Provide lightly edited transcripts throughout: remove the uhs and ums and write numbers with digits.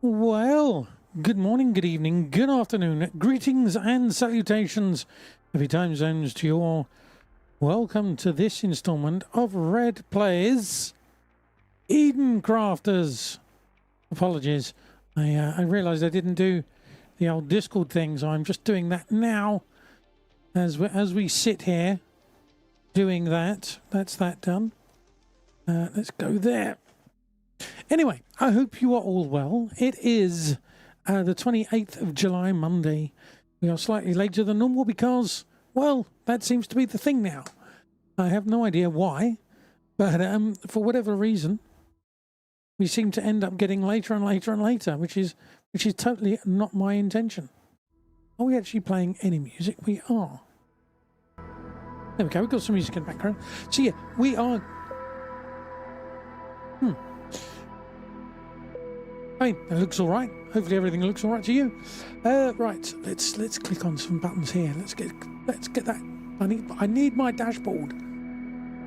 Well, good morning, good evening, good afternoon, greetings and salutations, every time zones to you all. Welcome to this installment of Red Plays Eden Crafters. Apologies, I realised I didn't do the old Discord thing, so I'm just doing that now as we sit here doing that. That's that done. Let's go there. Anyway, I hope you are all well. It is the 28th of July, Monday. We are slightly later than normal because, well, that seems to be the thing now. I have no idea why, but for whatever reason, we seem to end up getting later and later and later, which is totally not my intention. Are we actually playing any music? We are. There we go. We've got some music in the background. So yeah, we are. I mean, it looks all right. Hopefully everything looks all right to you. Right, let's click on some buttons here. Let's get that. I need my dashboard.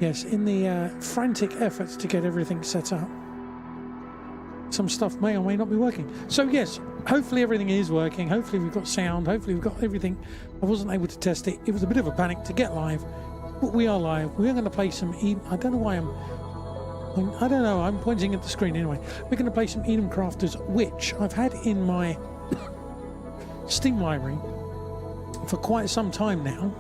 Yes, in the frantic efforts to get everything set up, some stuff may or may not be working. So yes, hopefully everything is working. Hopefully we've got sound. Hopefully we've got everything. I wasn't able to test it. It was a bit of a panic to get live, but we are live. We're going to play some. I don't know why I don't know, I'm pointing at the screen anyway. We're going to play some Eden Crafters, which I've had in my Steam library for quite some time now.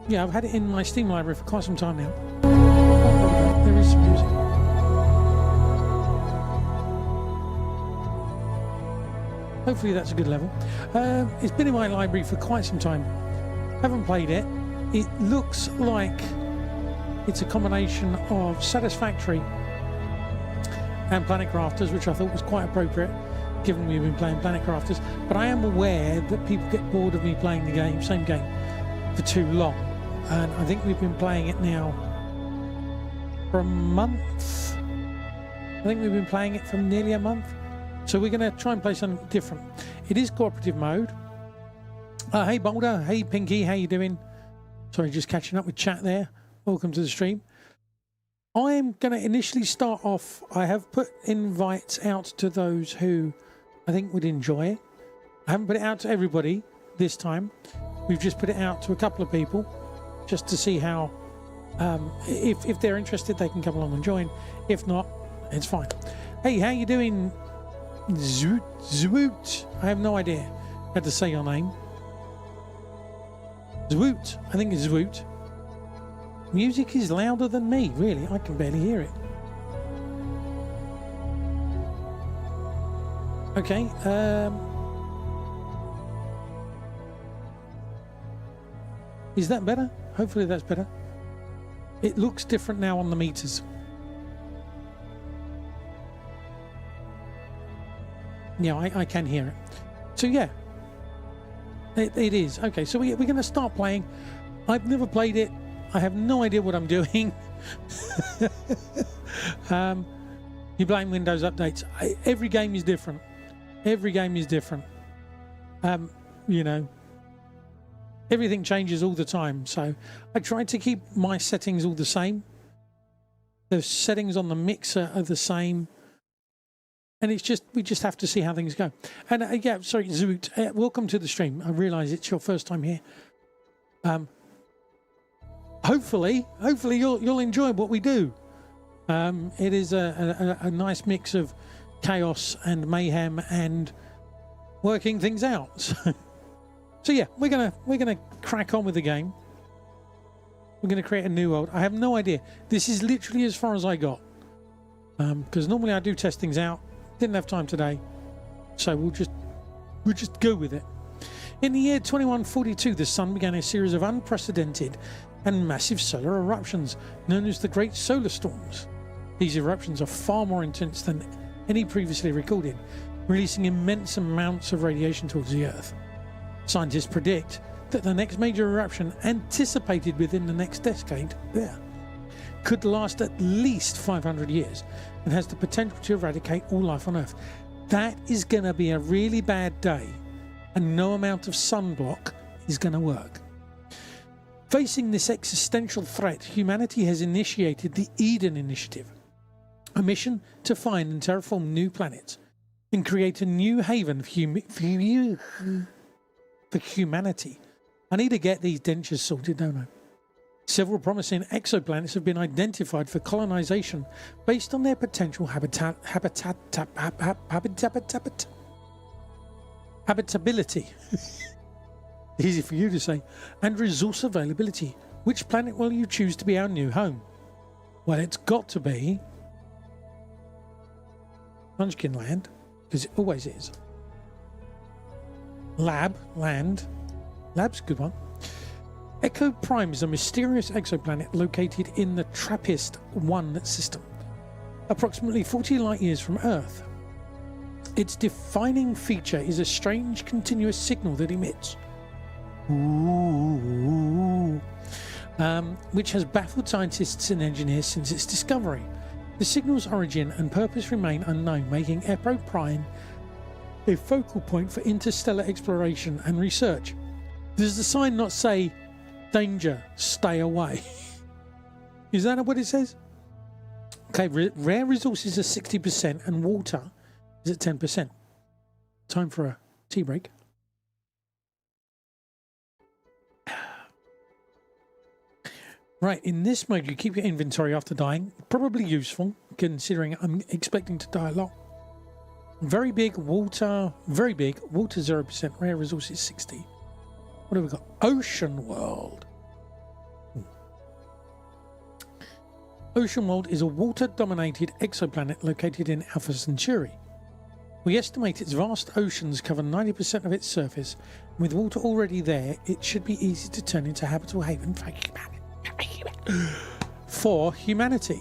Yeah, I've had it in my Steam library for quite some time now. Oh, there is some music. Hopefully that's a good level. It's been in my library for quite some time. Haven't played it. It looks like it's a combination of Satisfactory and Planet Crafters, which I thought was quite appropriate, given we've been playing Planet Crafters. But I am aware that people get bored of me playing the same game, for too long. And I think we've been playing it now for a month. I think we've been playing it for nearly a month. So we're going to try and play something different. It is cooperative mode. Hey Boulder, hey Pinky, how you doing? Sorry, just catching up with chat there. Welcome to the stream. I'm going to initially start off. I have put invites out to those who I think would enjoy it. I haven't put it out to everybody this time. We've just put it out to a couple of people just to see how, if they're interested, they can come along and join. If not, it's fine. Hey, how you doing? Zwoot. I have no idea how to say your name. Zwoot. I think it's Zwoot. Music is louder than me, really. I can barely hear it. Okay. Is that better? Hopefully that's better. It looks different now on the meters. Yeah, I can hear it. So yeah. It is. Okay, so we're going to start playing. I've never played it. I have no idea what I'm doing. You blame Windows updates. Every game is different. Every game is different. You know, everything changes all the time. So I try to keep my settings all the same. The settings on the mixer are the same. And it's just, we just have to see how things go. And yeah, sorry, Zoot, welcome to the stream. I realise it's your first time here. Hopefully you'll enjoy what we do. It is a nice mix of chaos and mayhem and working things out. So yeah, we're gonna crack on with the game. We're gonna create a new world. I have no idea. This is literally as far as I got. Because normally I do test things out. Didn't have time today, so we'll just go with it. In the year 2142, the sun began a series of unprecedented and massive solar eruptions known as the Great Solar Storms. These eruptions are far more intense than any previously recorded, releasing immense amounts of radiation towards the Earth. Scientists predict that the next major eruption, anticipated within the next decade, could last at least 500 years and has the potential to eradicate all life on Earth. That is going to be a really bad day, and no amount of sunblock is going to work. Facing this existential threat, humanity has initiated the Eden Initiative, A mission to find and terraform new planets and create a new haven for humanity. I need to get these dentures sorted, don't I? Several promising exoplanets have been identified for colonization based on their potential habitability. Easy for you to say. And resource availability. Which planet will you choose to be our new home? Well, it's got to be Munchkin Land, because it always is. Land. Lab's a good one. Echo Prime is a mysterious exoplanet located in the TRAPPIST-1 system, approximately 40 light years from Earth. Its defining feature is a strange continuous signal that emits, which has baffled scientists and engineers since its discovery. The signal's origin and purpose remain unknown, making Echo Prime a focal point for interstellar exploration and research. Does the sign not say, "Danger, stay away"? Is that what it says? Okay, rare resources are 60% and water is at 10%. Time for a tea break. Right, in this mode you keep your inventory after dying. Probably useful, considering I'm expecting to die a lot. Very big, water 0%, rare resources 60. What have we got? Ocean World. Ocean World is a water-dominated exoplanet located in Alpha Centauri. We estimate its vast oceans cover 90% of its surface. With water already there, it should be easy to turn into a habitable haven for humanity.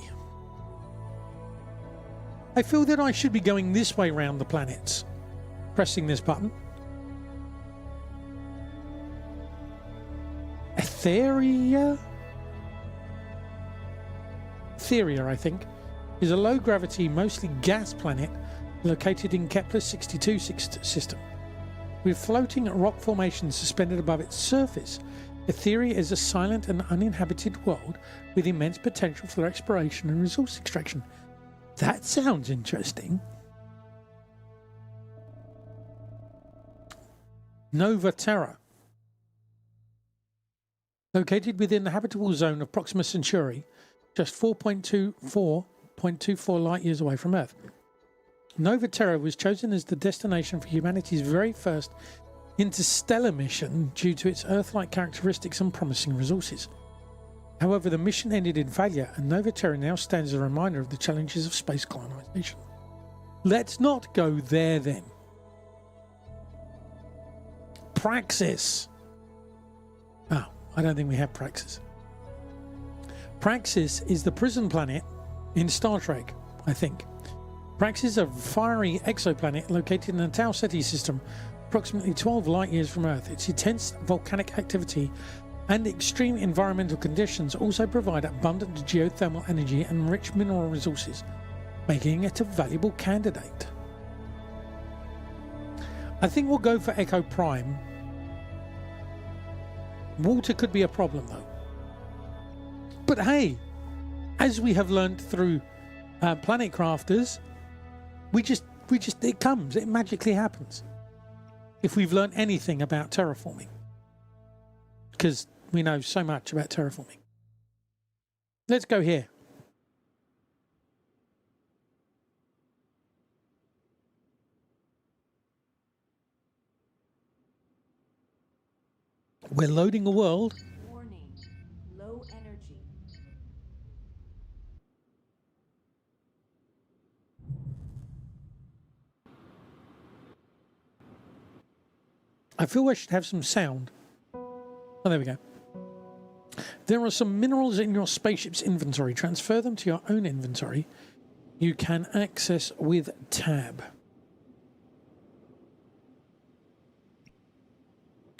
I feel that I should be going this way round the planets. Pressing this button. Etheria, I think, is a low-gravity, mostly gas planet located in Kepler 62 system. With floating rock formations suspended above its surface, Etheria is a silent and uninhabited world with immense potential for exploration and resource extraction. That sounds interesting. Nova Terra. Located within the habitable zone of Proxima Centauri, just 4.24 light years away from Earth. Nova Terra was chosen as the destination for humanity's very first interstellar mission due to its Earth-like characteristics and promising resources. However, the mission ended in failure, and Nova Terra now stands as a reminder of the challenges of space colonization. Let's not go there then. Praxis. Oh, I don't think we have Praxis. Praxis is the prison planet in Star Trek, I think. Praxis is a fiery exoplanet located in the Tau Ceti system, approximately 12 light years from Earth. Its intense volcanic activity and extreme environmental conditions also provide abundant geothermal energy and rich mineral resources, making it a valuable candidate. I think we'll go for Echo Prime. Water could be a problem though. But hey, as we have learned through Planet Crafters, it comes, it magically happens. If we've learned anything about terraforming, because we know so much about terraforming. Let's go here. We're loading a world. Warning, low energy. I feel I should have some sound. Oh, there we go. There are some minerals in your spaceship's inventory. Transfer them to your own inventory. You can access with tab.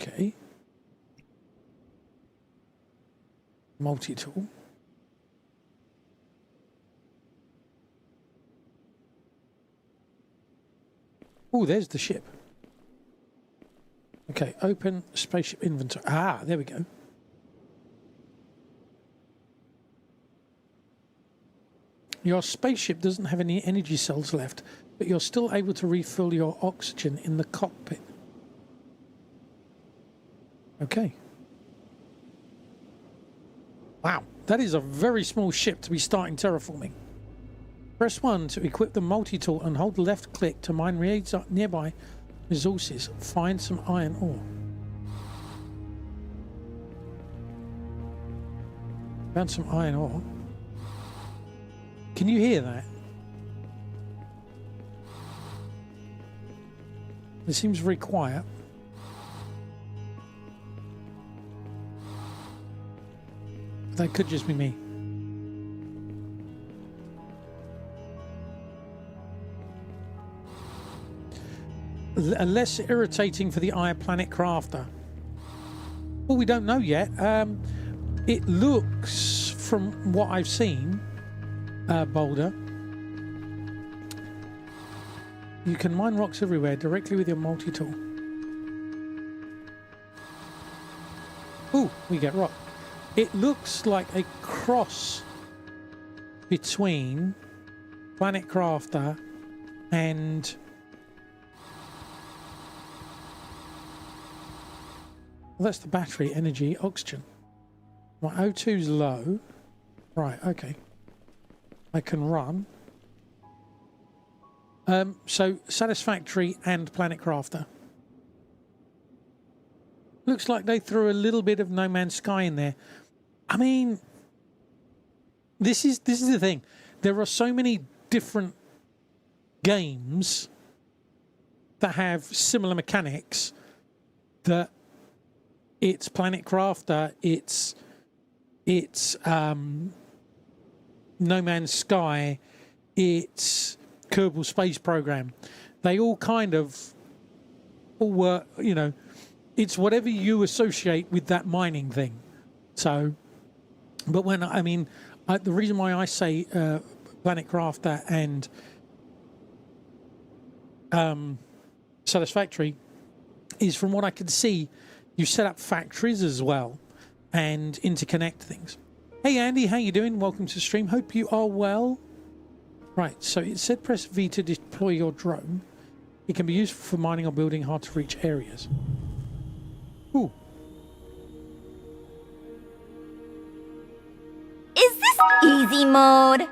Okay. Multi-tool. Oh, there's the ship. Okay, open spaceship inventory. Ah, there we go. Your spaceship doesn't have any energy cells left, but you're still able to refill your oxygen in the cockpit. Okay. Wow, that is a very small ship to be starting terraforming. Press 1 to equip the multi-tool and hold left click to mine nearby resources. Find some iron ore. Found some iron ore. Can you hear that? It seems very quiet. That could just be me. Less irritating for the eye planet crafter. Well, we don't know yet. It looks, from what I've seen, Boulder, you can mine rocks everywhere directly with your multi-tool. Ooh, we get rock. It looks like a cross between Planet Crafter and well, that's the battery, energy, oxygen. My O2's low. Right, okay. I can run. So Satisfactory and Planet Crafter. Looks like they threw a little bit of No Man's Sky in there. I mean, this is the thing. There are so many different games that have similar mechanics that it's Planet Crafter, it's No Man's Sky, it's Kerbal Space Program. They all kind of all work, you know, it's whatever you associate with that mining thing. So, but when I mean, the reason why I say Planet Crafter and Satisfactory is from what I can see, you set up factories as well and interconnect things. Hey Andy, how you doing? Welcome to the stream. Hope you are well. Right, so it said press V to deploy your drone. It can be used for mining or building hard to reach areas. Ooh. Is this easy mode?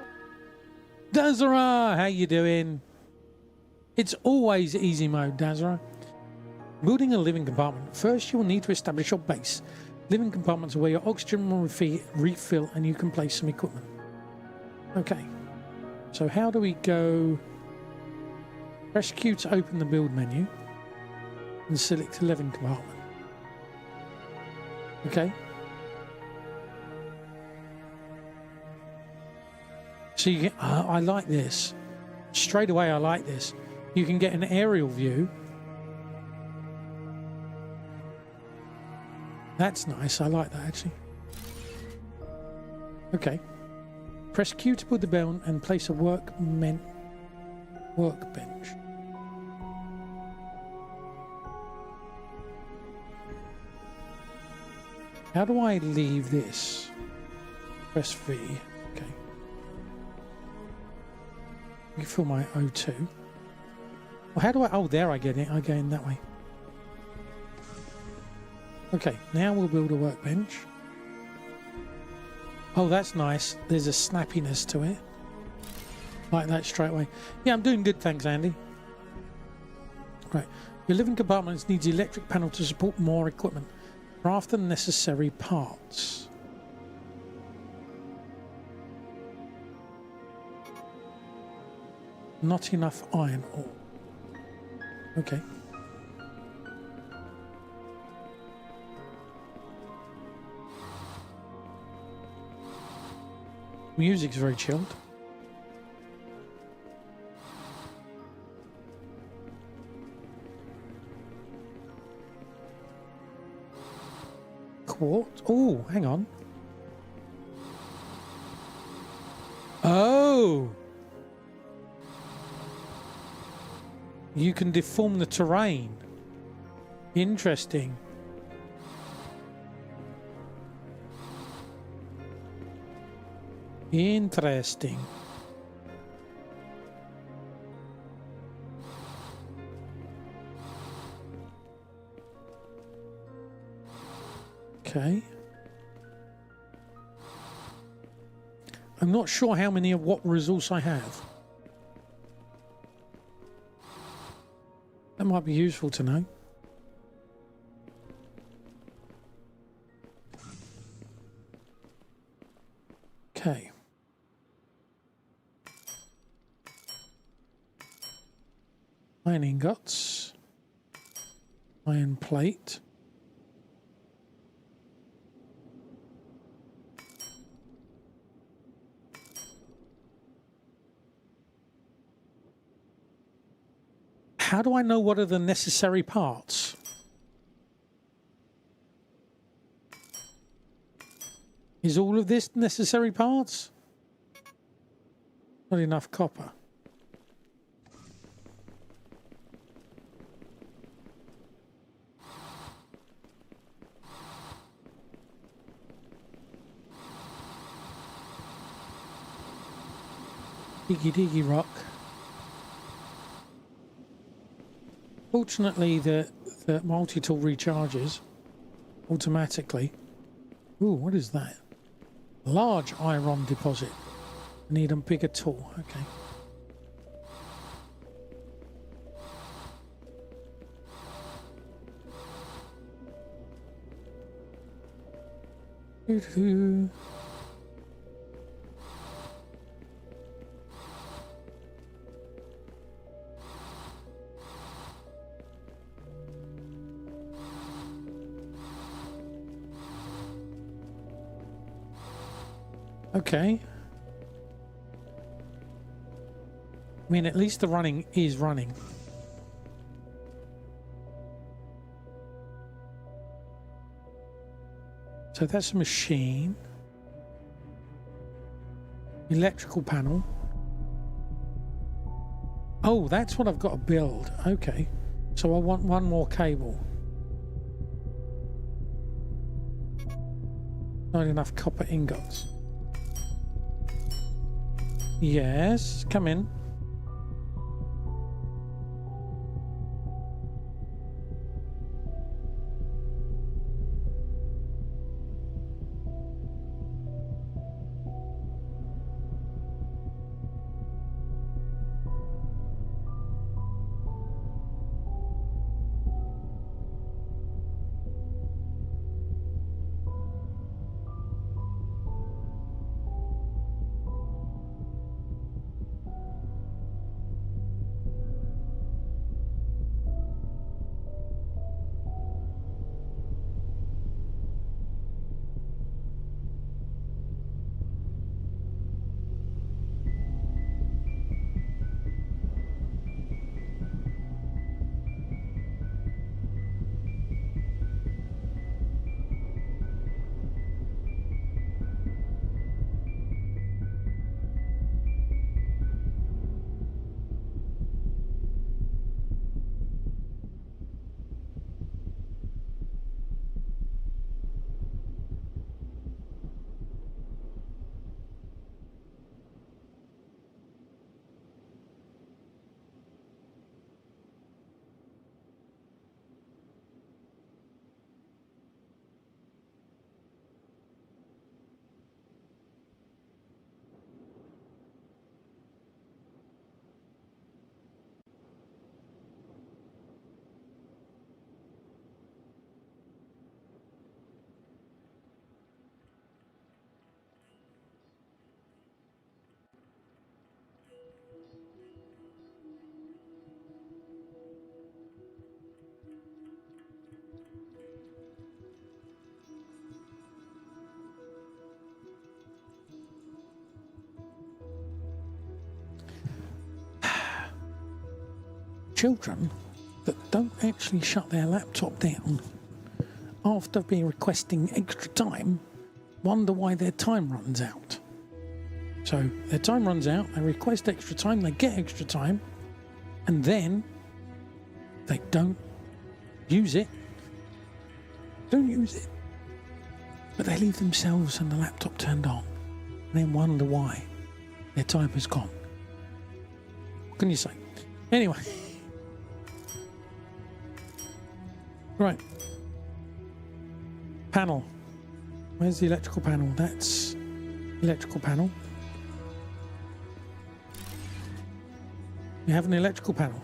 Dazara, how you doing? It's always easy mode, Dazara. Building a living compartment. First, you will need to establish your base. Living compartments are where your oxygen will refill and you can place some equipment. Okay. So how do we go? Press Q to open the build menu and select a living compartment. Okay. So you get, I like this. Straight away I like this. You can get an aerial view. That's nice. I like that actually. Okay. Press Q to put the bell and place a workbench. How do I leave this? Press V. Okay. Refill my O2. Well, how do I? Oh, there I get it. I go in that way. Okay, now we'll build a workbench. Oh, that's nice. There's a snappiness to it. Like that straight away. Yeah, I'm doing good, thanks, Andy. Right. Your living compartment needs electric panel to support more equipment. Craft the necessary parts. Not enough iron ore. Okay. Music's very chilled. Quartz. Oh, hang on. Oh. You can deform the terrain. Interesting. Interesting. Okay. I'm not sure how many of what resource I have. That might be useful to know. Okay. Iron ingots. Iron plate. How do I know what are the necessary parts? Is all of this necessary parts? Not enough copper. Diggy diggy rock. Fortunately, the multi-tool recharges automatically. Ooh, what is that? Large iron deposit. Need a bigger tool. Okay. Doo-doo. Okay. I mean, at least the running is running. So that's a machine. Electrical panel. Oh, that's what I've got to build. Okay. So I want one more cable. Not enough copper ingots. Yes, come in. Children that don't actually shut their laptop down after being requesting extra time wonder why their time runs out. So their time runs out, they request extra time, they get extra time, and then they don't use it. Don't use it. But they leave themselves and the laptop turned on and then wonder why their time has gone. What can you say? Anyway. Right. Panel. Where's the electrical panel? That's electrical panel. You have an electrical panel.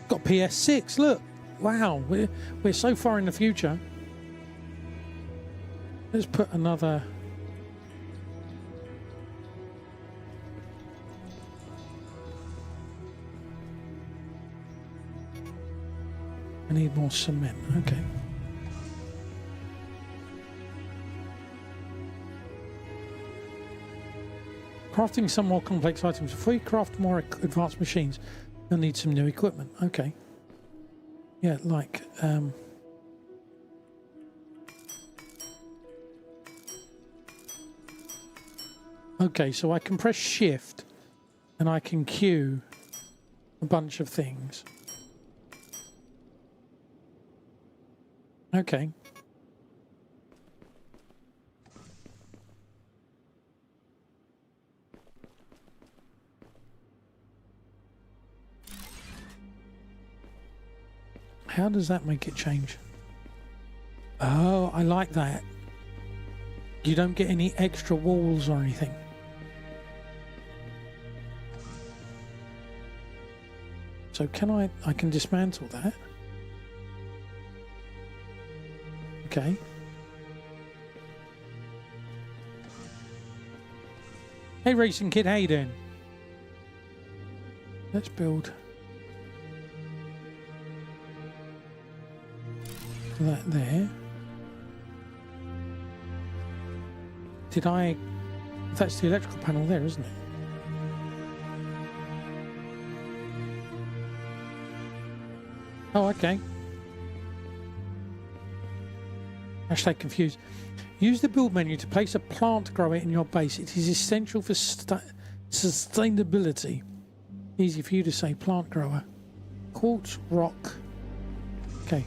Got PS6, look. Wow, we're so far in the future. Let's put another. I need more cement. Okay. Crafting some more complex items. Before you craft more advanced machines, you'll need some new equipment. Okay. Yeah, like okay, so I can press shift and I can queue a bunch of things. Okay. How does that make it change? Oh, I like that. You don't get any extra walls or anything. So can I can dismantle that. Okay. Hey Racing Kid, how you doing? Let's build that there. Did I... That's the electrical panel there, isn't it? Oh, okay. Hashtag confused. Use the build menu to place a plant grower in your base. It is essential for sustainability. Easy for you to say, plant grower. Quartz, rock. Okay.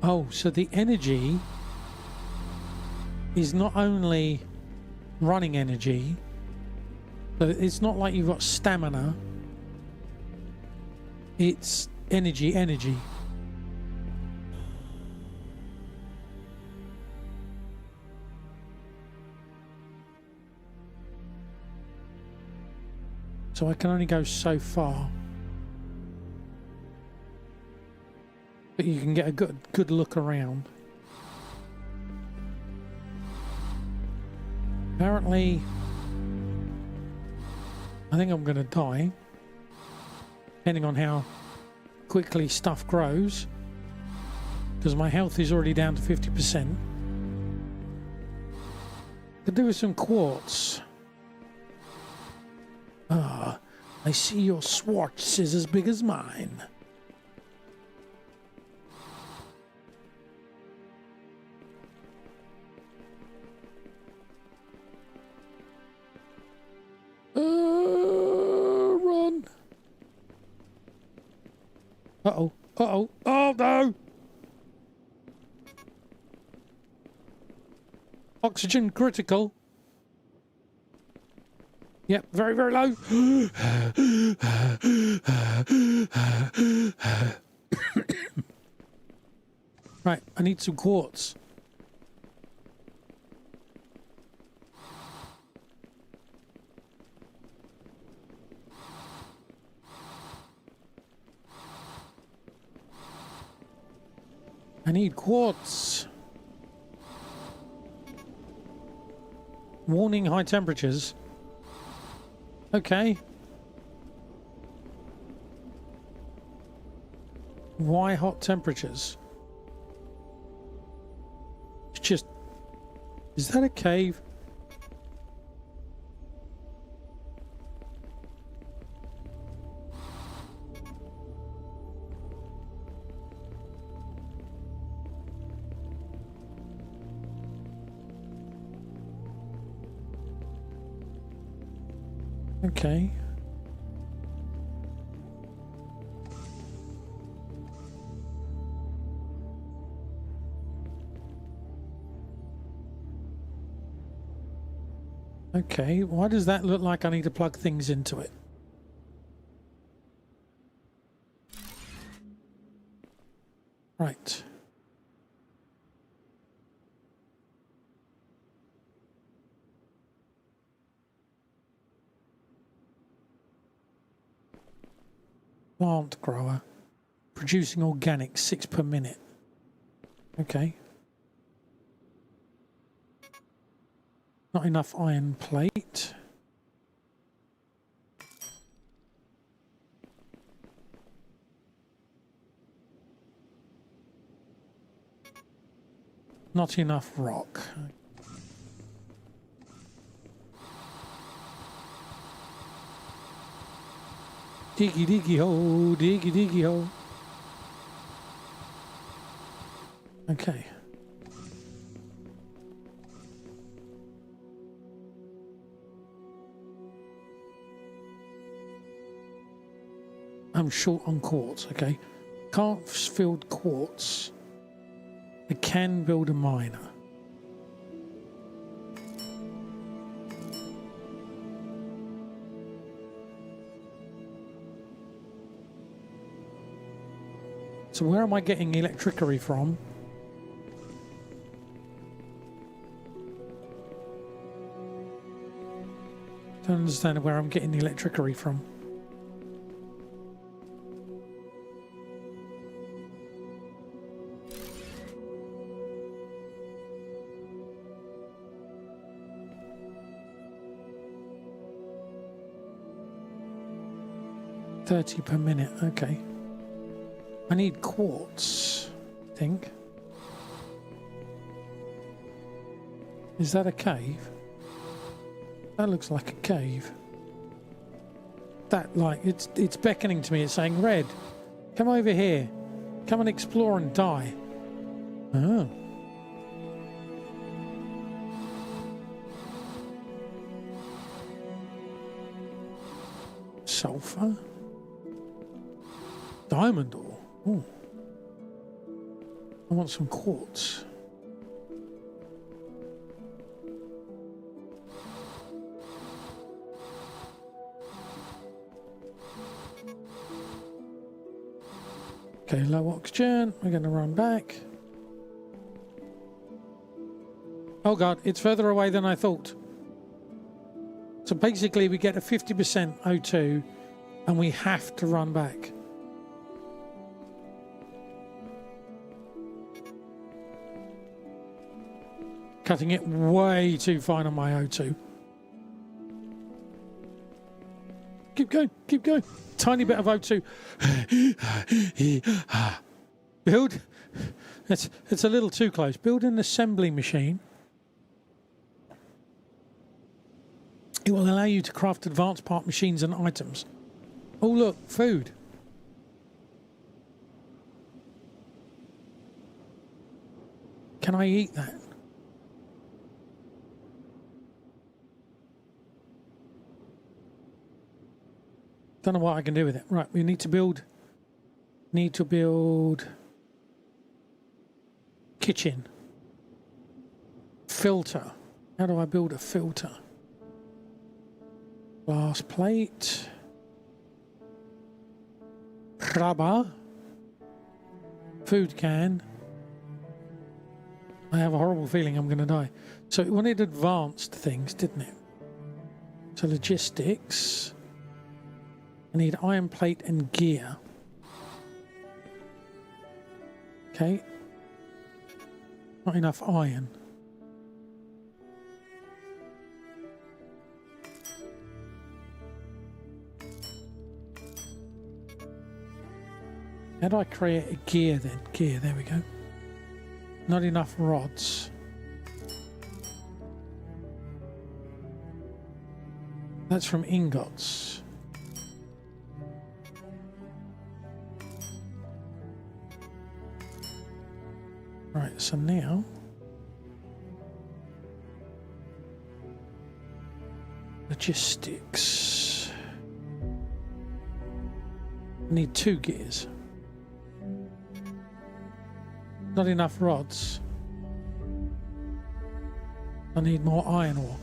Oh, so the energy is not only running energy, but it's not like you've got stamina. It's energy. So I can only go so far. But you can get a good look around. Apparently, I think I'm going to die, depending on how quickly stuff grows, because my health is already down to 50%. Could do with some quartz. Ah, I see your swatch is as big as mine. Run. Uh-oh. Uh-oh. Oh, no. Oxygen critical. Yep, very, very low. Right, I need some quartz. I need quartz. Warning high temperatures. Okay. Why hot temperatures? It's just... Is that a cave? Okay. Okay, why does that look like I need to plug things into it? Right. Plant grower. Producing organic, 6 per minute. Okay. Not enough iron plate. Not enough rock. Diggy diggy ho, diggy diggy ho. Okay. I'm short on quartz, okay. Can't filled quartz. I can build a miner. So where am I getting electricity from? Don't understand where I'm getting the electricity from. $30 per minute, okay. I need quartz, I think. Is that a cave? That looks like a cave. That, like, it's beckoning to me. It's saying, Red, come over here. Come and explore and die. Oh. Sulfur. Diamond ore. Oh. I want some quartz. Okay, low oxygen. We're going to run back. Oh god, it's further away than I thought. So basically we get a 50% O2 and we have to run back. Cutting it way too fine on my O2. Keep going, keep going. Tiny bit of O2. Build. It's a little too close. Build an assembly machine. It will allow you to craft advanced part machines and items. Oh look, food. Can I eat that? Don't know what I can do with it. Right, we need to build kitchen. Filter. How do I build a filter? Glass plate. Rubber. Food can. I have a horrible feeling I'm going to die. So it wanted advanced things, didn't it? So logistics. I need iron plate and gear. Okay. Not enough iron. How do I create a gear then? Gear, there we go. Not enough rods. That's from ingots. Right, so now logistics. I need 2 gears. Not enough rods. I need more iron ore.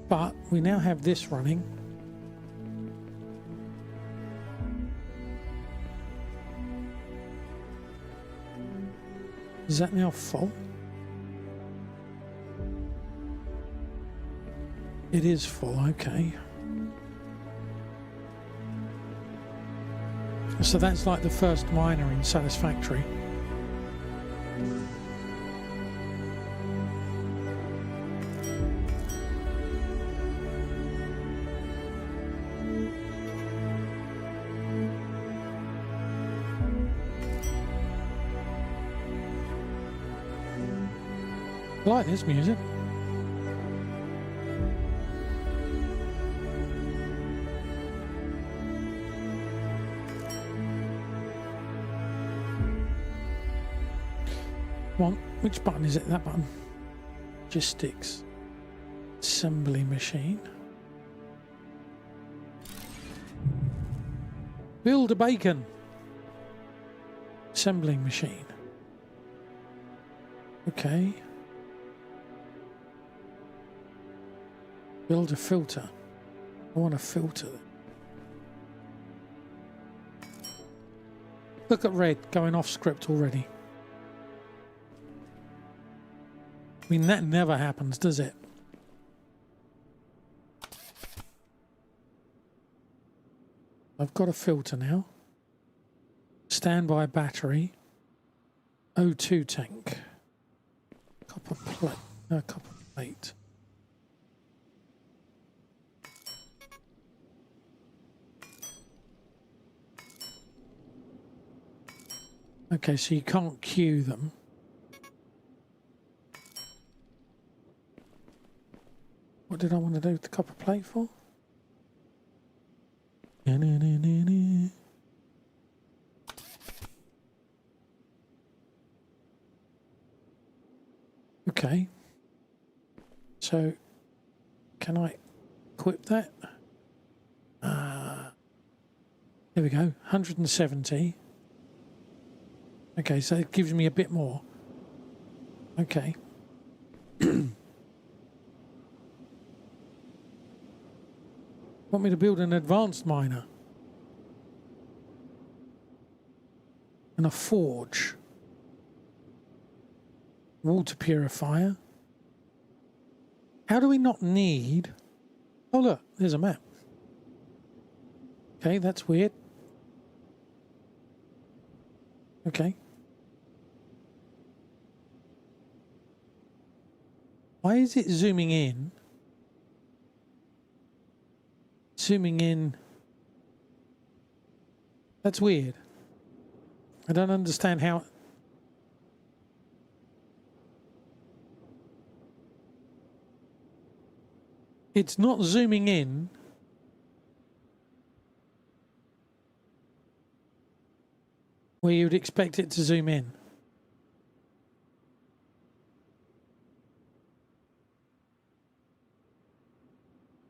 But we now have this running. Is that now full? It is full, okay. So that's like the first miner in Satisfactory. I like this music. One, which button is it? That button. Logistics. Assembly machine. Build a bacon. Assembling machine. Okay. Build a filter. I want a filter. Look at Red going off script already. I mean, that never happens, does it? I've got a filter now. Standby battery. O2 tank. Copper plate. No, copper plate. Okay, so you can't queue them. What did I want to do with the copper plate for? Okay. So, can I equip that? There we go, 170. Okay, so it gives me a bit more. Okay. Want me to build an advanced miner? And a forge. Water purifier. How do we not need... Oh look, there's a map. Okay, that's weird. Okay. Why is it zooming in? Zooming in. That's weird. I don't understand how... It's not zooming in. Where you'd expect it to zoom in.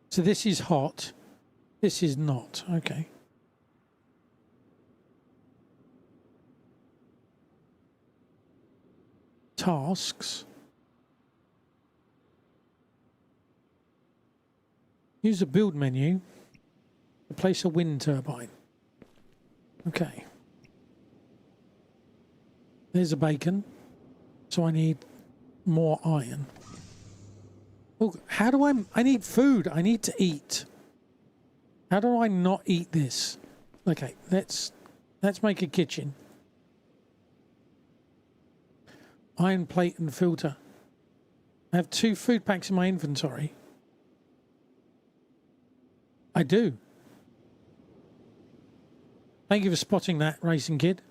So this is hot. This is not. Okay. Tasks. Use the build menu to place a wind turbine. Okay. There's a bacon. So I need more iron. Oh, how do I need food. I need to eat. How do I not eat this? Okay, let's make a kitchen. Iron plate and filter. I have 2 food packs in my inventory. I do. Thank you for spotting that, Racing Kid.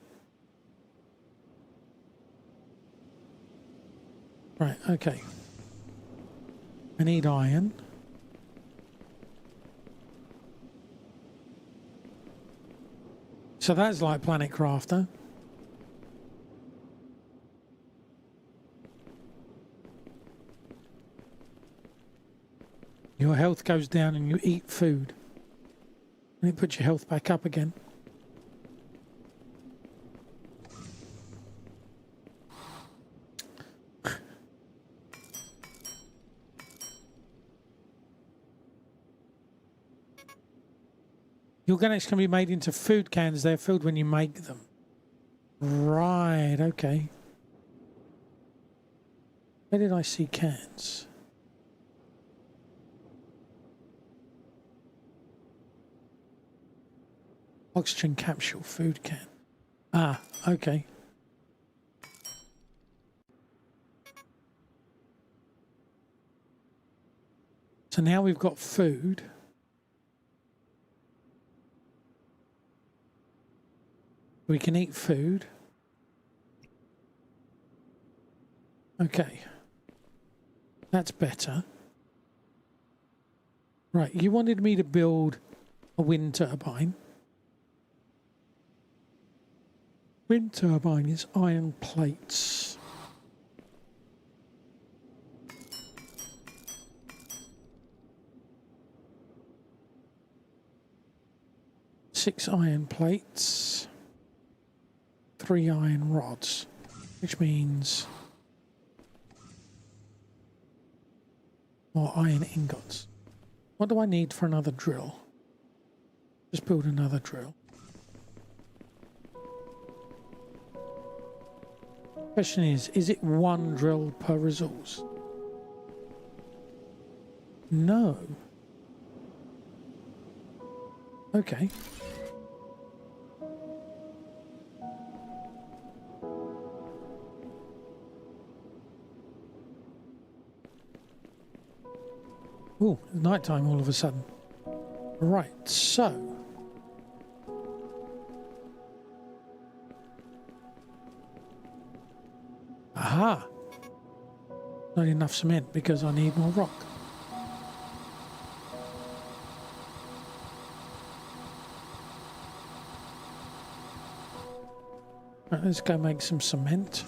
Right, okay. I need iron. So that's like Planet Crafter. Your health goes down and you eat food. And it puts your health back up again. The organics can be made into food cans. They're filled when you make them. Right, okay. Where did I see cans? Oxygen capsule, food can. Ah, okay. So now we've got food. We can eat food. Okay. That's better. Right, you wanted me to build a wind turbine. Wind turbine is iron plates. Six iron plates. 3 iron rods, which means more iron ingots. What do I need for another drill? Just build another drill. Question is it one drill per resource? No. Okay. Oh, nighttime all of a sudden. Right, so. Aha! Not enough cement because I need more rock. Right, let's go make some cement.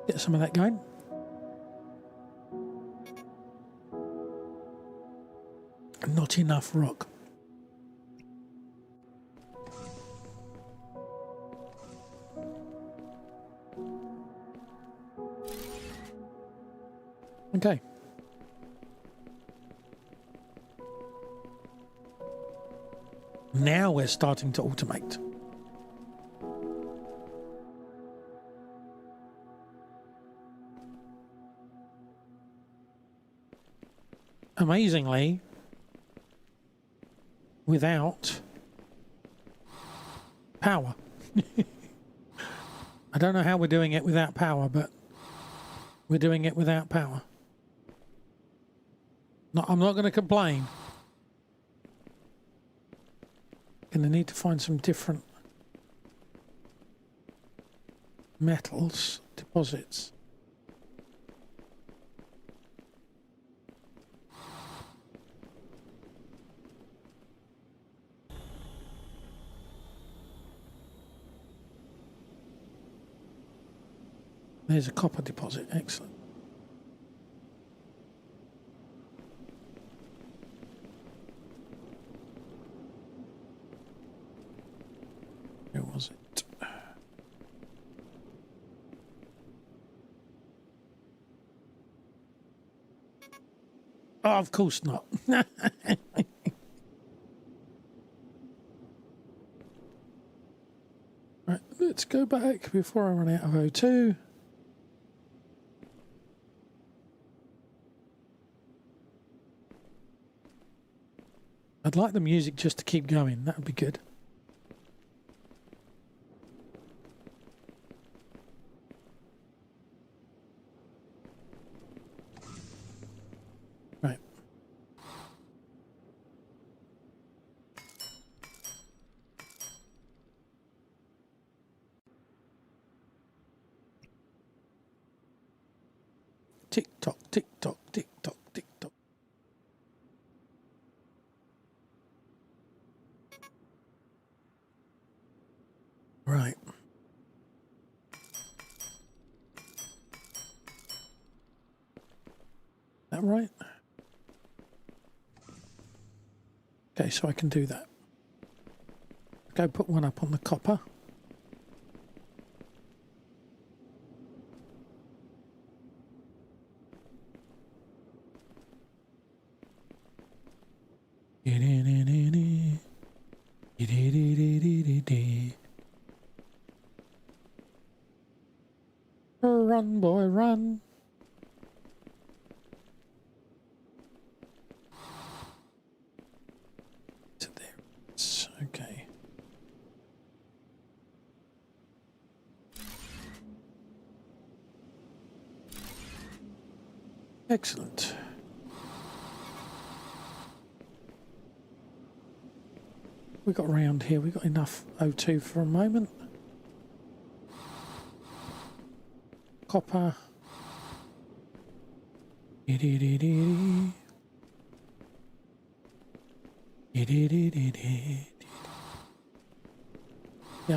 Get some of that going. Not enough rock. Okay. Now we're starting to automate. Amazingly, without power. I don't know how we're doing it without power, but we're doing it without power. No, I'm not going to complain. Going to need to find some different metals deposits. There's a copper deposit. Excellent. Where was it? Oh, of course not. Right, let's go back before I run out of O2. I'd like the music just to keep going. That would be good. Right. Tick tock, tick tock, tick tock, tick tock. Right. That right? Okay, so I can do that. Go put one up on the copper. Run, boy, run. So there it is. Okay. Excellent. We got around here. We got enough O2 for a moment. Copper. Yeah,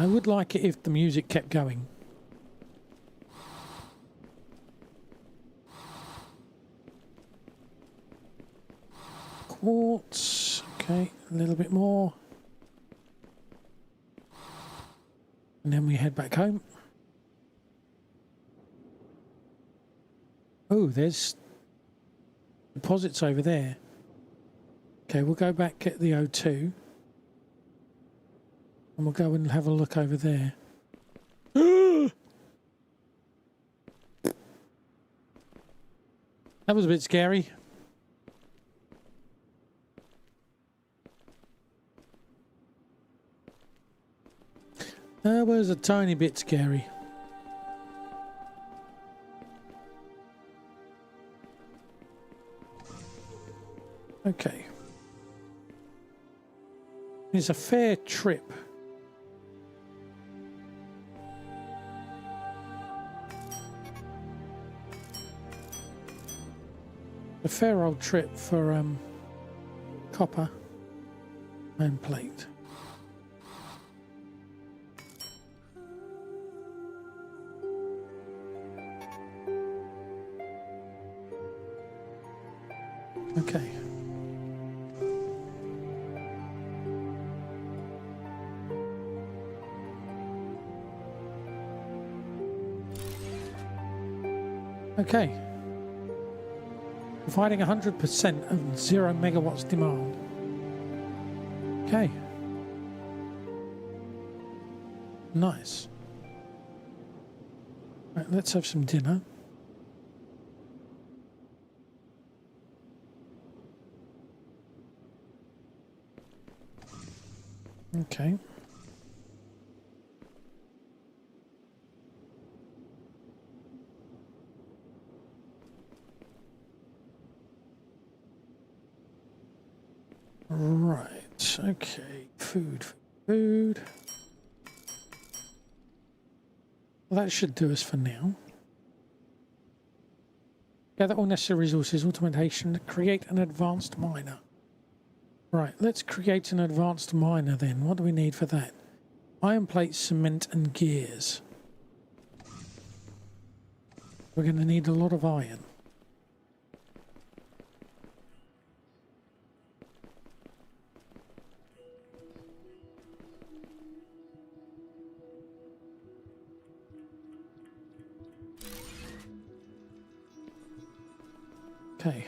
I would like it if the music kept going. Quartz. Okay, a little bit more. And then we head back home. Oh, there's deposits over there. Okay, we'll go back, get the O2. And we'll go and have a look over there. That was a bit scary. That was a tiny bit scary. Okay. It's a fair trip. A fair old trip for copper and plate. Okay. Okay. Providing 100% of 0 megawatts demand. Okay. Nice. Right, let's have some dinner. Okay. Right, okay. Food. Well, that should do us for now. Gather all necessary resources, automation, create an advanced miner. Right, let's create an advanced miner then. What do we need for that? Iron plate, cement and gears. We're going to need a lot of iron. Okay.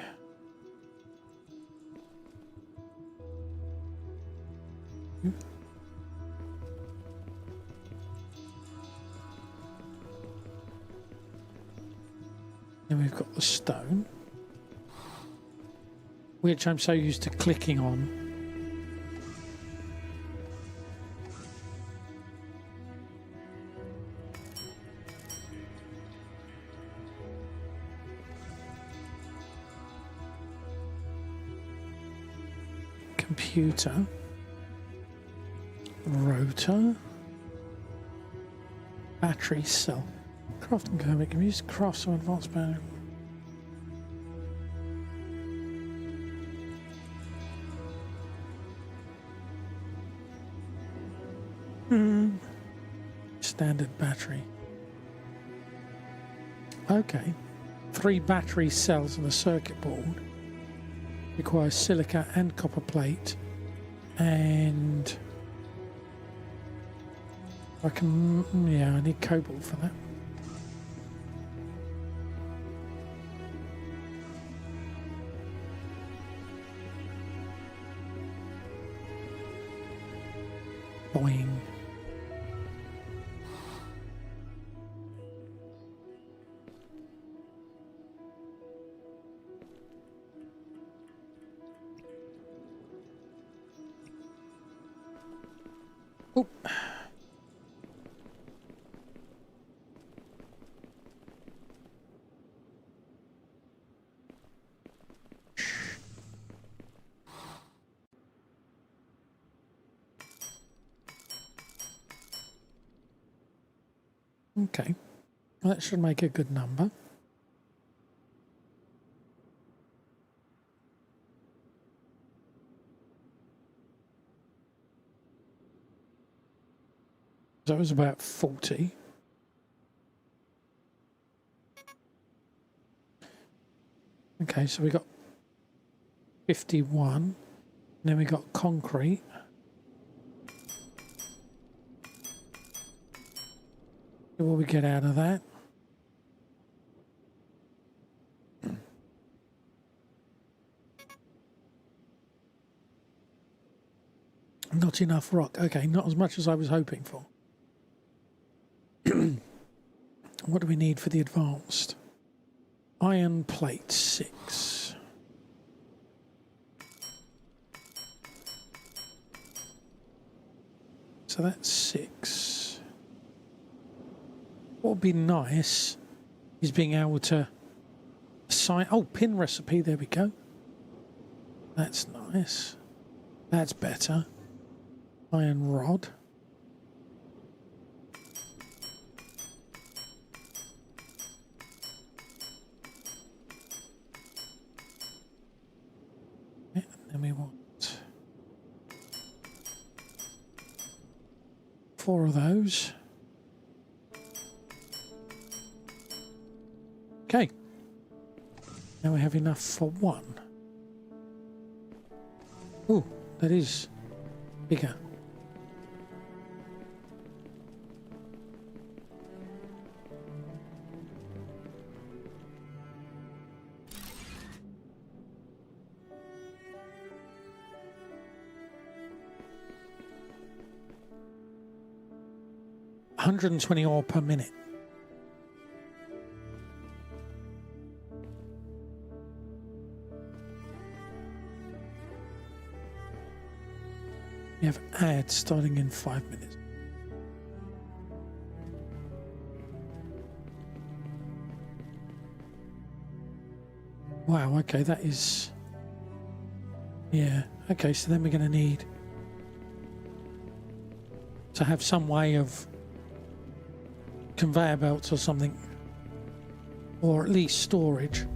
Then we've got the stone, which I'm so used to clicking on. Computer, rotor, battery cell. Craft and Kermit can use craft some advanced battery. Standard battery. Okay. 3 battery cells on the circuit board. Requires silica and copper plate. And I need cobalt for that. Boing. Oh. Okay, well, that should make a good number. That was about 40. Okay, so we got 51. Then we got concrete. What will we get out of that? Not enough rock. Okay, not as much as I was hoping for. What do we need for the advanced? Iron plate 6. So that's 6. What would be nice is being able to assign... Oh, pin recipe, there we go. That's nice. That's better. Iron rod. Yeah, and then we want 4 of those. Okay. Now we have enough for 1. Oh, that is bigger. $120 ore per minute. We have ads starting in 5 minutes. Wow, okay, that is... Yeah, okay, so then we're going to need to have some way of conveyor belts or something, or at least storage.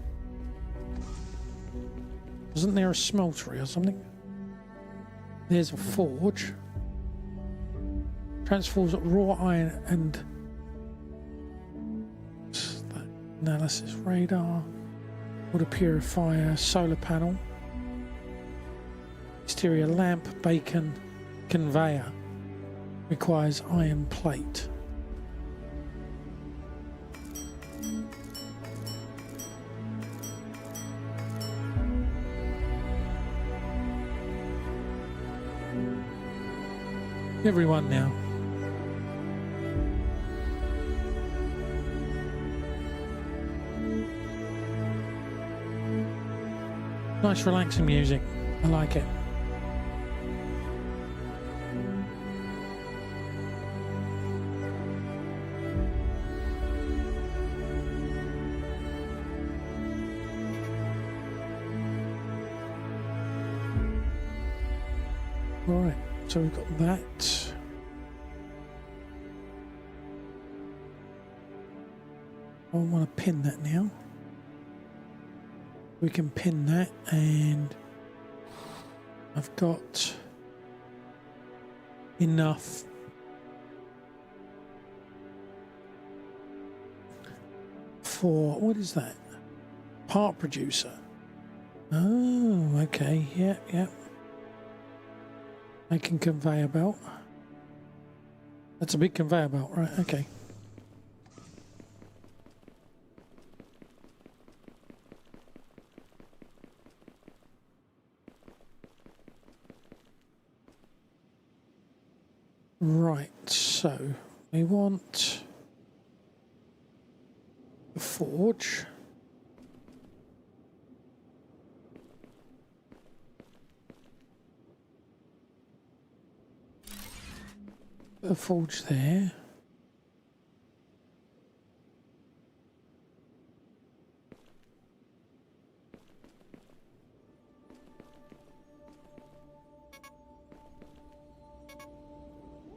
Wasn't there a smeltery or something? There's a forge. Transforms raw iron and analysis radar, water purifier, solar panel, exterior lamp, bacon, conveyor. Requires iron plate. Everyone now. Nice relaxing music. I like it. All right. So we've got that. I want to pin that now. We can pin that, and I've got enough for, what is that? Part producer. Oh, okay. Yeah, yeah. Making conveyor belt. That's a big conveyor belt, right? Okay. Right, so we want the forge. The forge there.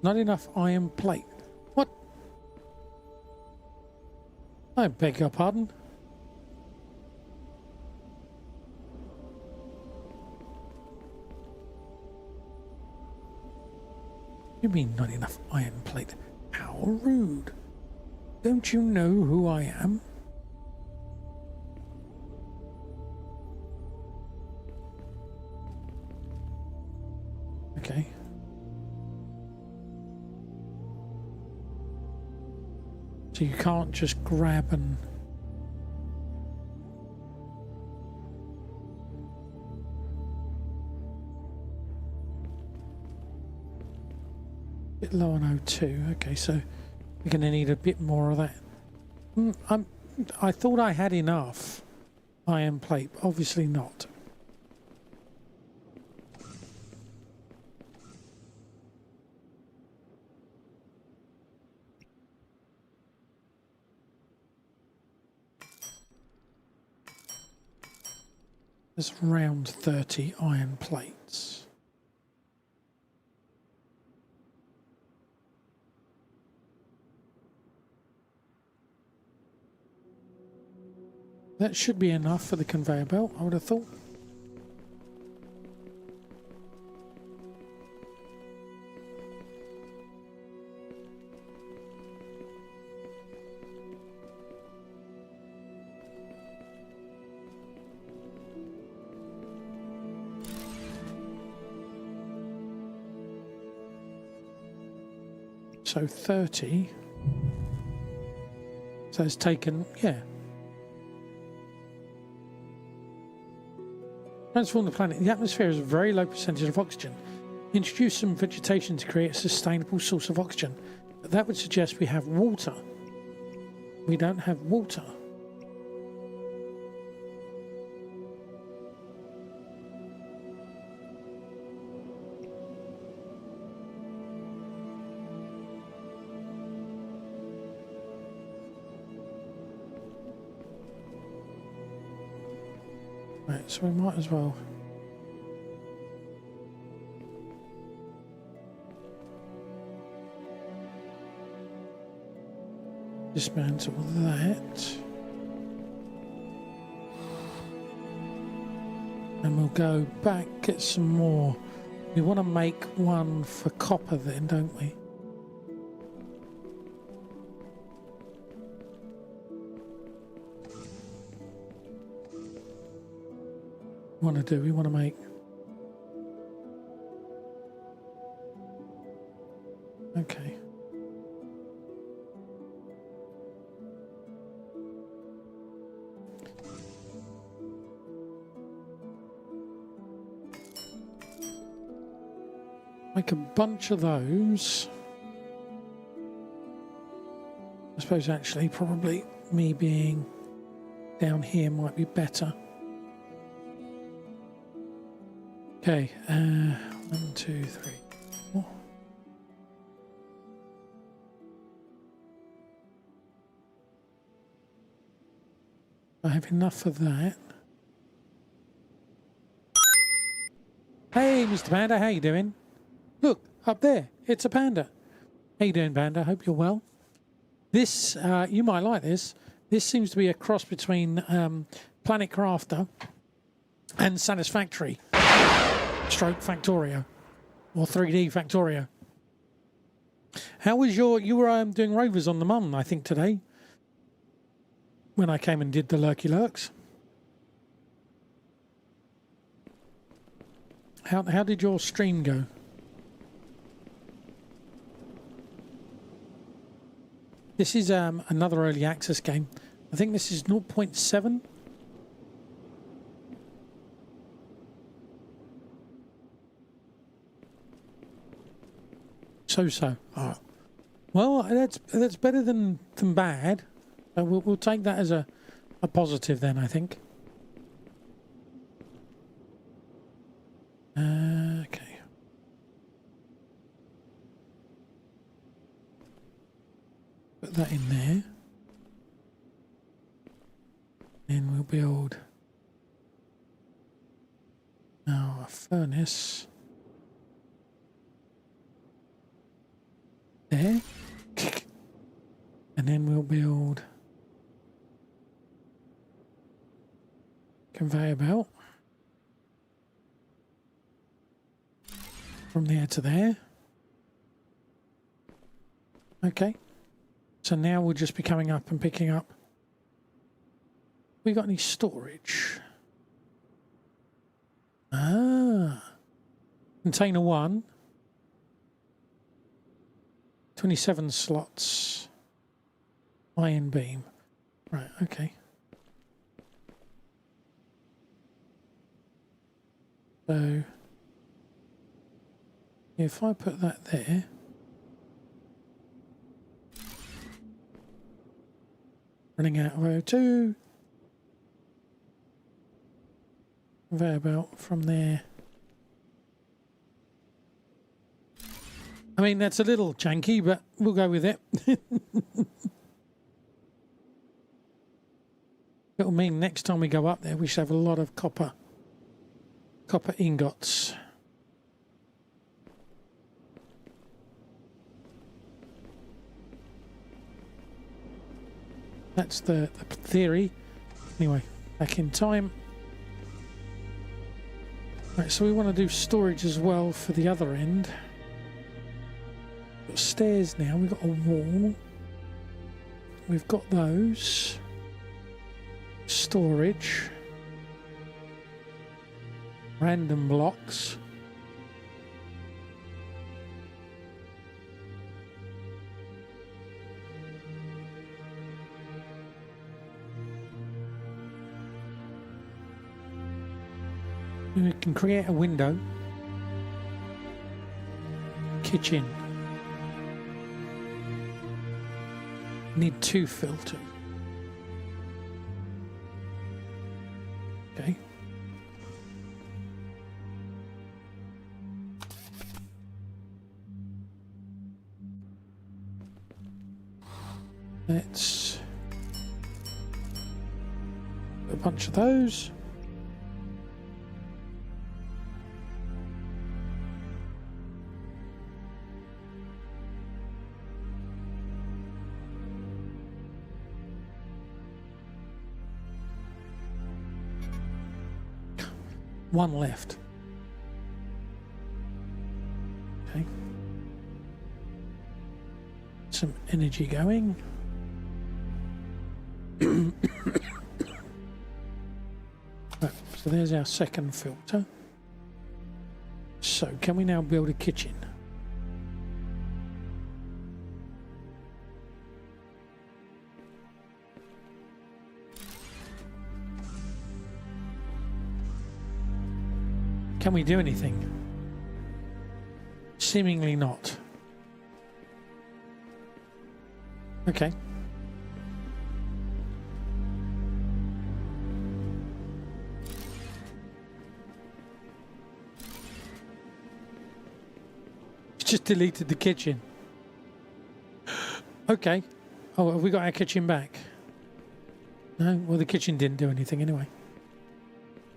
Not enough iron plate. What? I beg your pardon. You mean not enough iron plate? How rude. Don't you know who I am? Okay. So you can't just grab and... Bit low on O2. Okay, so we're going to need a bit more of that. I thought I had enough iron plate, but obviously not. There's around 30 iron plates. That should be enough for the conveyor belt, I would have thought. So 30. So it's taken, yeah. Transform the planet. The atmosphere has a very low percentage of oxygen. Introduce some vegetation to create a sustainable source of oxygen. But that would suggest we have water. We don't have water. Right, so we might as well dismantle that, and we'll go back, get some more. We want to make one for copper then, don't we? We want to make okay. Make a bunch of those. I suppose actually probably me being down here might be better. Okay, 1, 2, 3, 4. I have enough of that. Hey, Mr. Panda, how you doing? Look, up there, it's a panda. How you doing, Panda? Hope you're well. This, you might like this. This seems to be a cross between Planet Crafter and Satisfactory. Stroke Factorio, or 3D Factorio. How was you were doing rovers on the Mun, I think, today, when I came and did the Lurky Lurks. How did your stream go? This is another early access game. I think this is 0.7. So. Oh. Well, that's better than bad. We'll take that as a positive then, I think. Okay. Put that in there. Then we'll build our furnace there. And then we'll build conveyor belt from there to there. Okay. So now we'll just be coming up and picking up. We got any storage? Container 1. 27 slots. Iron beam. Right, okay. So if I put that there, running out of O2, conveyor belt from there. I mean, that's a little janky, but we'll go with it. It'll mean next time we go up there, we should have a lot of copper ingots. That's the theory. Anyway, back in time. Right, so we want to do storage as well for the other end. Got stairs now, we've got a wall. We've got those. Storage. Random blocks. We can create a window. Kitchen. Need 2 filters. Okay. Let's put a bunch of those. One left. Okay. Some energy going. Right, so there's our second filter. So can we now build a kitchen? Can we do anything? Seemingly not. Okay. Just deleted the kitchen. Okay. Oh, have we got our kitchen back? No? Well, the kitchen didn't do anything anyway.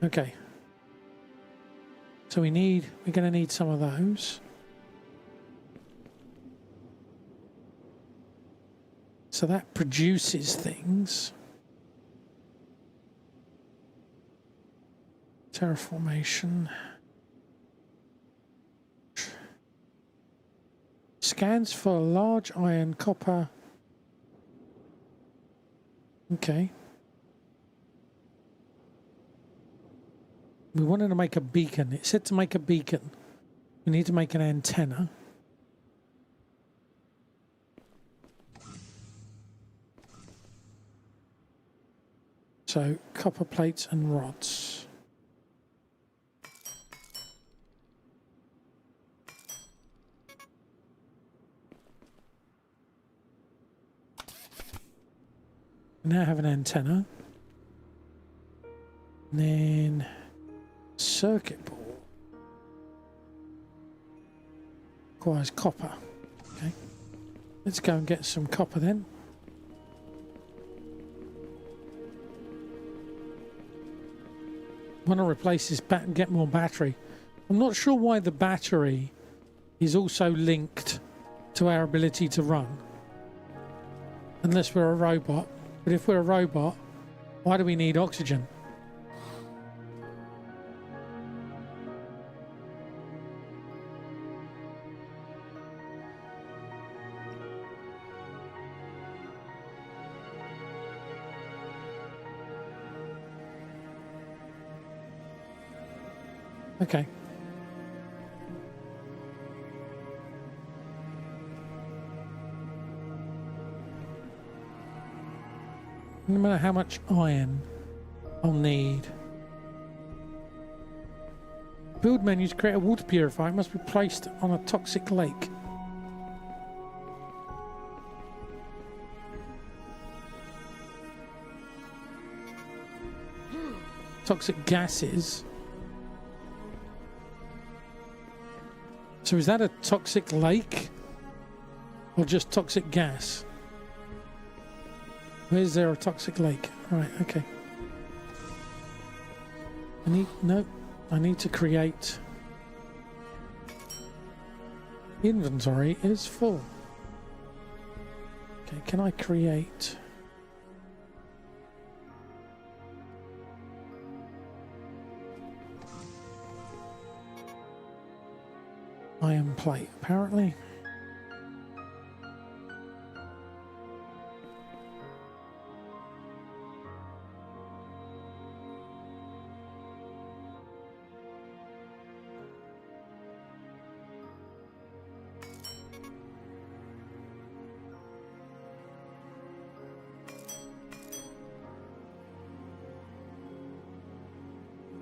Okay. So we're going to need some of those. So that produces things. Terraformation. Scans for large iron, copper. Okay. We wanted to make a beacon. It said to make a beacon. We need to make an antenna. So, copper plates and rods. Now have an antenna. And then circuit board. Requires copper. Okay. Let's go and get some copper then. Want to replace this and get more battery. I'm not sure why the battery is also linked to our ability to run. Unless we're a robot. But if we're a robot, why do we need oxygen? Okay. No matter how much iron I'll need. Build menus create a water purifier. It must be placed on a toxic lake. Toxic gases. So is that a toxic lake? Or just toxic gas? Where's there a toxic lake? Right, okay. I need to create... Inventory is full. Okay, can I create... iron plate, apparently.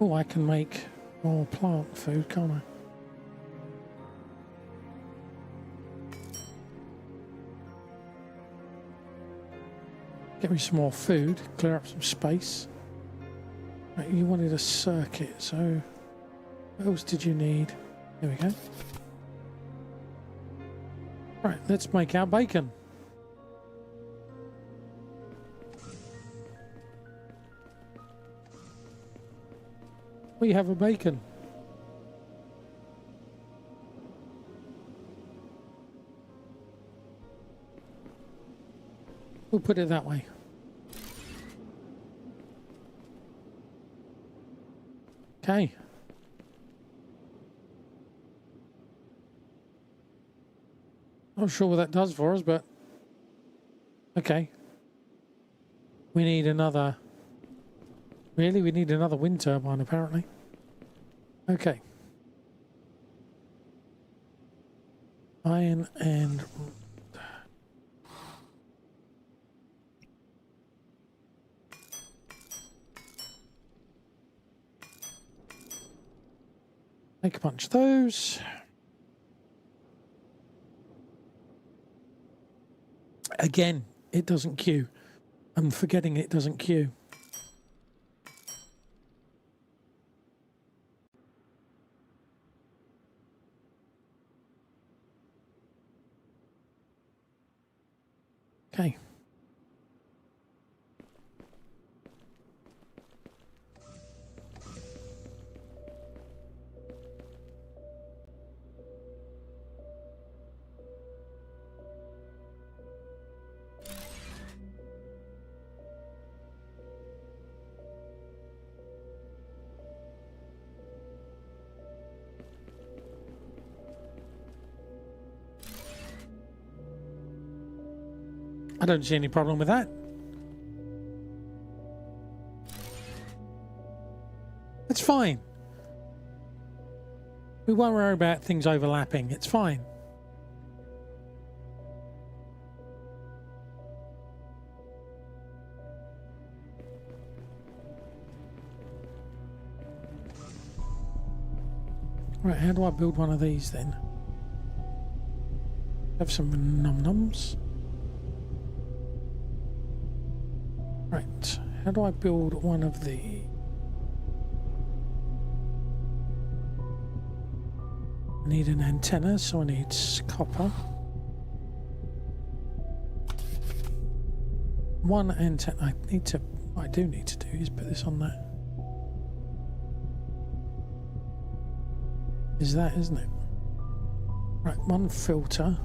Oh, I can make more plant food, can't I? Get me some more food, clear up some space. Right, you wanted a circuit, so what else did you need? There we go. Right, let's make our bacon. We have a bacon. We'll put it that way. Okay. Not sure what that does for us, but okay. We need another... Really? We need another wind turbine, apparently. Okay. Iron and... Make a bunch of those. Again, it doesn't queue. I'm forgetting it doesn't queue. Okay. I don't see any problem with that. It's fine. We won't worry about things overlapping. It's fine. Right, how do I build one of these then? Have some num-nums. Right, how do I build one of the... I need an antenna, so I need copper. One antenna. What I do need to do is put this on that. Is that, isn't it? Right, one filter.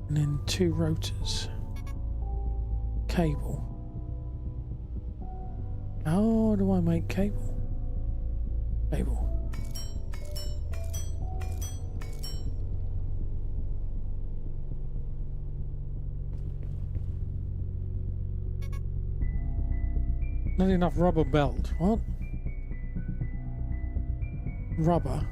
And then 2 rotors. Cable. How do I make cable? Cable. Not enough rubber belt. What? Rubber.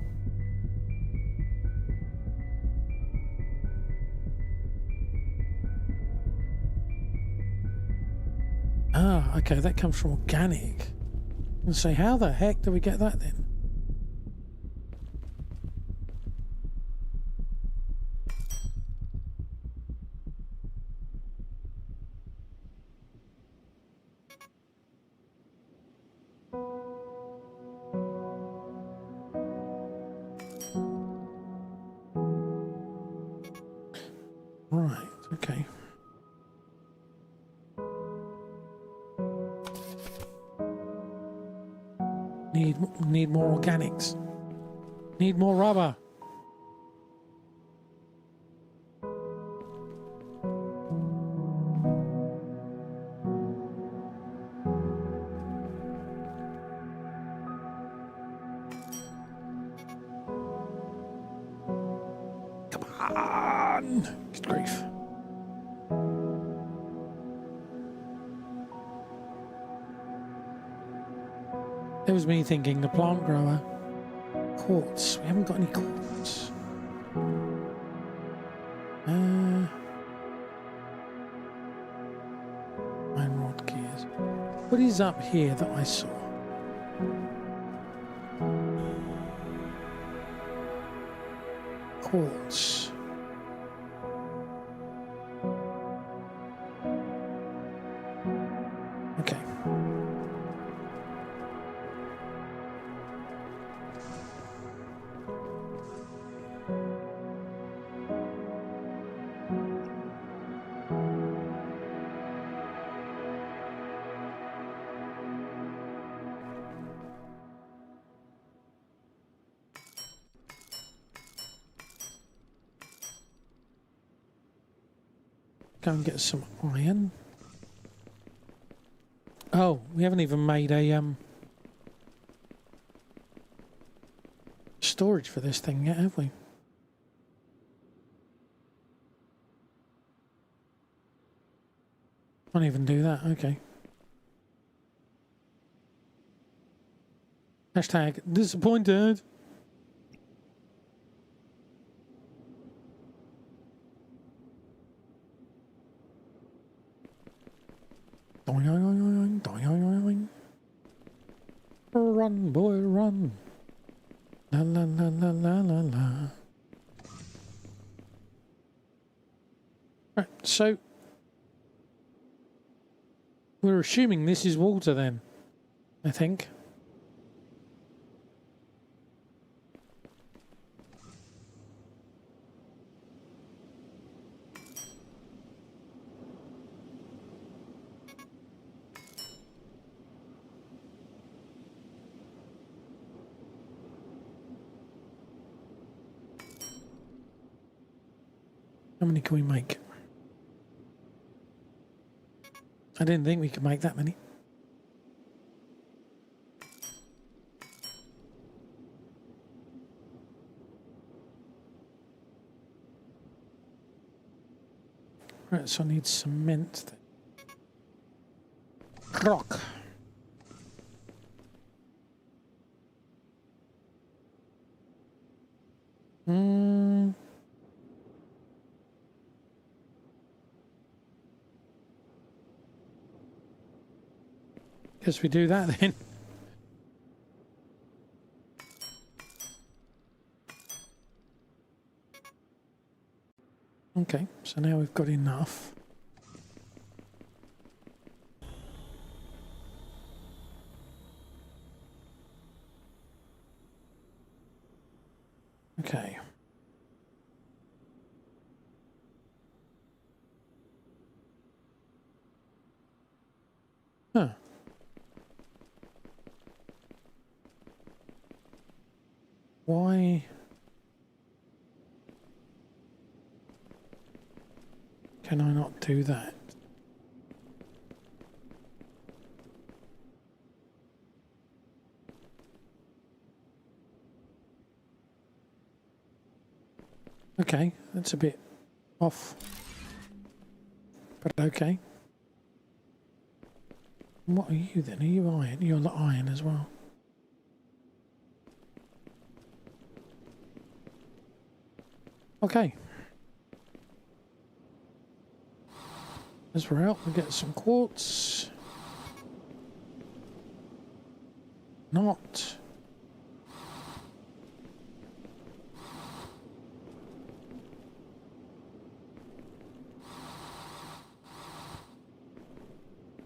Ah, okay, that comes from organic. And say, how the heck do we get that then? Right, okay. Need more organics. Need more rubber. Come on. Good grief. That was me thinking the plant grower. Quartz. We haven't got any quartz. Iron rod gears. What is up here that I saw? Quartz. Okay. Go and get some iron. Oh, we haven't even made a storage for this thing yet, have we? Can't even do that, okay. Hashtag disappointed. Run, boy, run. La la la la la la la. Right, so we're assuming this is water then, I think. How many can we make? I didn't think we could make that many. Right, so I need cement. Rock. Guess we do that then. Okay, so now we've got enough. Okay. Huh. Why? Can I not do that? Okay, that's a bit off. But okay. What are you then? Are you iron? You're the iron as well. Okay. As we're out, we get some quartz. Not.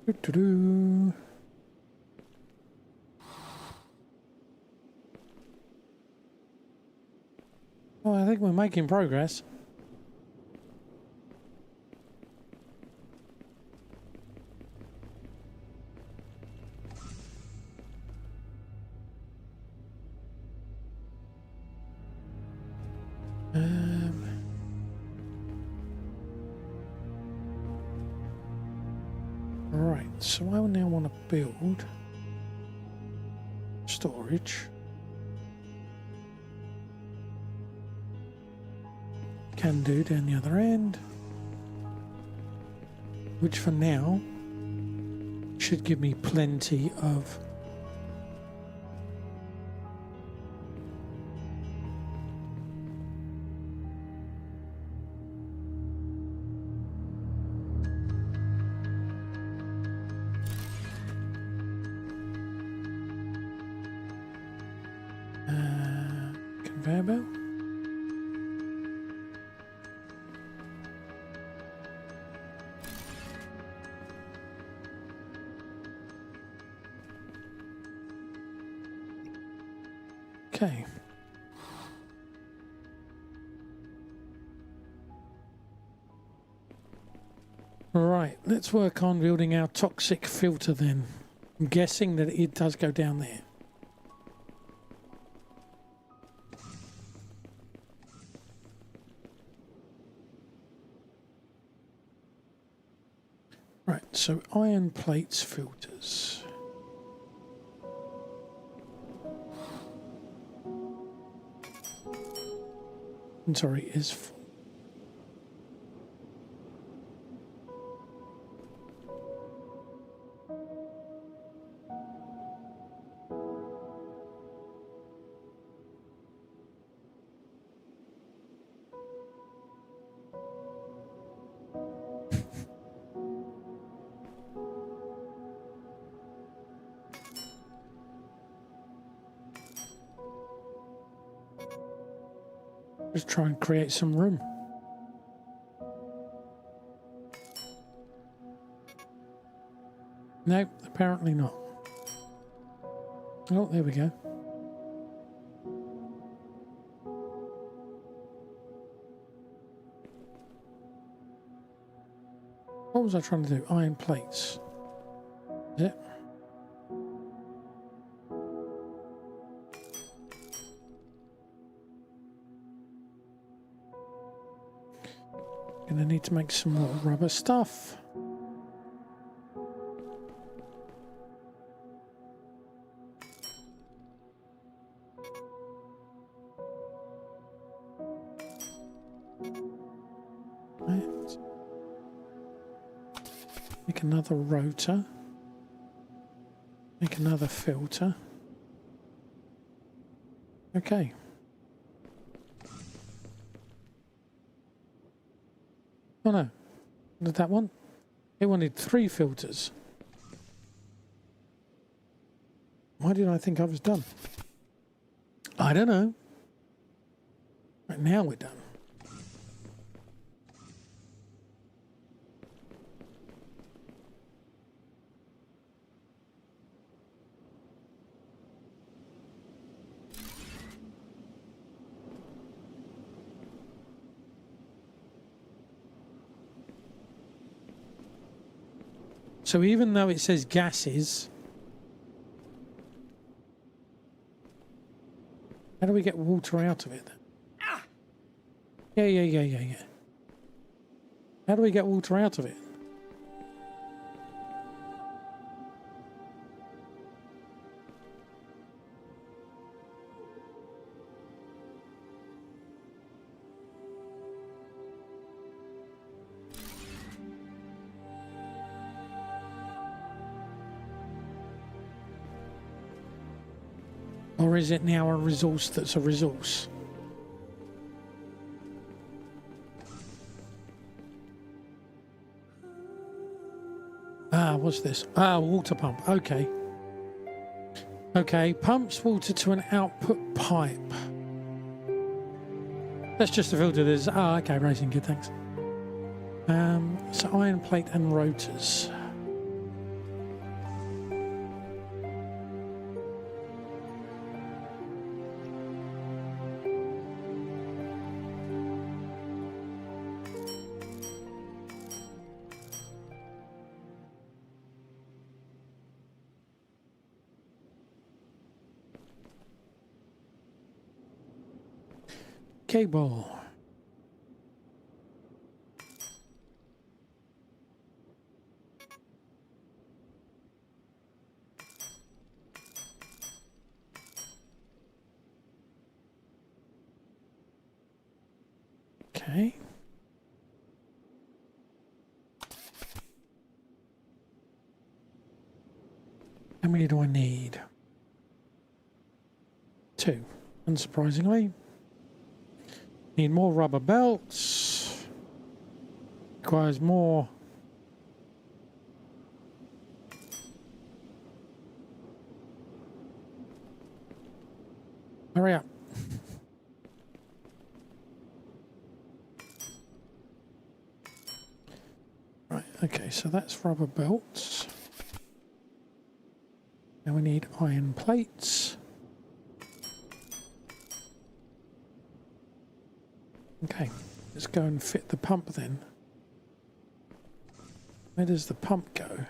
Doo-doo-doo. Oh, I think we're making progress. Right, so I now want to build storage. Can do down the other end, which for now should give me plenty of conveyor belt. Okay. Right, let's work on building our toxic filter then. I'm guessing that it does go down there. Right, so iron plates filters. Inventory is full. Just try and create some room. No, apparently not. Oh, there we go. What was I trying to do? Iron plates. Is it? Gonna need to make some more rubber stuff. Right. Make another rotor. Make another filter. Okay. Oh no, what did that want? It wanted 3 filters. Why did I think I was done? I don't know. Right, now we're done. So even though it says gases, how do we get water out of it? Yeah. How do we get water out of it? Or is it now a resource that's a resource? Ah, what's this? Ah, water pump. Okay. Okay, pumps water to an output pipe. That's just a filter. There's... Ah, okay, racing good, thanks. So iron plate and rotors. Cable. Okay. How many do I need? 2, unsurprisingly. Need more rubber belts. Requires more. Hurry up. Right, okay, so that's rubber belts. Now we need iron plates. Okay, let's go and fit the pump then. Where does the pump go?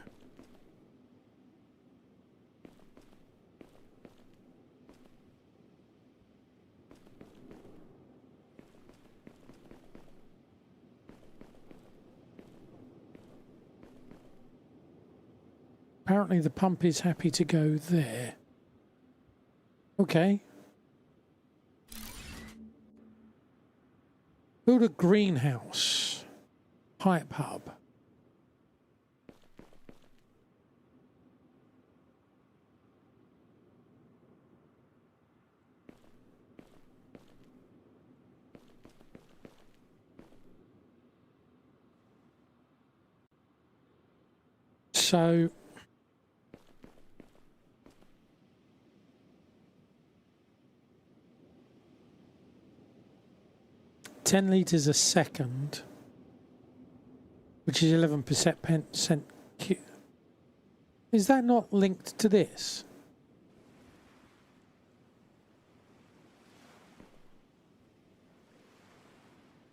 Apparently the pump is happy to go there. Okay. Build a greenhouse. Pipe hub. So 10 litres a second, which is 11% Q. Is that not linked to this?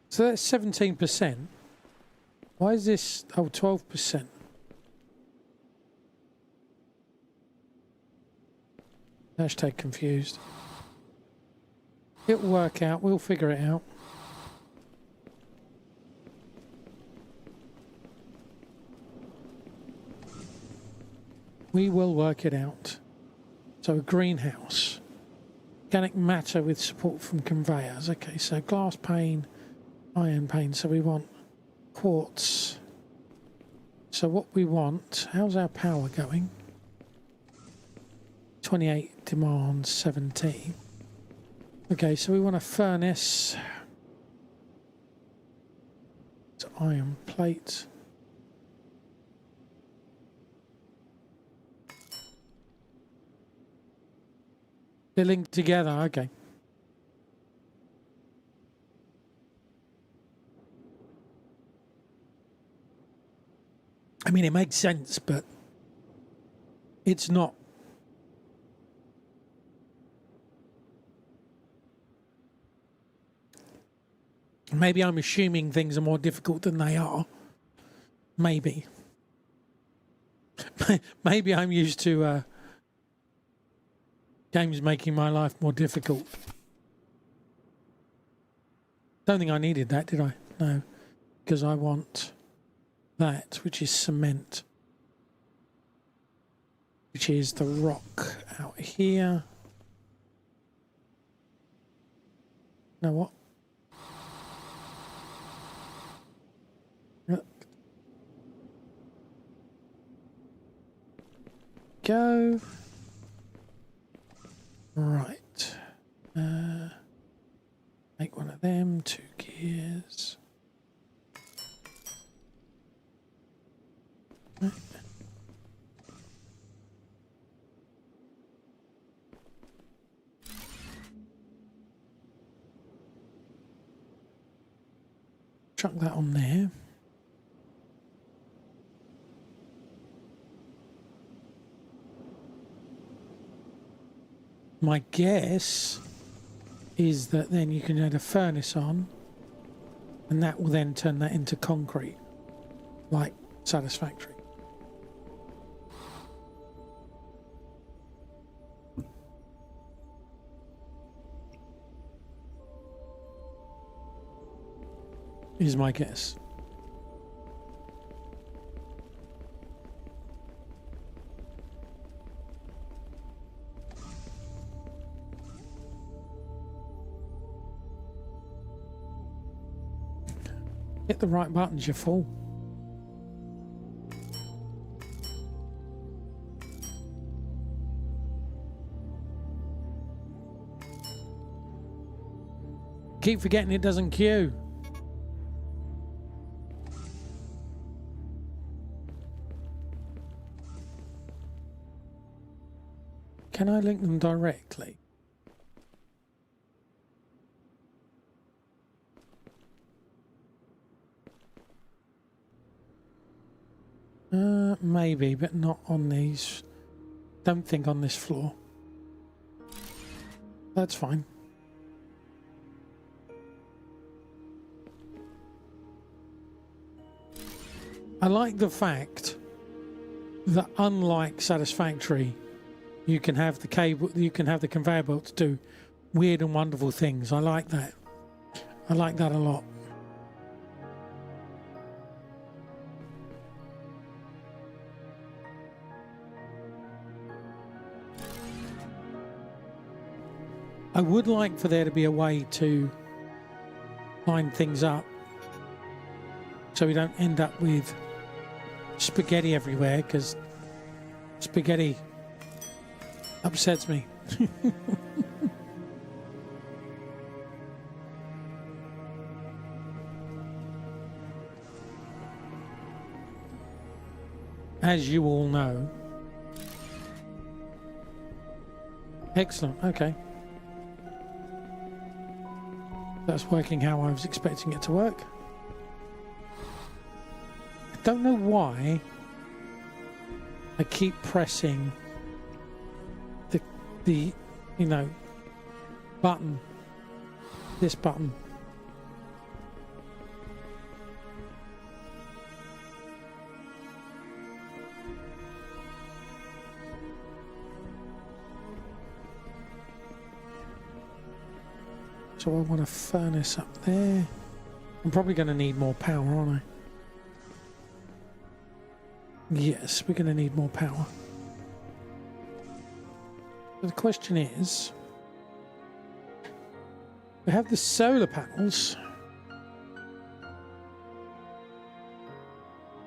So that's 17%. Why is this? Oh, 12%. Hashtag confused. It'll work out. We'll figure it out. We will work it out. So a greenhouse. Organic matter with support from conveyors. Okay, so glass pane, iron pane. So we want quartz. So what we want, how's our power going? 28 demands 17. Okay, so we want a furnace. It's iron plate. They're linked together, okay. I mean, it makes sense, but it's not. Maybe I'm assuming things are more difficult than they are. Maybe. Maybe I'm used to games making my life more difficult. Don't think I needed that, did I? No, because I want that, which is cement, which is the rock out here. You know what? Go. Right. Make one of them, 2 gears. Right. Chuck that on there. My guess is that then you can add a furnace on, and that will then turn that into concrete, like Satisfactory. Is my guess. Hit the right buttons, you fool. Keep forgetting it doesn't queue. Can I link them directly? Maybe, but not on these. Don't think on this floor. That's fine. I like the fact that unlike Satisfactory, you can have the cable, you can have the conveyor belt to do weird and wonderful things. I like that. I like that a lot. I would like for there to be a way to line things up so we don't end up with spaghetti everywhere, because spaghetti upsets me. As you all know. Excellent, okay. That's working how I was expecting it to work. I don't know why I keep pressing the you know, button, this button. So I want a furnace up there. I'm probably going to need more power, aren't I? Yes, we're going to need more power. The question is, we have the solar panels.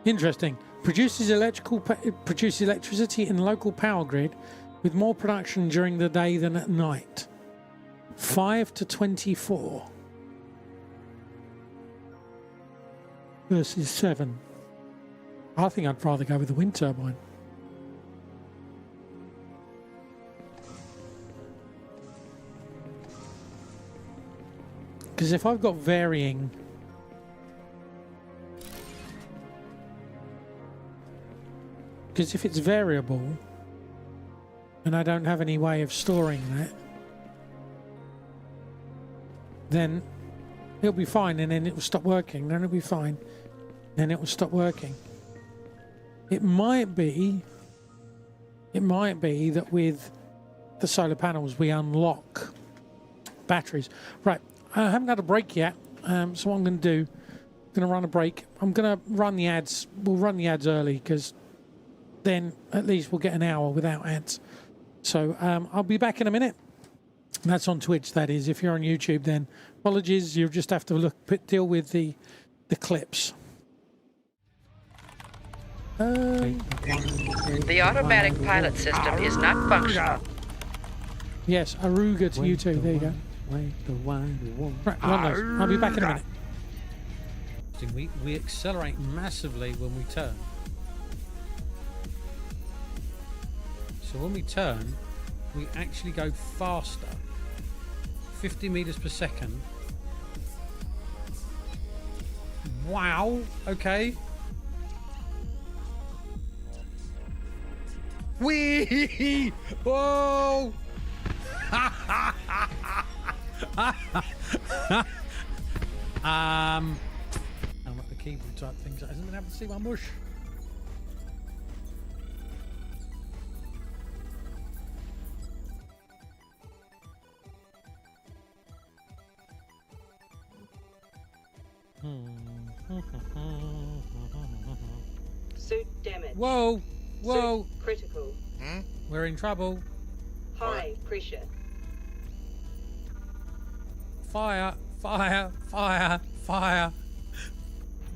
Interesting. Produces electricity in local power grid with more production during the day than at night. 5 to 24 versus 7. I think I'd rather go with the wind turbine. Because if I've got varying, because if it's variable and I don't have any way of storing that, then it'll be fine, and then it will stop working, then it'll be fine, then it will stop working. It might be It might be that with the solar panels we unlock batteries. Right, I haven't had a break yet, so what I'm going to do, I'm going to run a break. I'm going to run the ads. We'll run the ads early because then at least we'll get an hour without ads. So I'll be back in a minute. That's on Twitch, that is. If you're on YouTube, then apologies. You'll just have to deal with the clips. The automatic pilot system is not functional. Yes, Aruga to you too. There you go. Right, run those. I'll be back in a minute. We accelerate massively when we turn. So when we turn, we actually go faster. 50 meters per second. Wow. Okay. Wee! Whoa! I'm not the keyboard type things. I didn't even have to see my mush. Suit damage. Whoa! Whoa! Suit critical. We're in trouble. High pressure. Fire! Fire! Fire! Fire!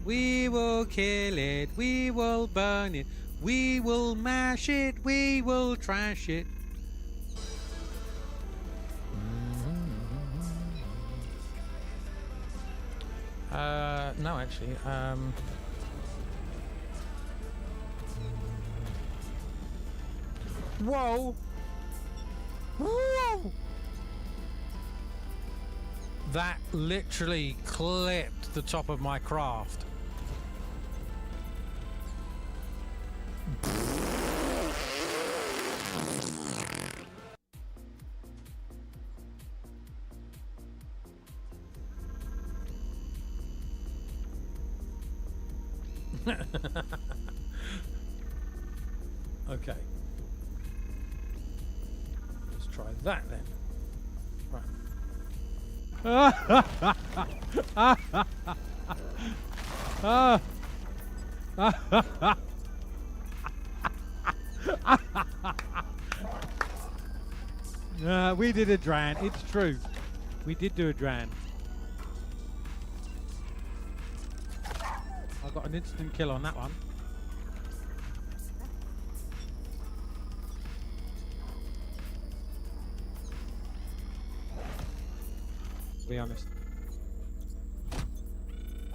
We will kill it. We will burn it. We will mash it. We will trash it. No, actually. Whoa! Whoa! That literally clipped the top of my craft. Okay. Let's try that then. Right. We did a dran. It's true. We did do a dran. I got an instant kill on that one. To be honest.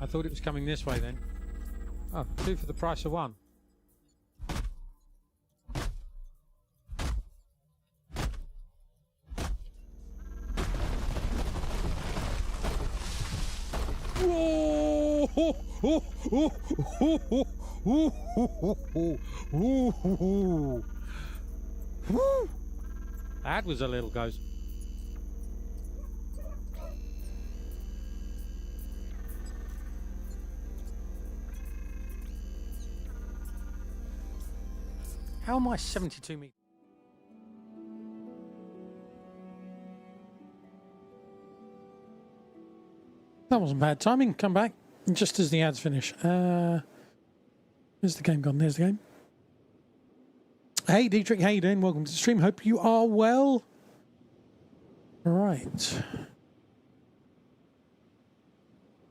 I thought it was coming this way then. Oh, 2 for the price of 1. That was a little ghost. How am I 72 meters? That wasn't bad timing. Come back just as the ads finish. Where's the game gone? There's the game. Hey, Dietrich, how you doing? Welcome to the stream. Hope you are well. Right.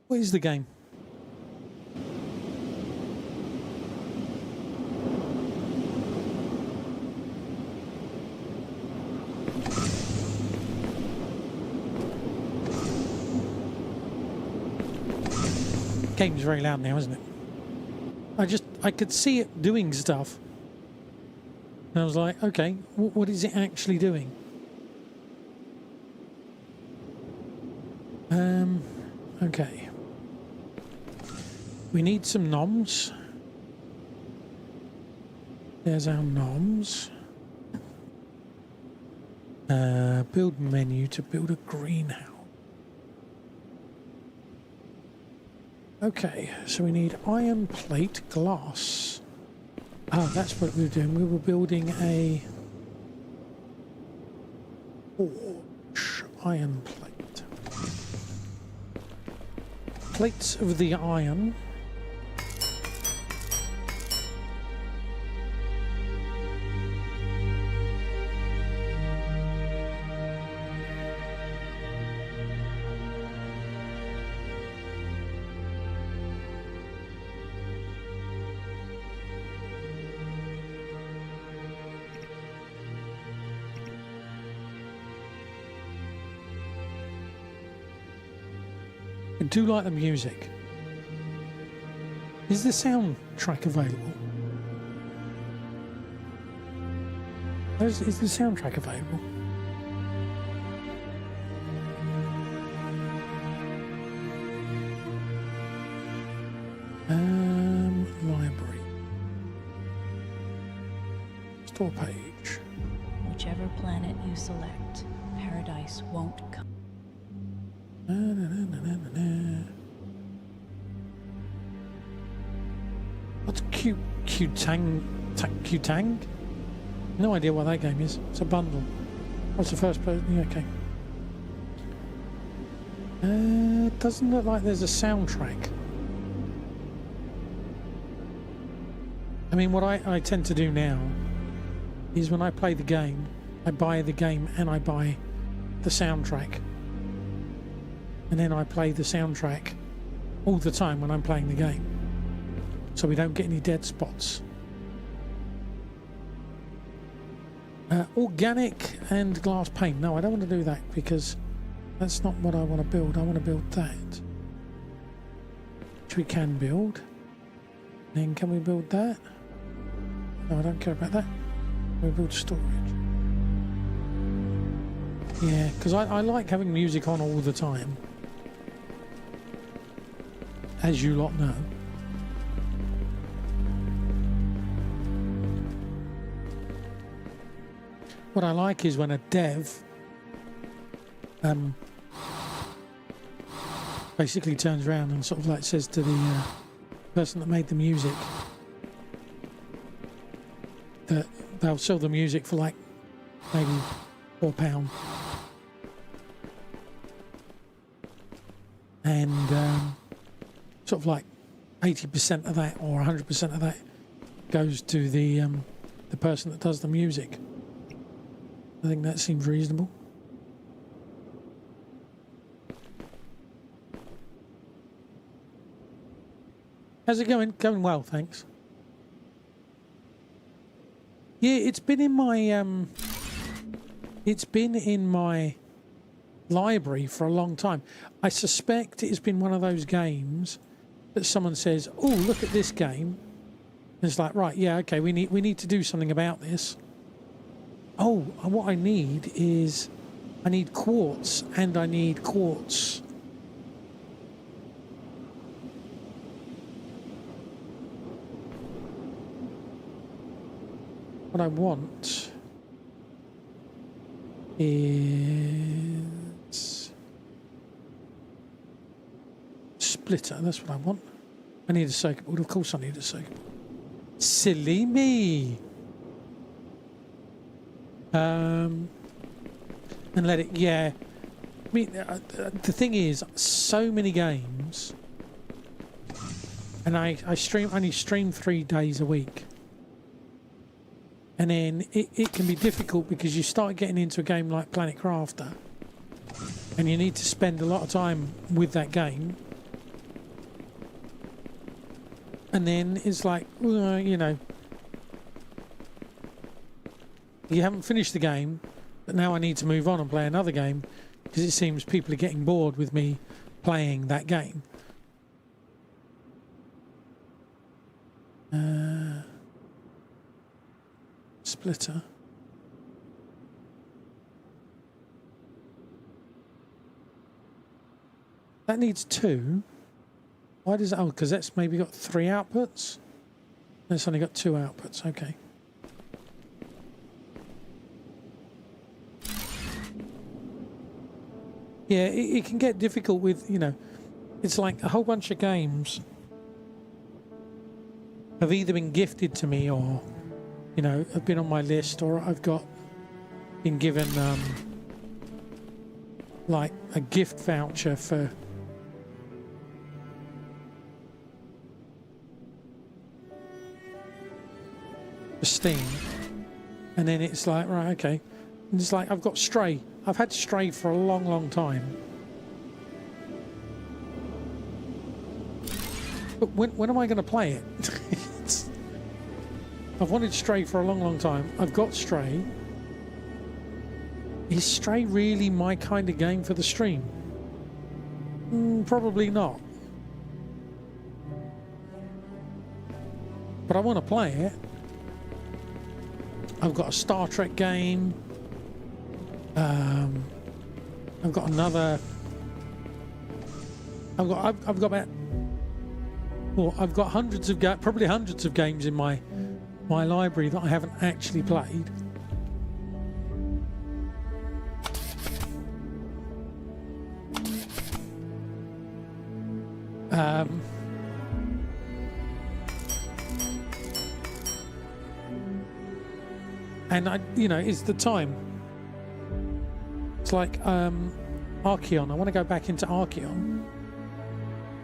What is the game? Game's very loud now, isn't it? I could see it doing stuff. And I was like, okay, what is it actually doing? Okay. We need some noms. There's our noms. Build menu to build a greenhouse. Okay, so we need iron plate, glass, Oh, that's what we were doing. We were building a forge iron plate. Plates of the iron. I do like the music. Is the soundtrack available? Is the soundtrack available? Library. Store page. Whichever planet you select, paradise won't come. What's Qtang? No idea what that game is. It's a bundle. What's the first person? Yeah, okay. Doesn't look like there's a soundtrack. I mean, what I tend to do now is when I play the game, I buy the game and I buy the soundtrack. And then I play the soundtrack all the time when I'm playing the game, so we don't get any dead spots. Organic and glass paint. No, I don't want to do that because that's not what I want to build. I want to build that, which we can build. Then can we build that? No, I don't care about that. We build storage. Yeah, because I like having music on all the time, as you lot know. What I like is when a dev basically turns around and sort of like says to the person that made the music that they'll sell the music for like maybe £4, and sort of like 80% of that or 100% of that goes to the person that does the music. I think that seems reasonable. How's it going? Going well, thanks. Yeah, it's been in my library for a long time. I suspect it's been one of those games that someone says, "Oh, look at this game." And it's like, right, yeah, okay, we need to do something about this. Oh, and what I need is I need quartz and I need quartz. What I want is splitter. That's what I want. I need a circuit board. Of course I need a circuit board. Silly me. And let it, yeah. I mean, the thing is, so many games, and I only stream 3 days a week. And then it can be difficult because you start getting into a game like Planet Crafter and you need to spend a lot of time with that game. And then it's like, you know, you haven't finished the game, but now I need to move on and play another game because it seems people are getting bored with me playing that game. Splitter. That needs 2. Why does it? Oh, because that's maybe got 3 outputs. It's only got 2 outputs. Okay. Yeah, it can get difficult with, you know, it's like a whole bunch of games have either been gifted to me or, you know, have been on my list, or I've been given like a gift voucher for Steam, and then it's like, right, okay, and it's like I've got Stray. I've had Stray for a long time, but when am I going to play it? I've wanted Stray for a long time. I've got Stray. Is Stray really my kind of game for the stream? Probably not. But I want to play it. I've got a Star Trek game. I've got another. I've got about. Well, I've got probably hundreds of games in my library that I haven't actually played. And it's the time. It's like Archeon. I want to go back into Archeon,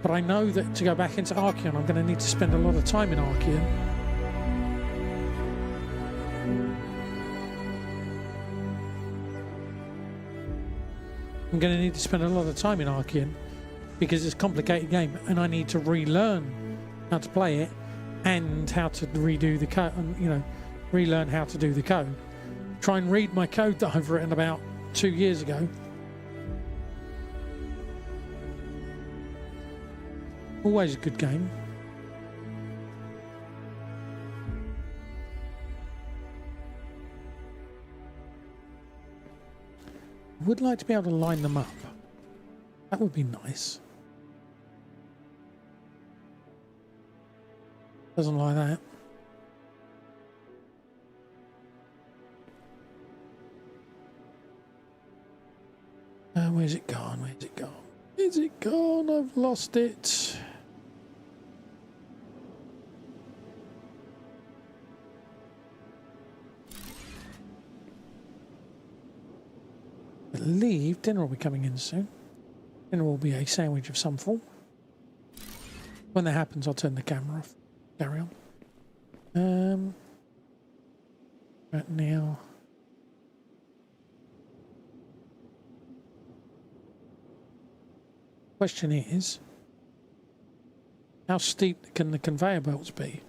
but I know that to go back into Archeon, I'm going to need to spend a lot of time in Archeon. I'm going to need to spend a lot of time in Archeon because it's a complicated game, and I need to relearn how to play it and how to redo the code, and relearn how to do the code. Try and read my code that I've written about 2 years ago. Always a good game. Would like to be able to line them up. That would be nice. Doesn't like that. Where's it gone? Where's it gone? Is it gone? I've lost it. I believe dinner will be coming in soon. Dinner will be a sandwich of some form. When that happens, I'll turn the camera off. Carry on. Right now. Question is, how steep can the conveyor belts be?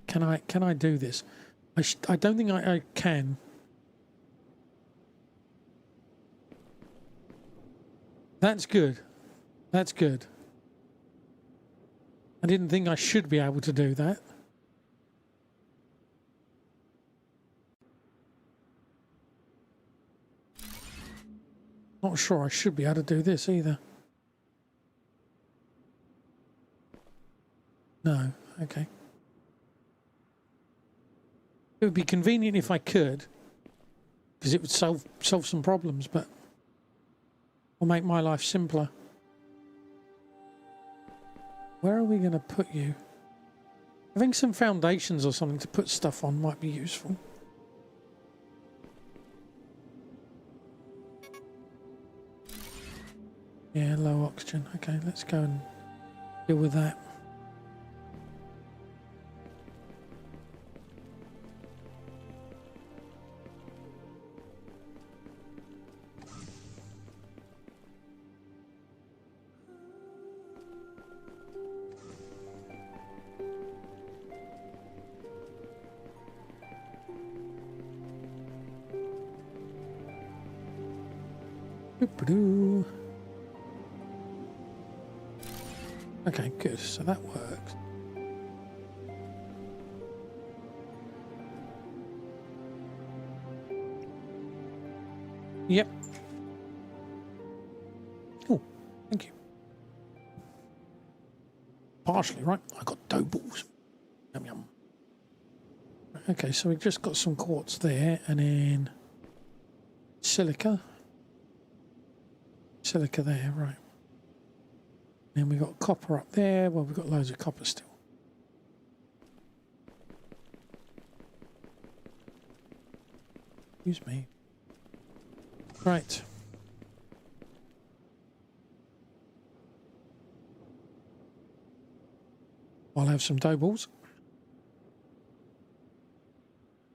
Can I do this? I don't think I can. That's good. That's good. I didn't think I should be able to do that. Not sure I should be able to do this either. No, okay. It would be convenient if I could, because it would solve some problems, but will make my life simpler. Where are we going to put you? I think some foundations or something to put stuff on might be useful. Yeah, low oxygen. Okay, let's go and deal with that. Boop-a-doo. Okay, good. So that works. Yep. Oh, thank you. Partially, right? I got dough balls. Yum yum. Okay, so we've just got some quartz there, and then silica. silica there, right. Then we got copper up there. Well, we've got loads of copper still. Excuse me. Right. I'll have some dough balls.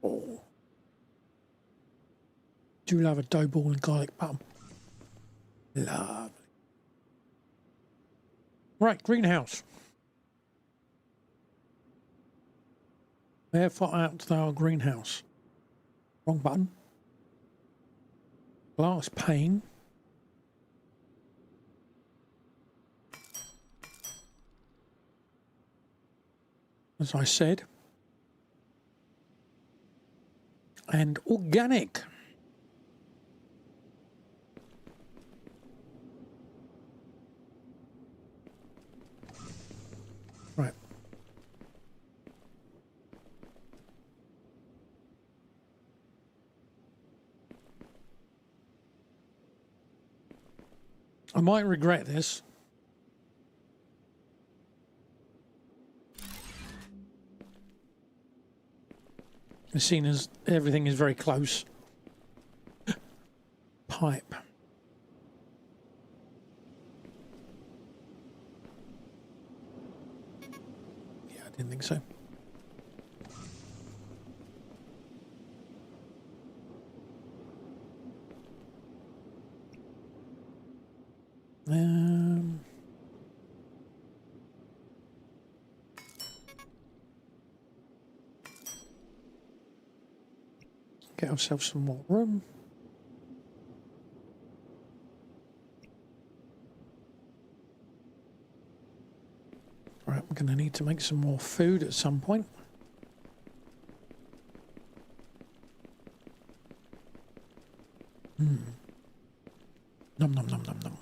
Oh. Do love a dough ball and garlic bun. Lovely. Right, greenhouse. Therefore, out to our greenhouse. Wrong button. Glass pane. As I said. And organic. Right. I might regret this. Seeing as everything is very close. Pipe. Yeah, I didn't think so. Get ourselves some more room. Right, we're going to need to make some more food at some point. Nom nom nom nom nom.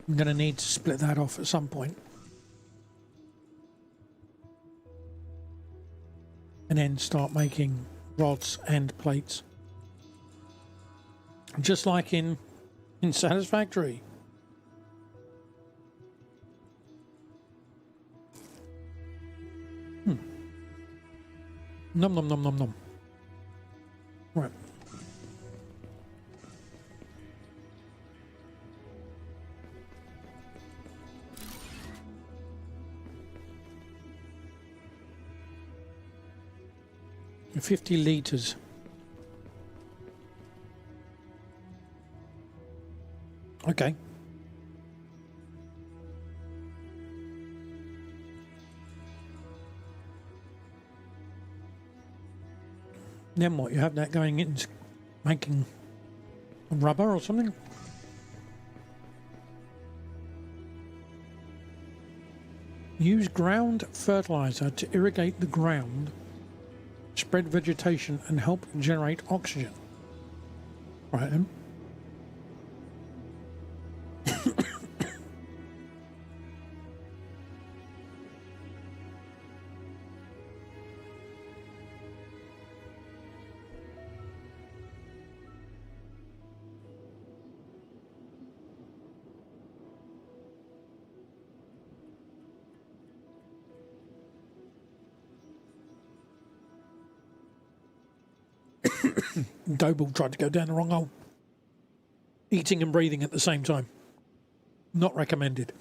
I'm going to need to split that off at some point. And then start making rods and plates. Just like in Satisfactory. Nom nom nom nom nom. Right. $50 liters. Okay. Then what? You have that going into making rubber or something? Use ground fertilizer to irrigate the ground, spread vegetation and help generate oxygen. Right then. Doble tried to go down the wrong hole. Eating and breathing at the same time. Not recommended.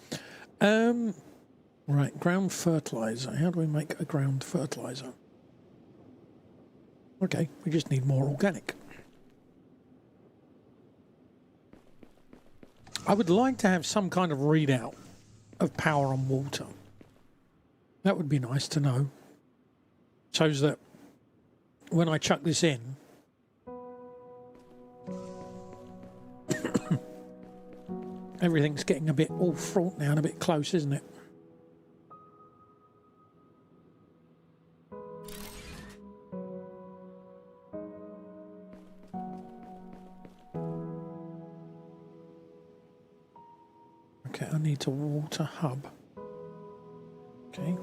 Right, ground fertilizer. How do we make a ground fertilizer? Okay, we just need more organic. I would like to have some kind of readout of power on water. That would be nice to know. So that when I chuck this in, everything's getting a bit all fraught now and a bit close, isn't it? Okay, I need to water hub. Okay.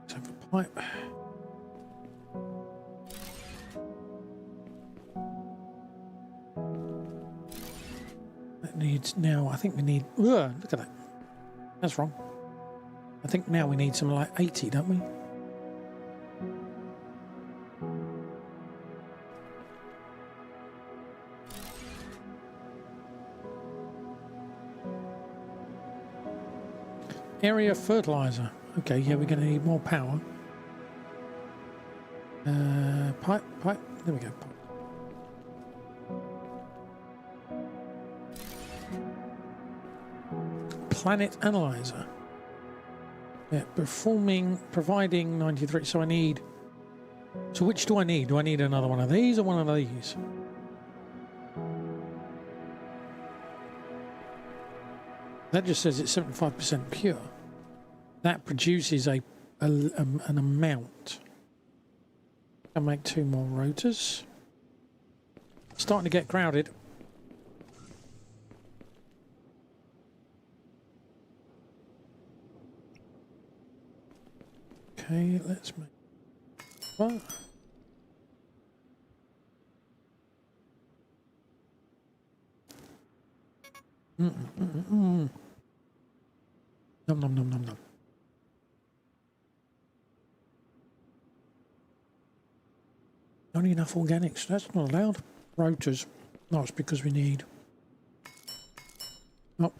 Let's have a pipe. That needs now, I think we need, ugh, look at that. That's wrong. I think now we need something like 80, don't we? Area fertilizer. Okay, yeah, we're going to need more power. Pipe. There we go. Pipe. Planet analyzer. Yeah, providing 93. So I need. So which do I need? Do I need another one of these or one of these? That just says it's 75% pure. That produces an amount. I'll make 2 more rotors. Starting to get crowded. Okay, let's make what? Nom nom nom nom nom. Not enough organics. That's not allowed. Rotors. No, it's because we need. Oh.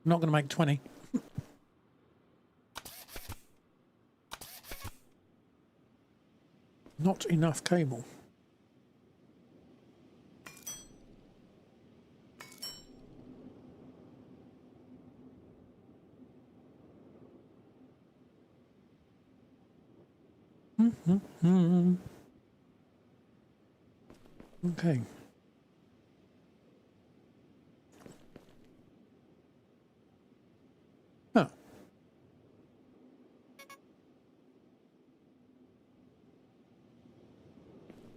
Not going to make 20. Not enough cable. Okay. Oh.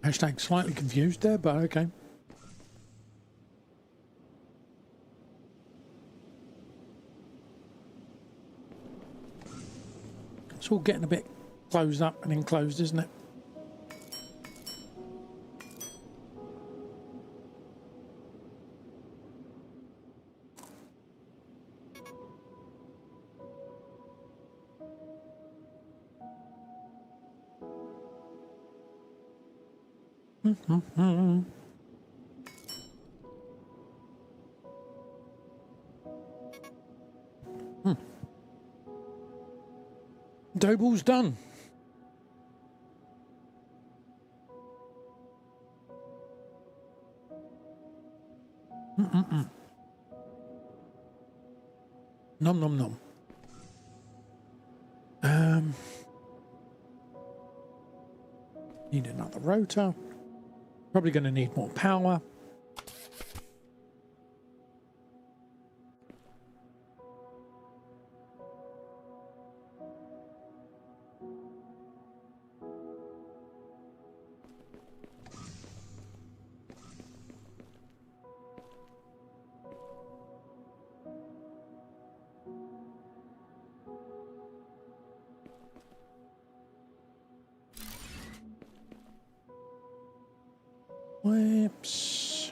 Hashtag slightly confused there, but okay. It's all getting a bit closed up and enclosed, isn't it? Doble's done. Nom nom nom. Need another rotor. Probably going to need more power. Whoops.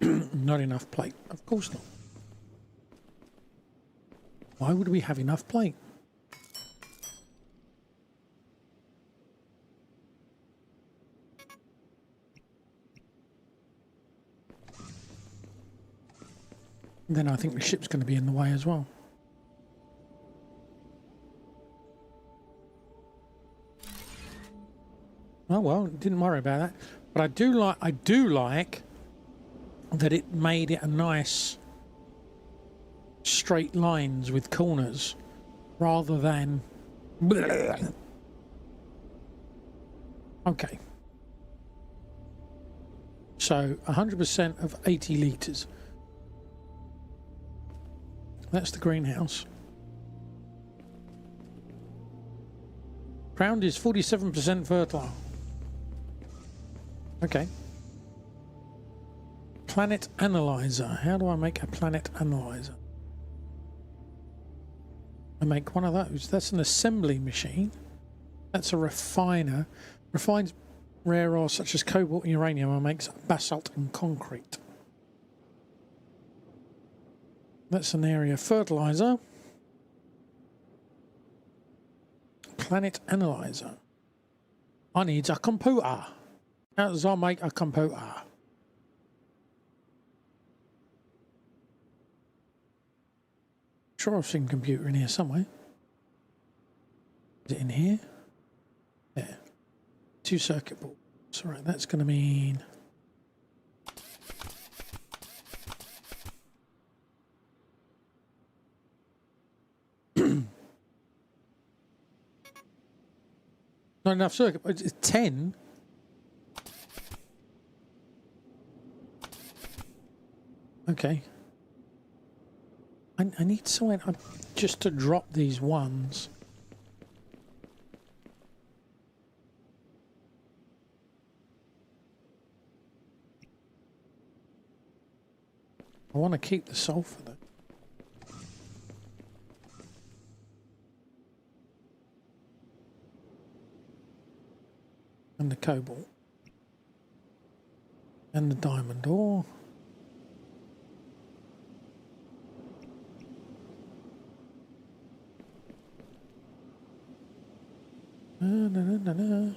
Not enough plate. Of course not. Why would we have enough plate? Then I think the ship's going to be in the way as well. Oh well, didn't worry about that. But I do like that it made it a nice straight lines with corners rather than okay. So 100% of 80 litres. That's the greenhouse. Ground is 47% fertile. Okay. Planet analyzer. How do I make a planet analyzer? I make one of those. That's an assembly machine. That's a refiner. Refines rare ores such as cobalt and uranium and makes basalt and concrete. That's an area. Fertilizer. Planet analyzer. I need a computer. How does I make a computer? Sure, I've seen computer in here somewhere. Is it in here? Yeah. 2 circuit boards. All right, that's going to mean not enough circuit boards. It's 10. Okay. I need someone just to drop these ones. I want to keep the sulfur though. And the cobalt. And the diamond ore. Na.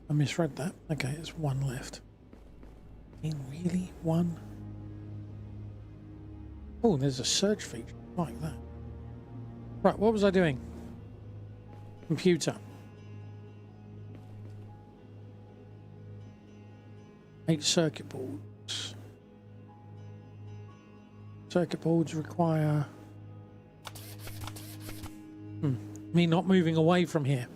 I misread that. Okay, it's 1 left. Really? 1? Oh, there's a search feature like that. Right, what was I doing? Computer. 8 circuit boards. Circuit boards require me not moving away from here.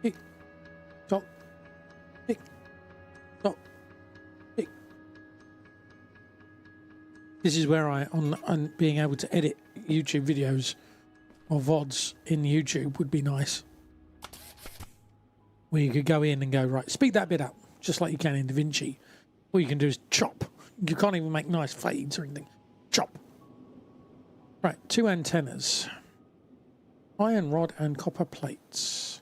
Tick, tock, tick, tock, tick. This is where on being able to edit YouTube videos or VODs in YouTube would be nice. Where you could go in and go, right, speed that bit up, just like you can in DaVinci. All you can do is chop. You can't even make nice fades or anything. Chop. Right, 2 antennas. Iron rod and copper plates.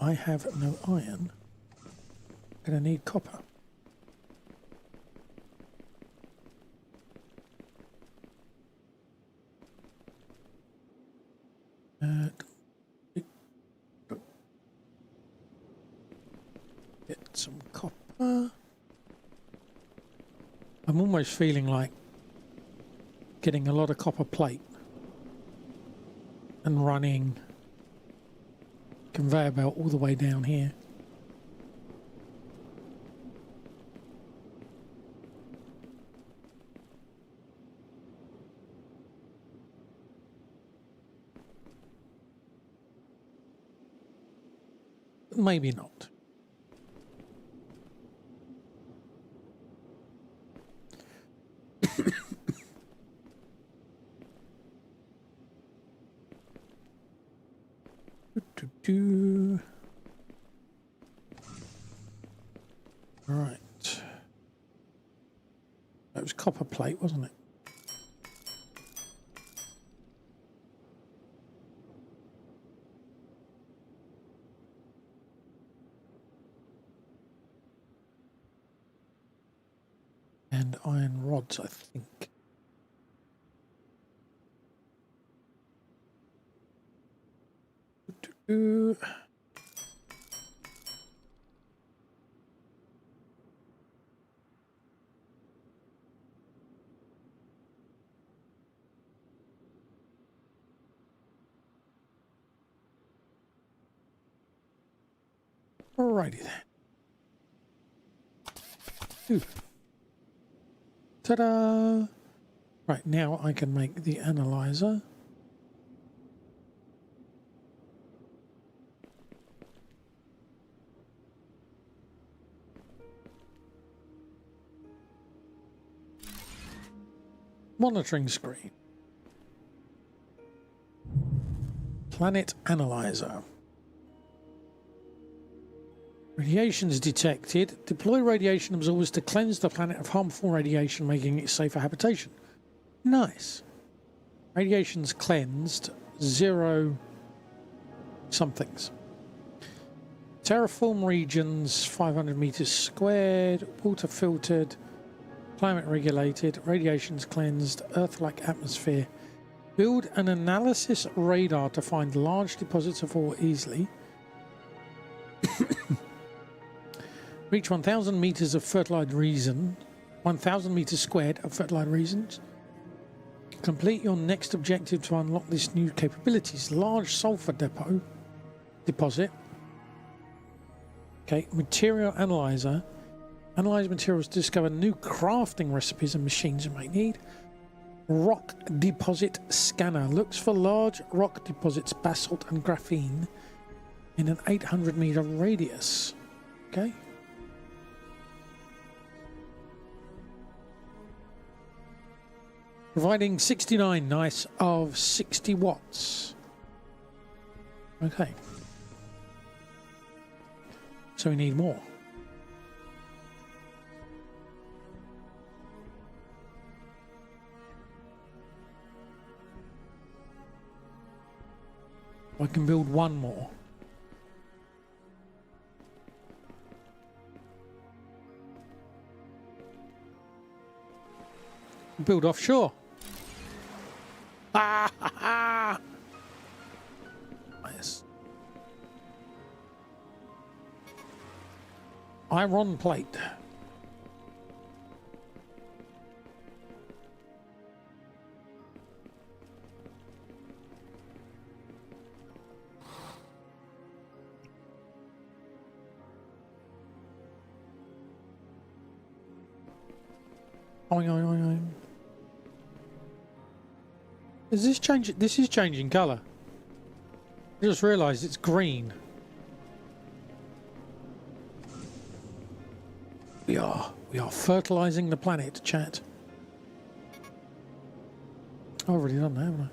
I have no iron. I'm going to need copper. Get some copper. I'm almost feeling like getting a lot of copper plate and running conveyor belt all the way down here. Maybe not. All right. That was copper plate, wasn't it? And iron rods, I think. Alrighty then. Ooh. Ta-da! Right, now I can make the analyzer. Monitoring screen. Planet analyzer. Radiations detected. Deploy radiation absorbers to cleanse the planet of harmful radiation, making it safe for habitation. Nice. Radiation's cleansed. 0 somethings. Terraform regions 500 meters squared. Water filtered. Climate regulated. Radiation's cleansed. Earth-like atmosphere. Build an analysis radar to find large deposits of ore easily. Reach 1,000 meters of fertilized resin. 1,000 meters squared of fertilized reasons. Complete your next objective to unlock this new capabilities. Large sulfur deposit. Okay, material analyzer. Analyze materials to discover new crafting recipes and machines you may need. Rock deposit scanner looks for large rock deposits, basalt and graphene in an 800 meter radius. Okay. Providing 69 nice of 60 watts. Okay. So we need more. I can build one more. Build offshore. Ah, ha, ha. Nice. Iron plate. Oing, oing, oing, oing. Is this changing? This is changing colour. I just realised it's green. We are fertilising the planet, chat. I've already done that, haven't I?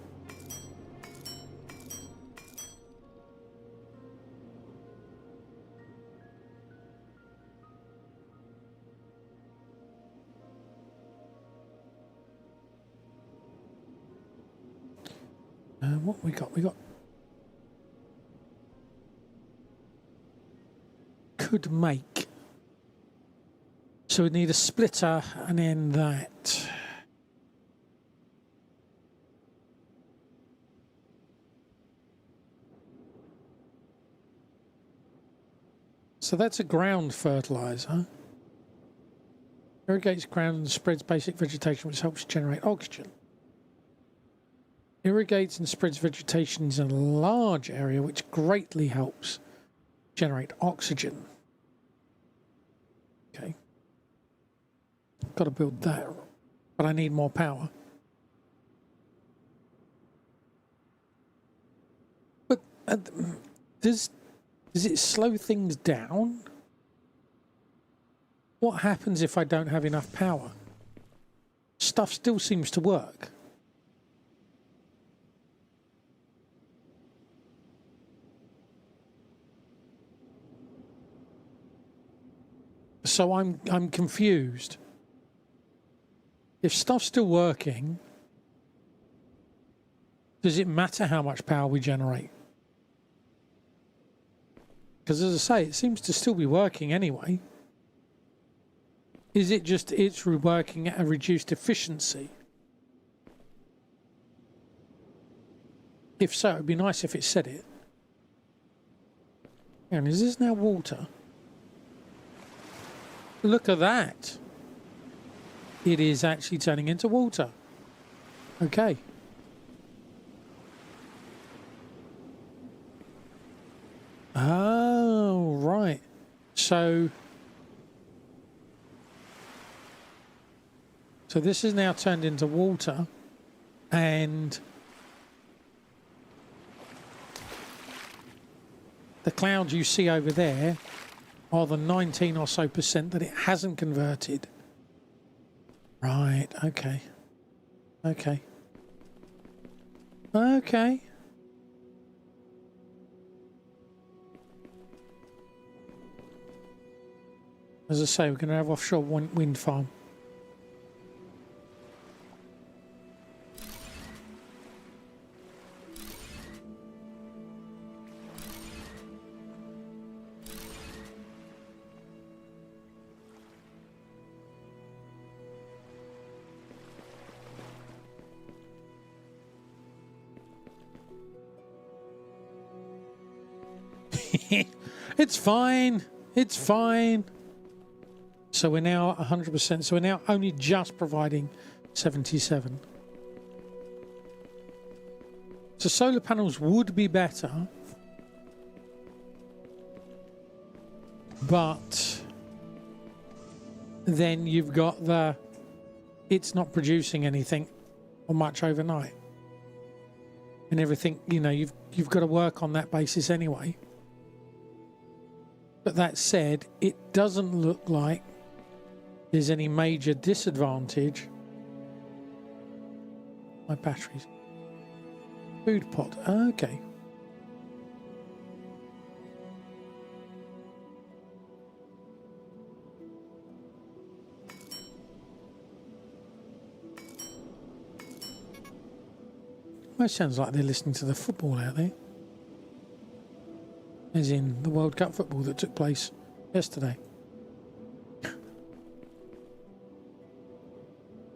What we got? We got could make. So we need a splitter and then that. So that's a ground fertilizer. Irrigates ground and spreads basic vegetation, which helps generate oxygen. Irrigates and spreads vegetation in a large area, which greatly helps generate oxygen. Okay. Got to build that, but I need more power. But does it slow things down? What happens if I don't have enough power? Stuff still seems to work. So I'm confused. If stuff's still working, does it matter how much power we generate? Because as I say, it seems to still be working anyway. Is it just it's working at a reduced efficiency? If so, it'd be nice if it said it. And is this now water? Look at that. It is actually turning into water. Okay. Oh, right. So this is now turned into water, and the clouds you see over there are the 19 or so % that it hasn't converted. Right, okay. Okay. Okay. As I say, we're going to have offshore wind farm. It's fine. It's fine. So we're now 100%. So we're now only just providing 77. So solar panels would be better, but then you've got the it's not producing anything or much overnight, and everything. You know, you've got to work on that basis anyway. But that said, it doesn't look like there's any major disadvantage. My batteries. Food pot. Okay. Well, it sounds like they're listening to the football out there. As in the World Cup football that took place yesterday.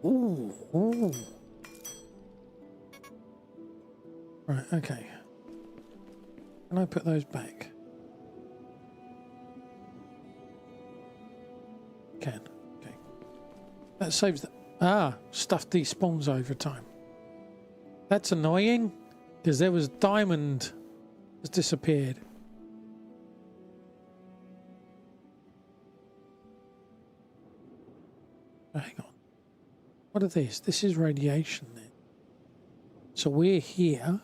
Ooh, ooh. Right, okay. Can I put those back? Can. Okay. That saves the... stuff despawns over time. That's annoying, because there was diamond has disappeared. Hang on. What are these? This is radiation then. So we're here.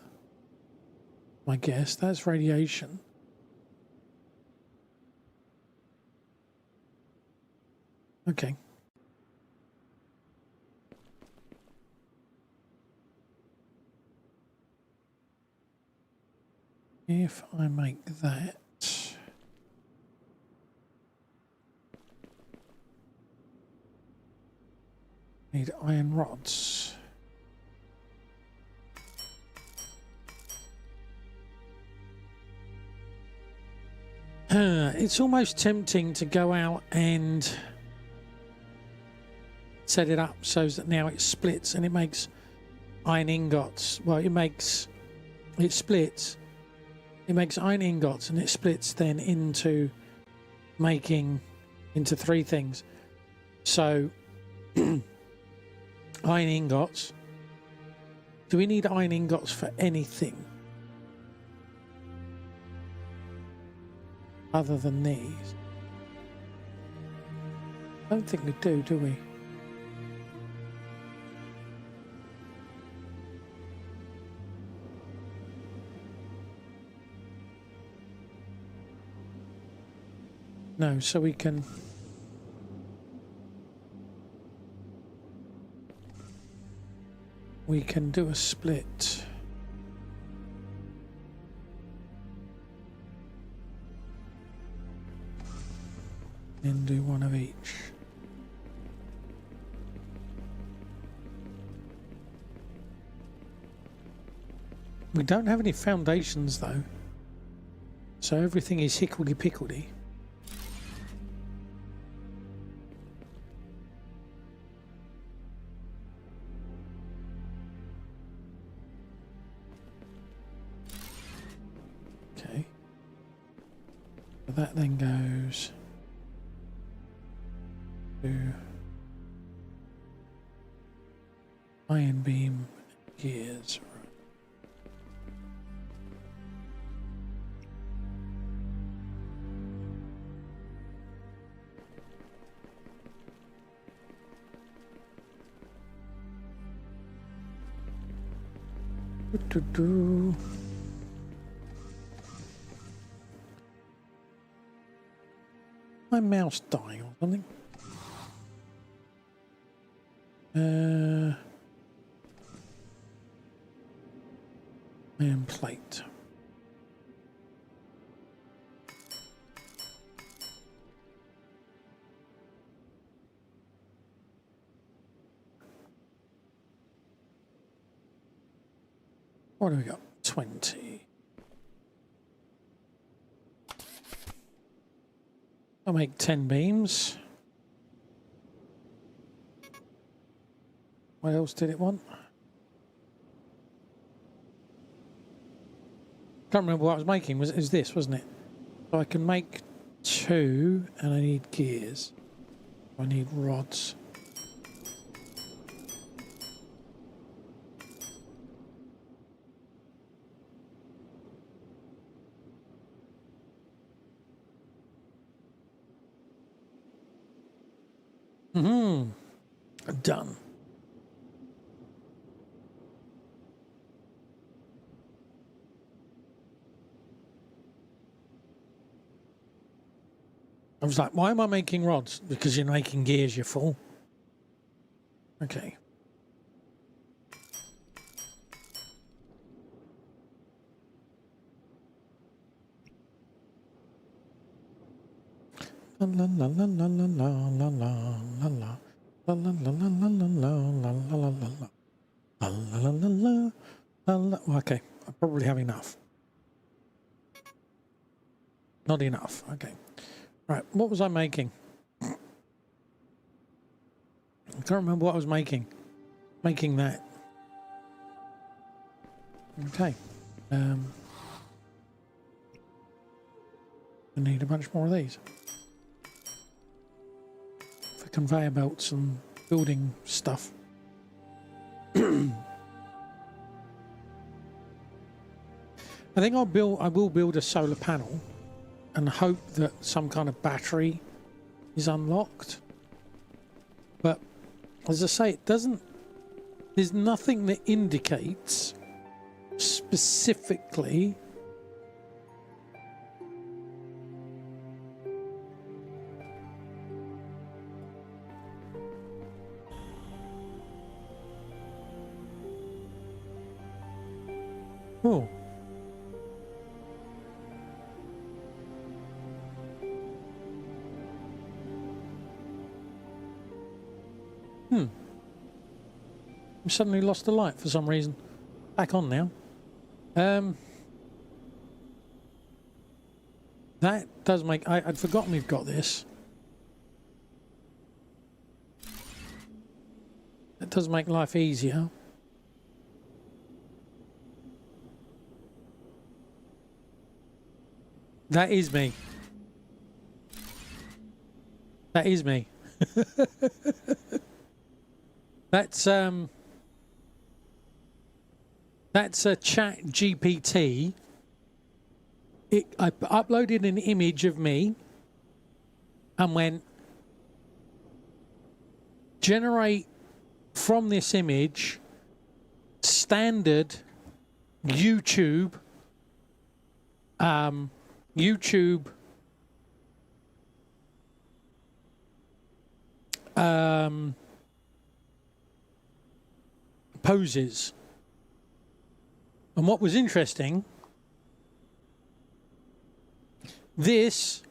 I guess that's radiation. Okay. If I make that... Need iron rods. It's almost tempting to go out and set it up so that now it splits and it makes iron ingots. Well, it splits. It makes iron ingots and it splits then into making into 3 things. So iron ingots. Do we need iron ingots for anything other than these? I don't think we do we? No, so we can... We can do a split. And do one of each. We don't have any foundations though. So everything is hickledy-pickledy. That then goes to iron beam gears. Do-do-do. My mouse dying or something. Iron plate. What do we got? 20. I'll make 10 beams. What else did it want? Can't remember what I was making. It was this, wasn't it? So I can make 2, and I need gears. I need rods. Done. I was like, why am I making rods? Because you're making gears, you fool. Okay. La la la la la la la la la la. La la la la la la la la la la la. La la la la la la. Okay, I probably have enough. Not enough. Okay. Right, what was I making? I can't remember what I was making. Making that. Okay. I need a bunch more of these. For conveyor belts and building stuff. I think I will build a solar panel and hope that some kind of battery is unlocked. But as I say, it doesn't, there's nothing that indicates specifically oh. I suddenly lost the light for some reason. Back on now. That does make... I'd forgotten we've got this. That does make life easier. That is me. That is me. That's a Chat GPT. I uploaded an image of me and went, generate from this image standard YouTube poses. And what was interesting, this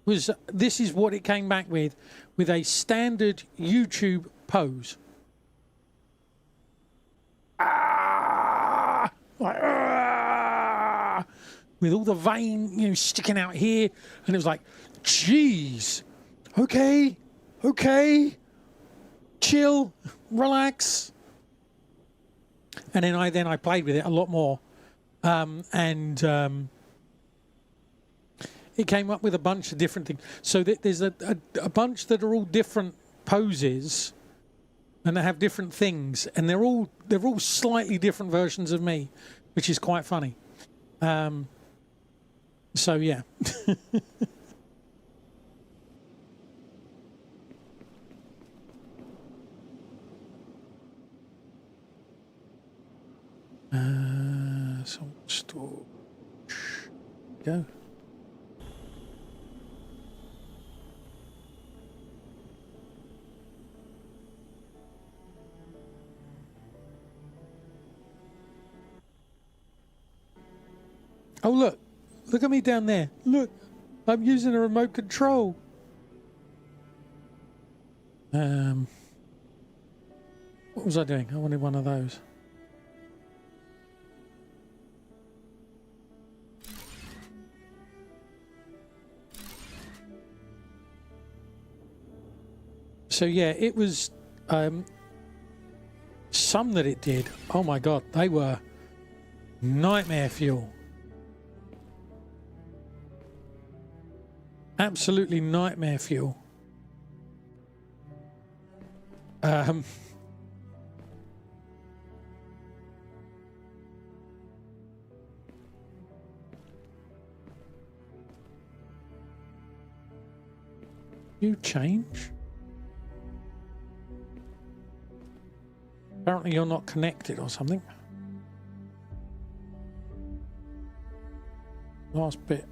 is what it came back with a standard YouTube pose. With all the vein, sticking out here, and it was like, geez, okay, chill, relax. And then I played with it a lot more, and it came up with a bunch of different things. So there's a bunch that are all different poses, and they have different things, and they're all slightly different versions of me, which is quite funny. So yeah. So store. Go. Oh look! Look at me down there. Look, I'm using a remote control. What was I doing? I wanted one of those. So yeah, it was some that it did. Oh my god, they were nightmare fuel. Absolutely nightmare fuel. You change? Apparently you're not connected or something. Last bit.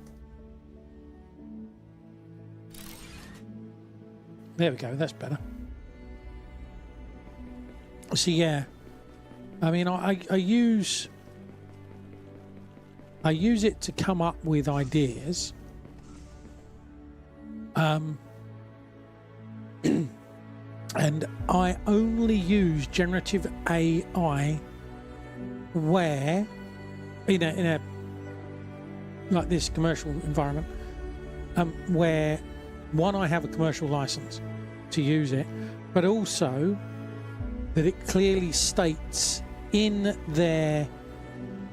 There we go, that's better. So yeah, I mean, I use it to come up with ideas. And I only use generative AI where, in a like this commercial environment, where one, I have a commercial license to use it, but also that it clearly states in their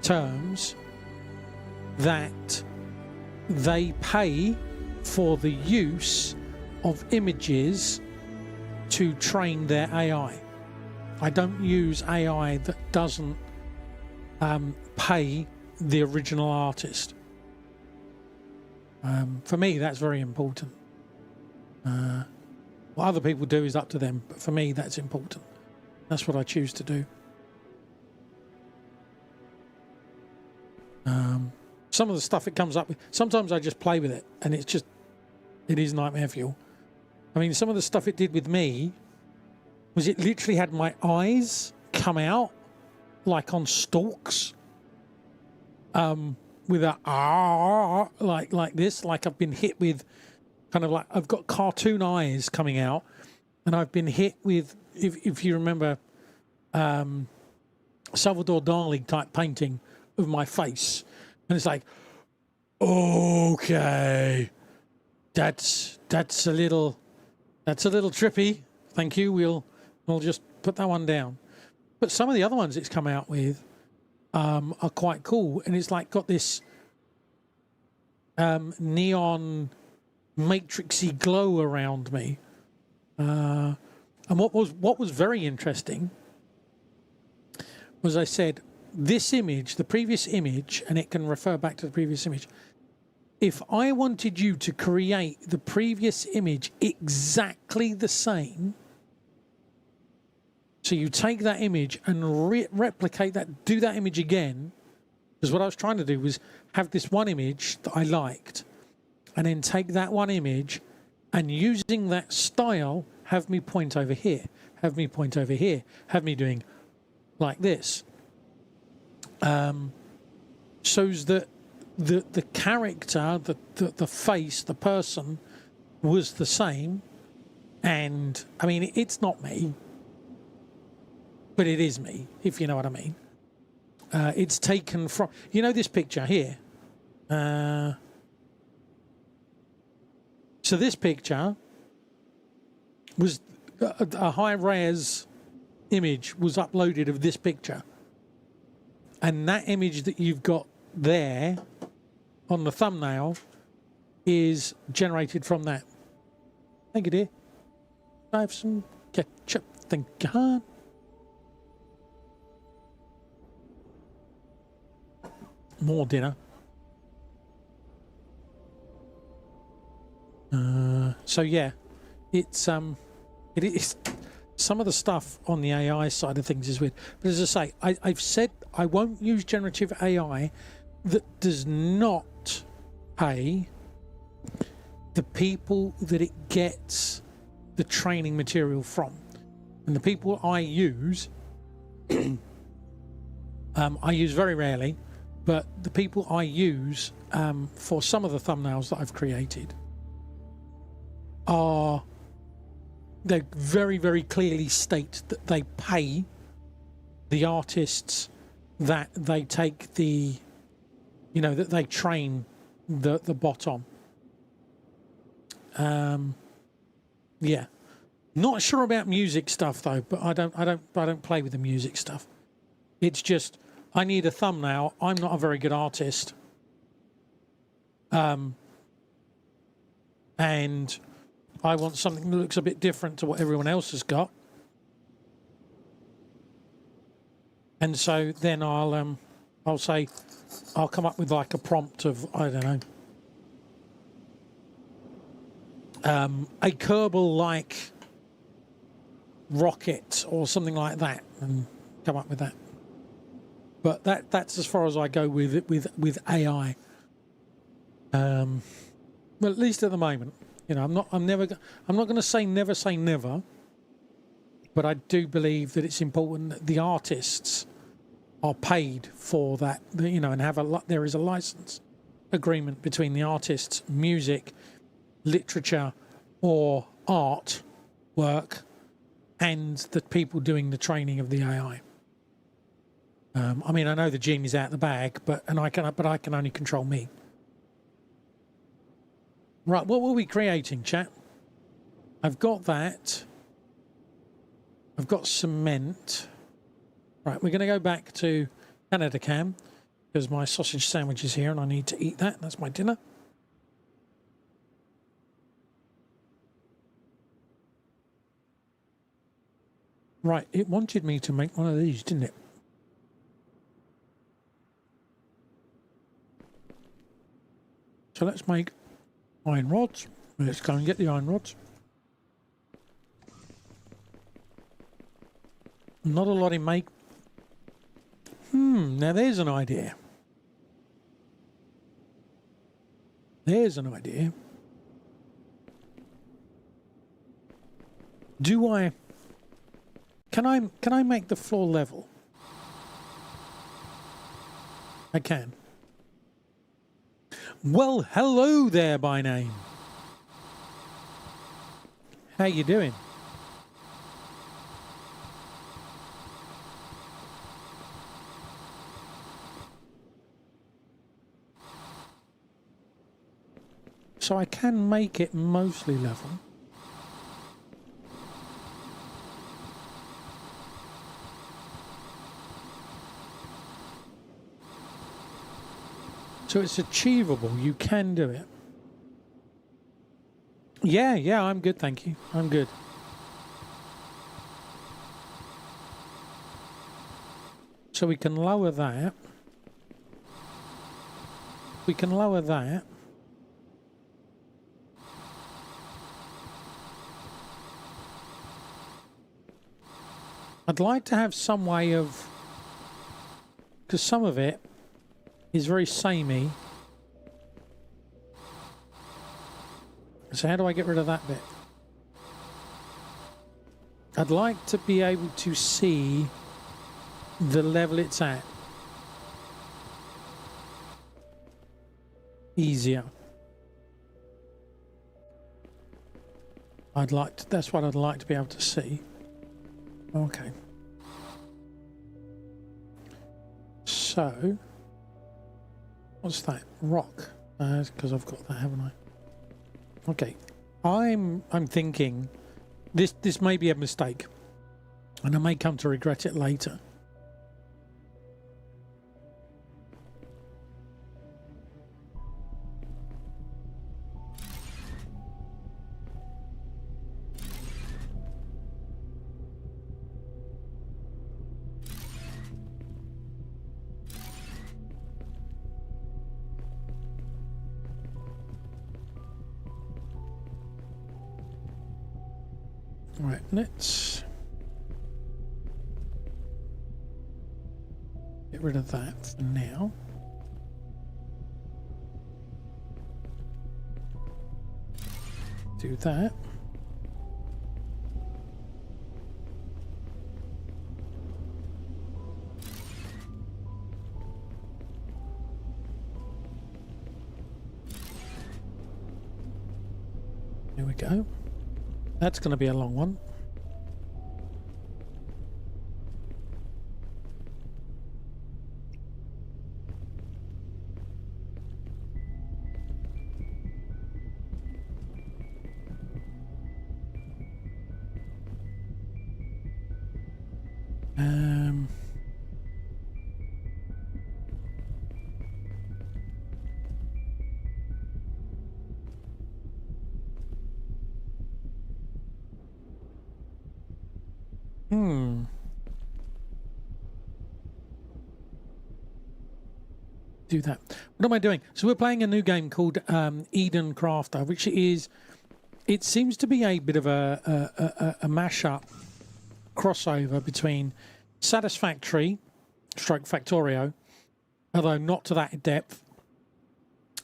terms that they pay for the use of images to train their AI. I don't use AI that doesn't pay the original artist. For me, that's very important. What other people do is up to them, but for me, that's important. That's what I choose to do. Some of the stuff it comes up with, sometimes I just play with it, and it is nightmare fuel. I mean, some of the stuff it did with me was it literally had my eyes come out like on stalks, with a like this, like I've been hit with kind of like I've got cartoon eyes coming out, and I've been hit with, if you remember, Salvador Dali type painting of my face, and it's like, okay, that's a little trippy. Thank you. We'll just put that one down. But some of the other ones it's come out with are quite cool, and it's like got this neon matrixy glow around me. And what was very interesting was I said this image, the previous image, and it can refer back to the previous image. If I wanted you to create the previous image exactly the same, so you take that image and replicate that, do that image again, because what I was trying to do was have this one image that I liked, and then take that one image and using that style, have me point over here, have me point over here, have me doing like this. Shows that the character, the face, the person was the same. And I mean, it's not me, but it is me, if you know what I mean. It's taken from, you know, this picture here. So this picture was a high-res image was uploaded of this picture. And that image that you've got there on the thumbnail is generated from that. Thank you, dear. I have some ketchup. Thank you. More dinner. So yeah, it's it is some of the stuff on the AI side of things is weird. But as I say, I've said I won't use generative AI that does not pay the people that it gets the training material from. And the people I use, I use very rarely, but the people I use for some of the thumbnails that I've created they very, very clearly state that they pay the artists that they take the, that they train the bot on. Yeah, not sure about music stuff though, but I don't play with the music stuff. It's just I need a thumbnail. I'm not a very good artist, and I want something that looks a bit different to what everyone else has got. And so then I'll say I'll come up with like a prompt of, I don't know, a Kerbal like rocket or something like that, and come up with that. But that's as far as I go with it with AI. Well, at least at the moment, I'm not going to say never, but I do believe that it's important that the artists are paid for that, and there is a license agreement between the artists, music, literature, or art work, and the people doing the training of the AI. I mean, I know the genie's out of the bag, but I can only control me. Right, what were we creating, chat? I've got that. I've got cement. Right, we're going to go back to Canada Cam because my sausage sandwich is here and I need to eat that. That's my dinner. Right, it wanted me to make one of these, didn't it? So let's make iron rods. Let's go and get the iron rods. Not a lot in make. Now there's an idea. There's an idea. Can I make the floor level? I can. Well, hello there by name. How you doing? So I can make it mostly level. So it's achievable. You can do it. Yeah, I'm good, thank you. I'm good. So we can lower that. We can lower that. I'd like to have some way of, because some of it is very samey. So how do I get rid of that bit? I'd like to be able to see the level it's at easier. That's what I'd like to be able to see. Okay. So, what's that? Rock. Because I've got that, haven't I? Okay. I'm thinking this may be a mistake, and I may come to regret it later. Right, let's get get rid of that for now. Do that. There we go. That's going to be a long one. Do that. What am I doing? So we're playing a new game called Eden Crafter, which is, it seems to be a bit of a mashup crossover between Satisfactory stroke Factorio, although not to that depth,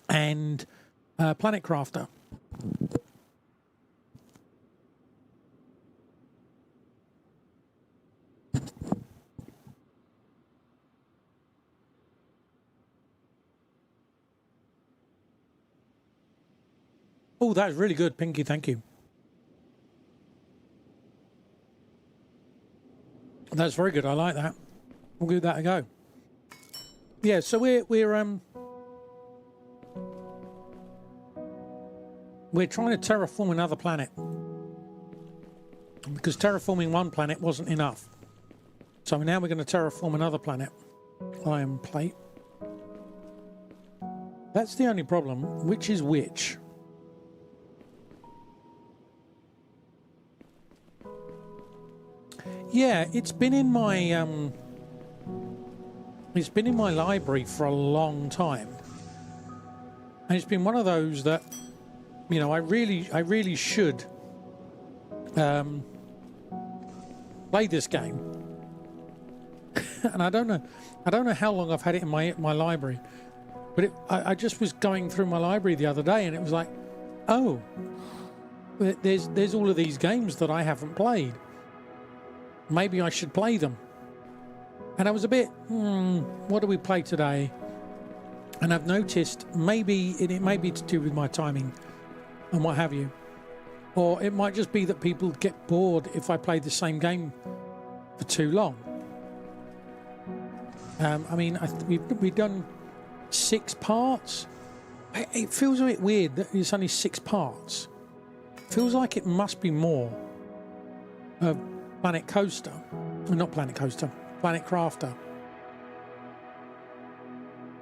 and Planet Crafter. Oh, that's really good, Pinky. Thank you. That's very good. I like that. We'll give that a go. Yeah, so we're trying to terraform another planet because terraforming one planet wasn't enough. So now we're going to terraform another planet. Iron plate. That's the only problem. Which is which? Yeah, it's been in my library for a long time, and it's been one of those that, you know, I really should play this game, and I don't know how long I've had it in my library, but I just was going through my library the other day, and it was like, oh, there's all of these games that I haven't played. Maybe I should play them. And I was a bit, what do we play today? And I've noticed maybe it may be to do with my timing and what have you. Or it might just be that people get bored if I play the same game for too long. I mean, we've done 6 parts. It feels a bit weird that it's only 6 parts. It feels like it must be more. Planet Coaster, not Planet Coaster, Planet Crafter.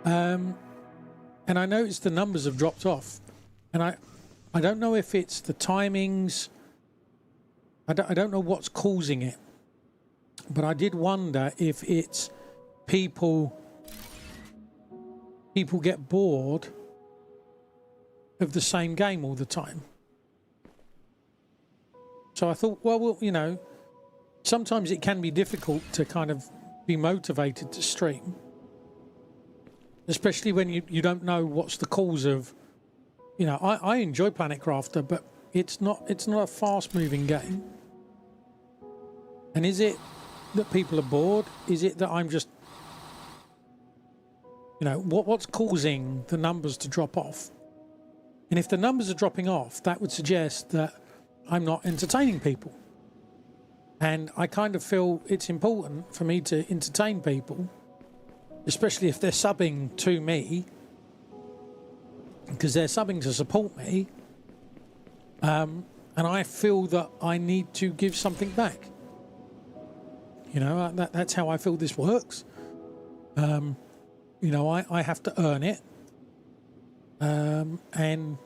And I noticed the numbers have dropped off, and I don't know if it's the timings. I don't know what's causing it, but I did wonder if it's people get bored of the same game all the time. So I thought, well, you know, sometimes it can be difficult to kind of be motivated to stream, especially when you don't know what's the cause of, you know, I enjoy Planet Crafter, but it's not a fast moving game. And is it that people are bored? Is it that I'm just, you know, what's causing the numbers to drop off? And if the numbers are dropping off, that would suggest that I'm not entertaining people. And I kind of feel it's important for me to entertain people, especially if they're subbing to me, because they're subbing to support me. And I feel that I need to give something back. You know, that's how I feel this works. You know, I have to earn it. And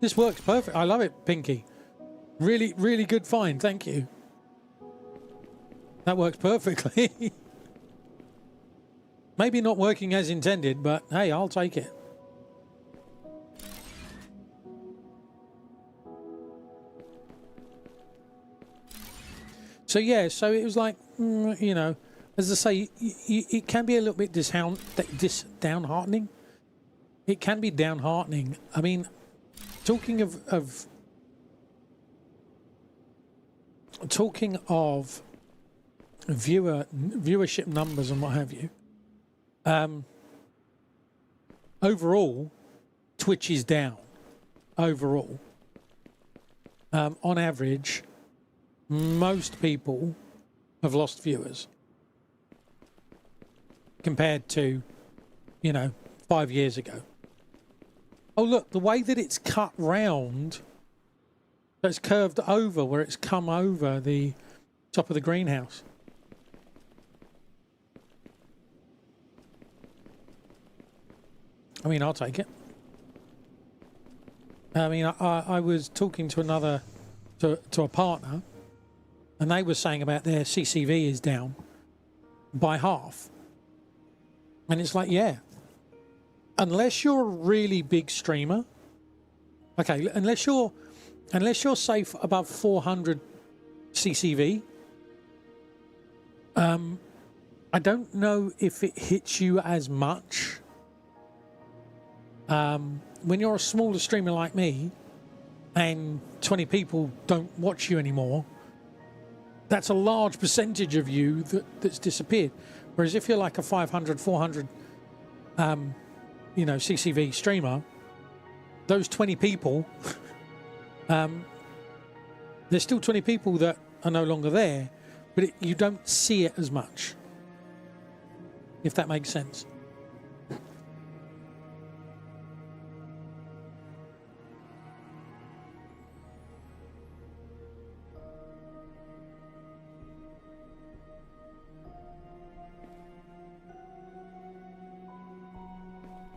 this works perfect. I love it, Pinky. Really, really good find. Thank you. That works perfectly. Maybe not working as intended, but hey, I'll take it. So yeah, so it was like, you know, as I say, it can be a little bit downheartening. It can be downheartening. I mean, talking of viewership numbers and what have you. Overall, Twitch is down. Overall, on average, most people have lost viewers compared to, 5 years ago. Oh, look, the way that it's cut round, so it's curved over where it's come over the top of the greenhouse. I mean, I'll take it. I mean, I was talking to to a partner, and they were saying about their CCV is down by half. And it's like, yeah, unless you're a really big streamer, okay, unless you're safe above 400 CCV, I don't know if it hits you as much. When you're a smaller streamer like me and 20 people don't watch you anymore, that's a large percentage of you that's disappeared. Whereas if you're like a 500, 400, CCV streamer, those 20 people, there's still 20 people that are no longer there, but you don't see it as much, if that makes sense.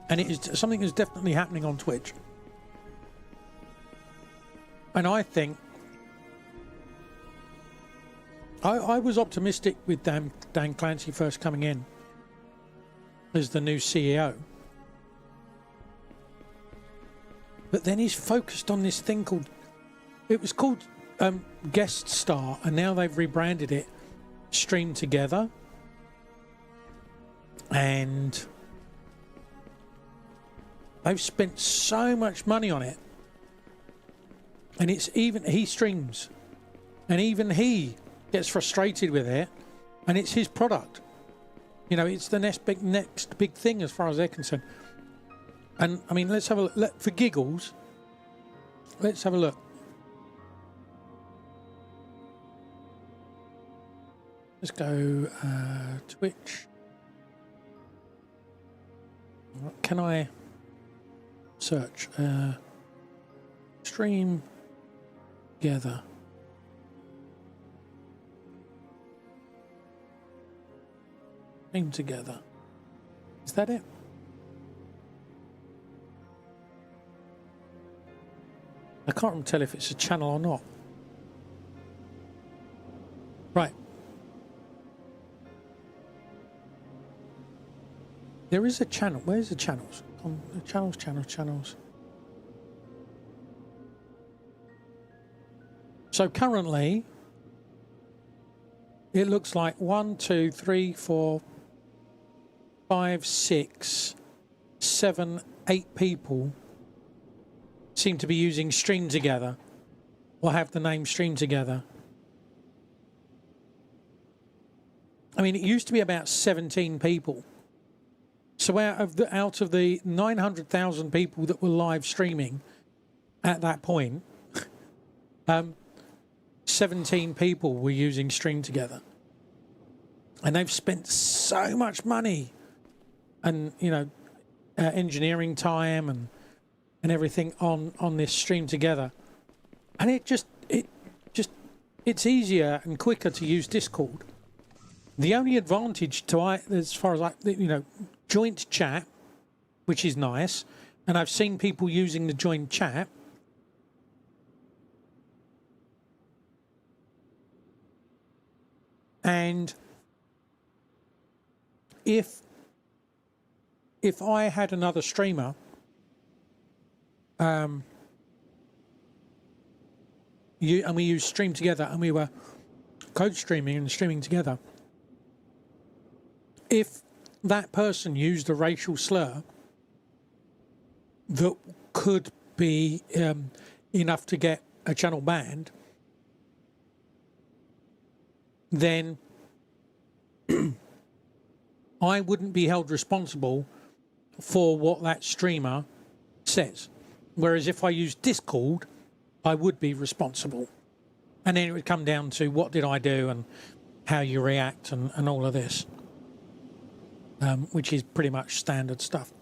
And it is something that's definitely happening on Twitch. And I think I was optimistic with Dan Clancy first coming in as the new CEO. But then he's focused on this thing called Guest Star, and now they've rebranded it Stream Together. And they've spent so much money on it, and he streams, and even he gets frustrated with it, and it's his product. It's the next big thing as far as they're concerned. And I mean, let's have a look for giggles. Let's have a look. Let's go Twitch. Can I search Stream Together? Stream Together. Is that it? I can't tell if it's a channel or not. Right. There is a channel. Where's the channels? Channels. So currently, it looks like 1, 2, 3, 4, 5, 6, 7, 8 people seem to be using Stream Together, or have the name Stream Together. I mean, it used to be about 17 people. So out of the 900,000 people that were live streaming at that point, 17 people were using Stream Together, and they've spent so much money and engineering time and everything on this Stream Together, and it's easier and quicker to use Discord. The only advantage as far as joint chat, which is nice, and I've seen people using the joint chat. And if I had another streamer, and we used Stream Together, and we were code streaming and streaming together, if that person used a racial slur that could be enough to get a channel banned, then I wouldn't be held responsible for what that streamer says. Whereas if I use Discord, I would be responsible. And then it would come down to what did I do and how you react and all of this, which is pretty much standard stuff.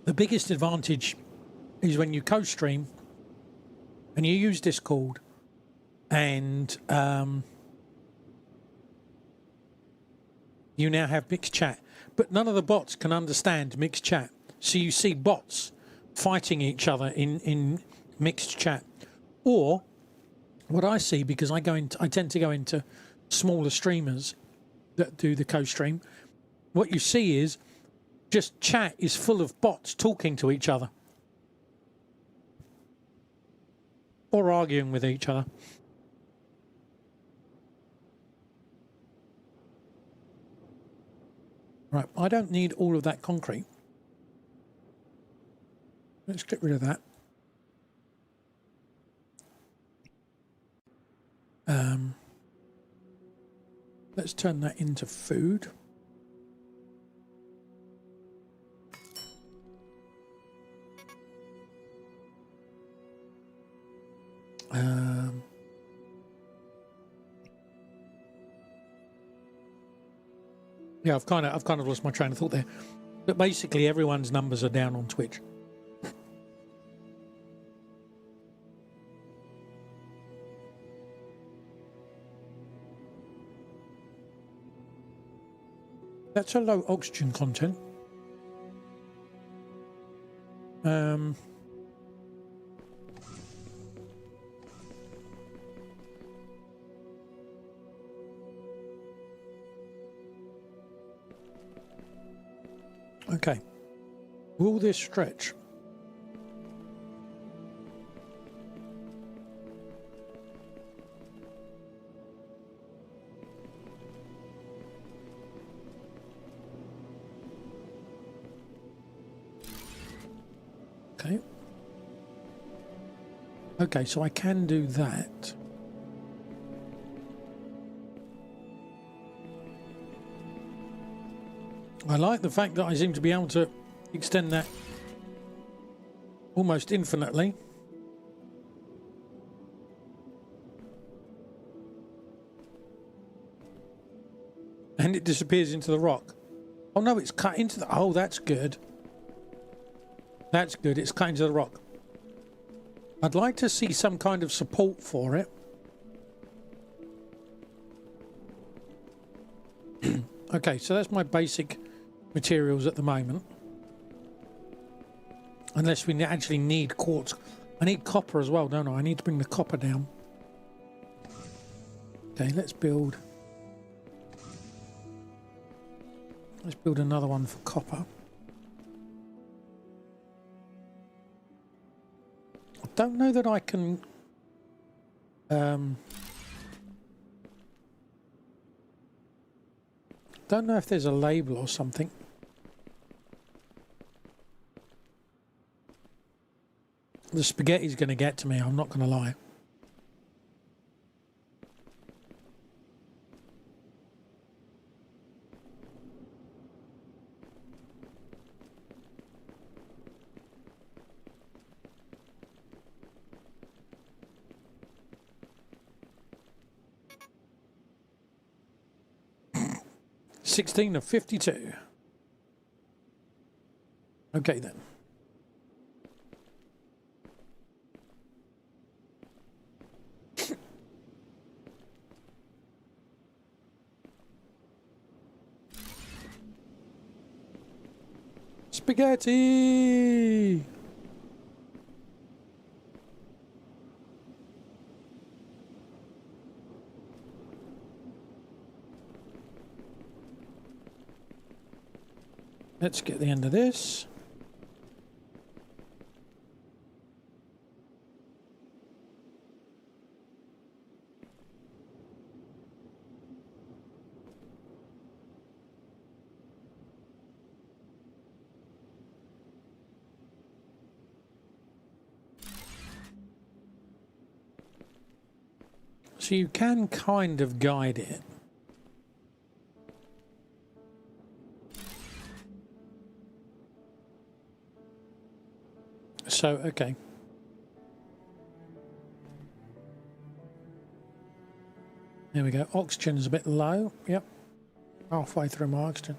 The biggest advantage is when you co-stream and you use Discord and you now have mixed chat, but none of the bots can understand mixed chat. So you see bots fighting each other in mixed chat. Or what I see, because I tend to go into smaller streamers that do the co-stream, what you see is just chat is full of bots talking to each other or arguing with each other. Right, I don't need all of that concrete. Let's get rid of that. Let's turn that into food. Yeah, I've kind of lost my train of thought there. But basically, everyone's numbers are down on Twitch. That's a low oxygen content. Okay. Will this stretch? Okay. Okay, so I can do that. I like the fact that I seem to be able to extend that almost infinitely. And it disappears into the rock. Oh no, it's cut into the... Oh, that's good. That's good, it's cut into the rock. I'd like to see some kind of support for it. Okay, so that's my basic materials at the moment. Unless we actually need quartz. I need copper as well, don't I? I need to bring the copper down. Okay, let's build another one for copper. I don't know that I can don't know if there's a label or something. The spaghetti's going to get to me, I'm not going to lie. (16 of 52). Okay then. Spaghetti! Let's get the end of this. So you can kind of guide it. So, okay. There we go. Oxygen's a bit low. Yep. Halfway through my oxygen.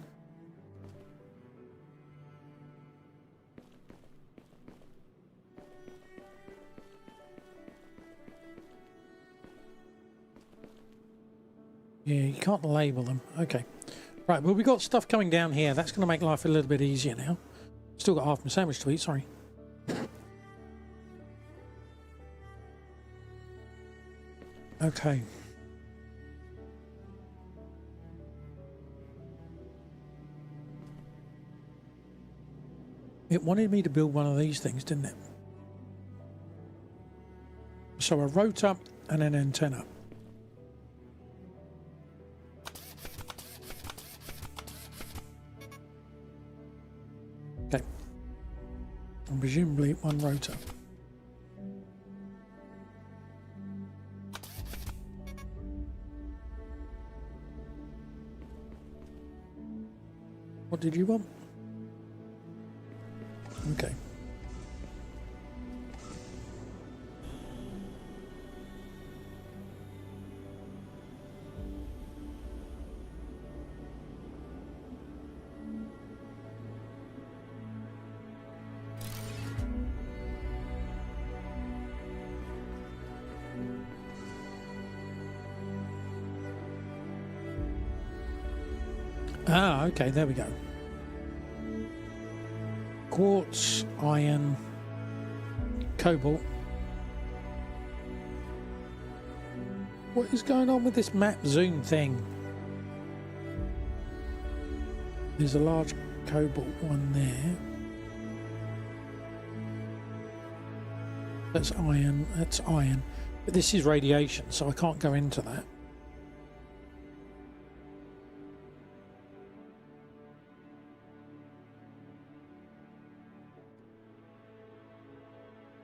Yeah, you can't label them. Okay. Right, well, we got stuff coming down here. That's going to make life a little bit easier now. Still got half my sandwich to eat, sorry. Okay. It wanted me to build one of these things, didn't it? So a rotor and an antenna. Okay. And presumably one rotor. What did you want? Okay. Ah, okay, there we go. Quartz, iron, cobalt. What is going on with this map zoom thing? There's a large cobalt one there. That's iron, that's iron. But this is radiation, so I can't go into that.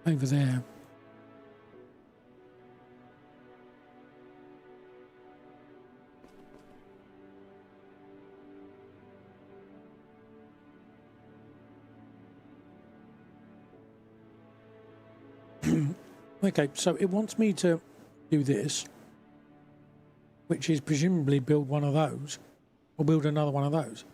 Over there. Okay, so it wants me to do this, which is presumably build one of those, or build another one of those.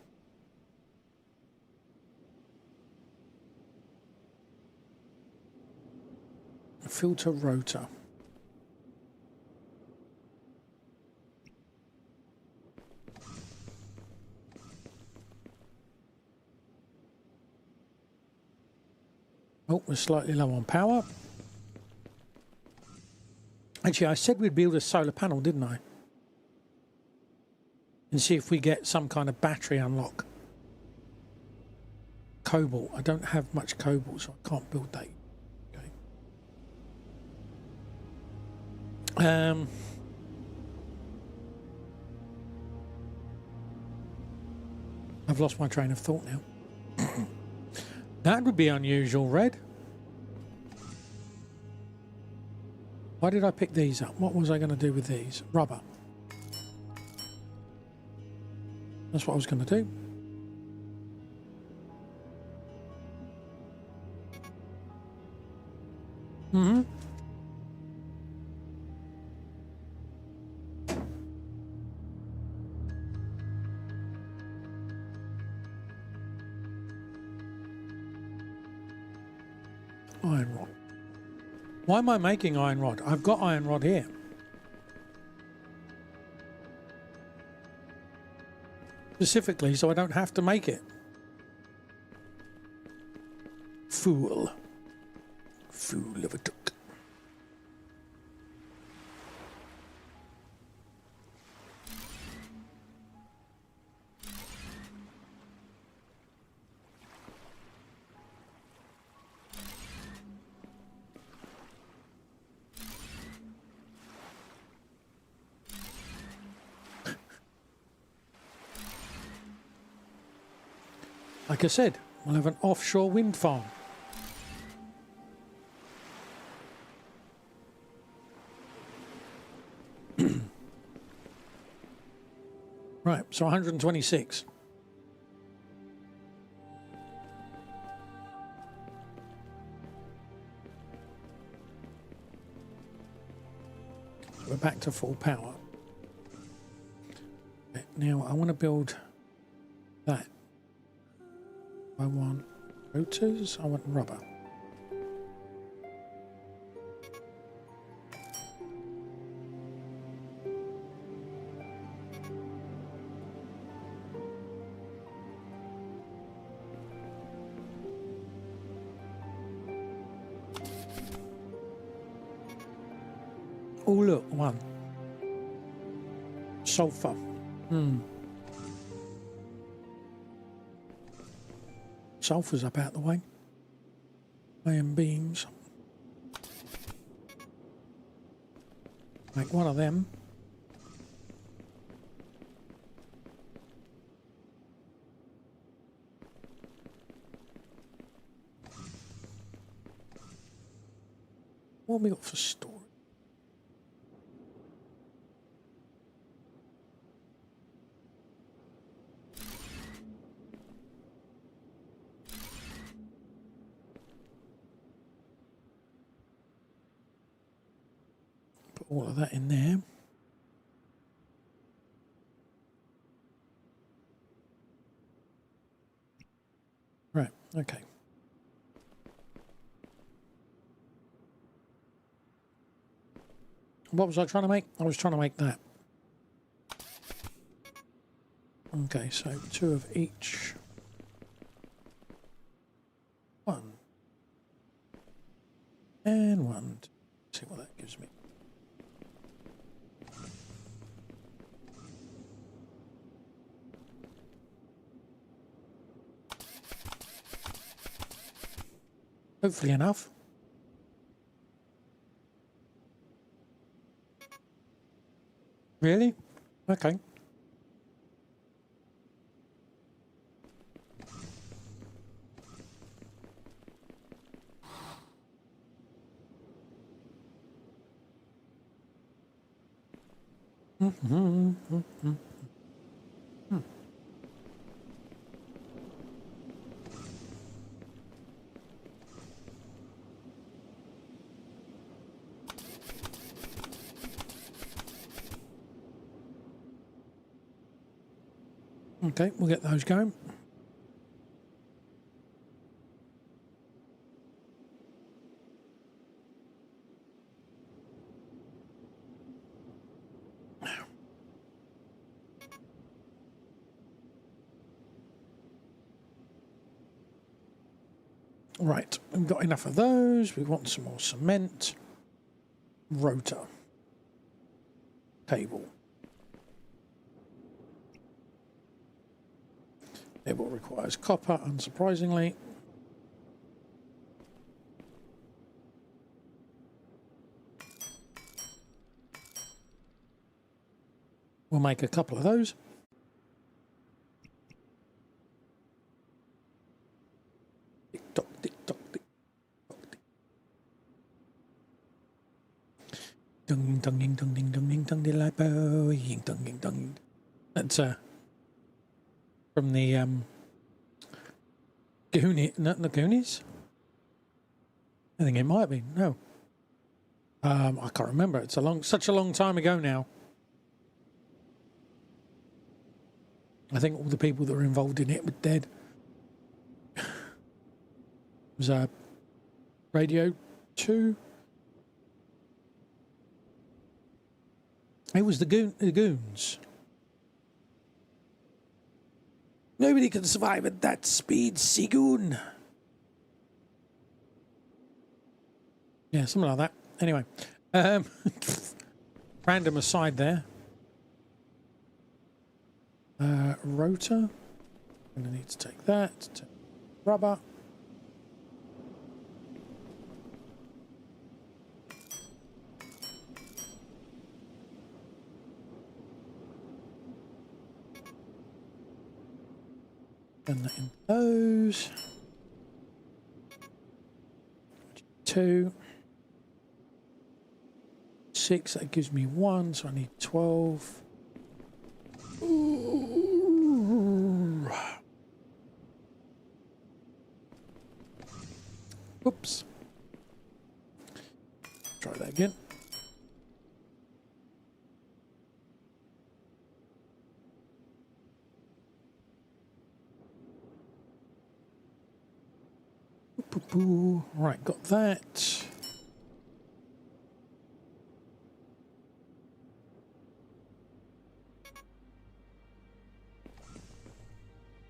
Filter rotor. Oh, we're slightly low on power. Actually, I said we'd build a solar panel, didn't I? And see if we get some kind of battery unlock. Cobalt. I don't have much cobalt, so I can't build that. I've lost my train of thought now. That would be unusual, Red. Why did I pick these up? What was I going to do with these? Rubber. That's what I was going to do. Mm-hmm. Iron rod. Why am I making iron rod? I've got iron rod here. Specifically, so I don't have to make it. Fool. Fool of a duck. Like I said, we'll have an offshore wind farm. Right, so 126. So we're back to full power. Okay, now I want to build that. I want rotors, I want rubber. Oh look, one. Sulfur. Sulfur's up out the way. Iron beams. Make one of them. What have we got for storage? Put all of that in there. Right, okay. What was I trying to make? I was trying to make that. Okay, so 2 of each. 1. And 1. Let's see what that gives me. Hopefully enough. Really? Okay. Okay, we'll get those going. Right, we've got enough of those. We want some more cement. Rotor. Table. Table requires copper, unsurprisingly. We'll make a couple of those. Tick tock, tick tock, tick tock, tick. Dung ding dung ding dung ding dung ding dung ding like bow ying dung ding dung. That's from the not the Goonies. I think it might be. No, I can't remember. It's such a long time ago now. I think all the people that were involved in it were dead. It was Radio 2. It was the Goons. Nobody can survive at that speed, Seagoon. Yeah, something like that. Anyway, random aside there. Rotor. I'm going to need to take that. Take rubber. Turn that in those. 2. 6, that gives me 1, so I need 12. Ooh. Oops. Try that again. Right, got that.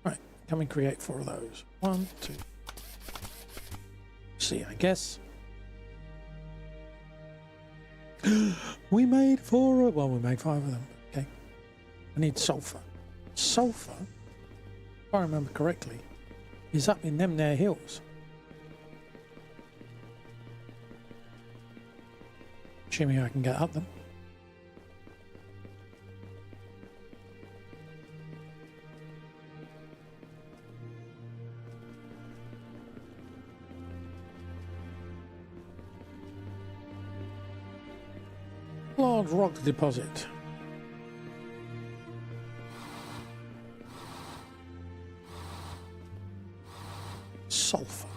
Right, can we create 4 of those? 1, 2. See, I guess. We made 4 of, well, we made 5 of them. Okay. I need sulfur. Sulfur, if I remember correctly, is up in them there hills. Assuming I can get up them. Large rock deposit. Sulfur.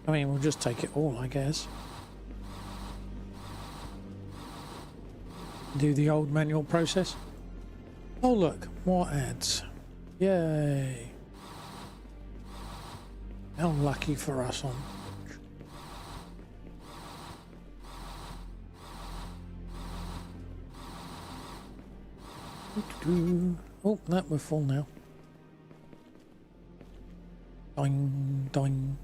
I mean, we'll just take it all, I guess. Do the old manual process. Oh look, more ads. Yay. How lucky for us on. Oh, that we're full now. Doing, doing.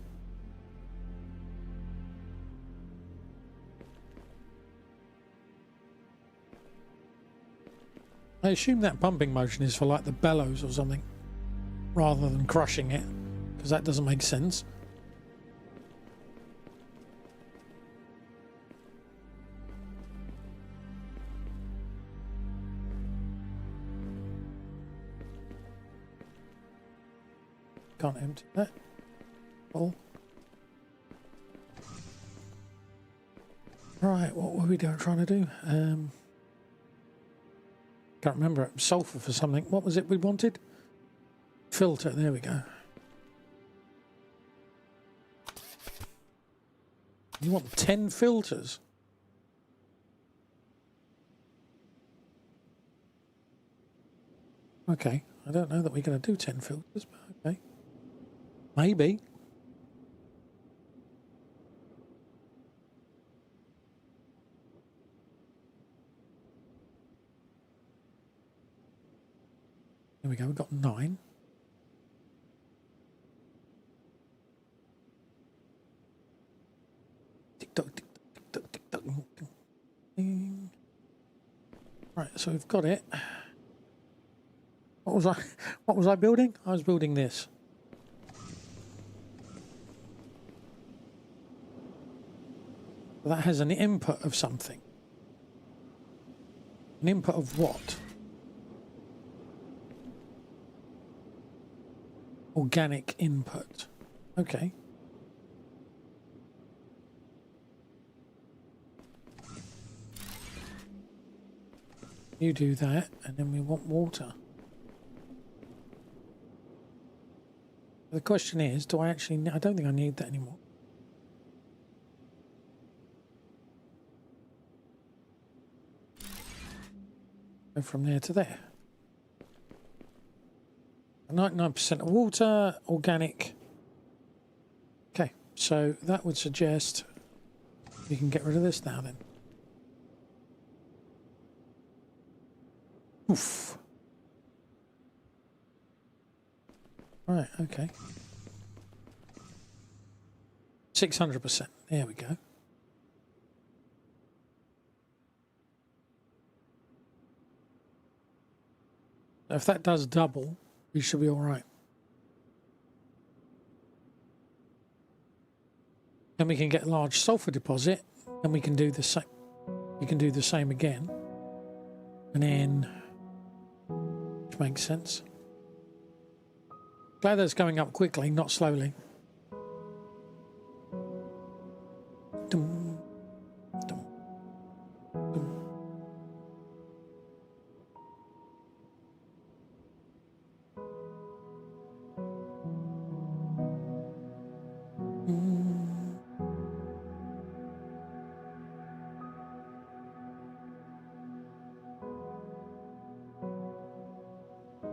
I assume that pumping motion is for like the bellows or something, rather than crushing it, because that doesn't make sense. Can't empty that. Full. Right, what were we trying to do? Can't remember. Sulfur for something. What was it we wanted? Filter. There we go. You want 10 filters? Okay. I don't know that we're going to do 10 filters, but okay. Maybe. There we go, we've got 9. Tick tock, tick tock, tick tock, tick tock. Right, so we've got it. What was I building? I was building this. That has an input of something. An input of what? Organic input. Okay. You do that, and then we want water. The question is, do I actually... I don't think I need that anymore. Go from there to there. 99% of water, organic. Okay, so that would suggest we can get rid of this now then. Oof. Right, okay. 600%. There we go. If that does double, we should be all right. Then we can get a large sulfur deposit, and we can do the same. You can do the same again, and then, which makes sense. Glad that's going up quickly, not slowly. Dum, dum, dum.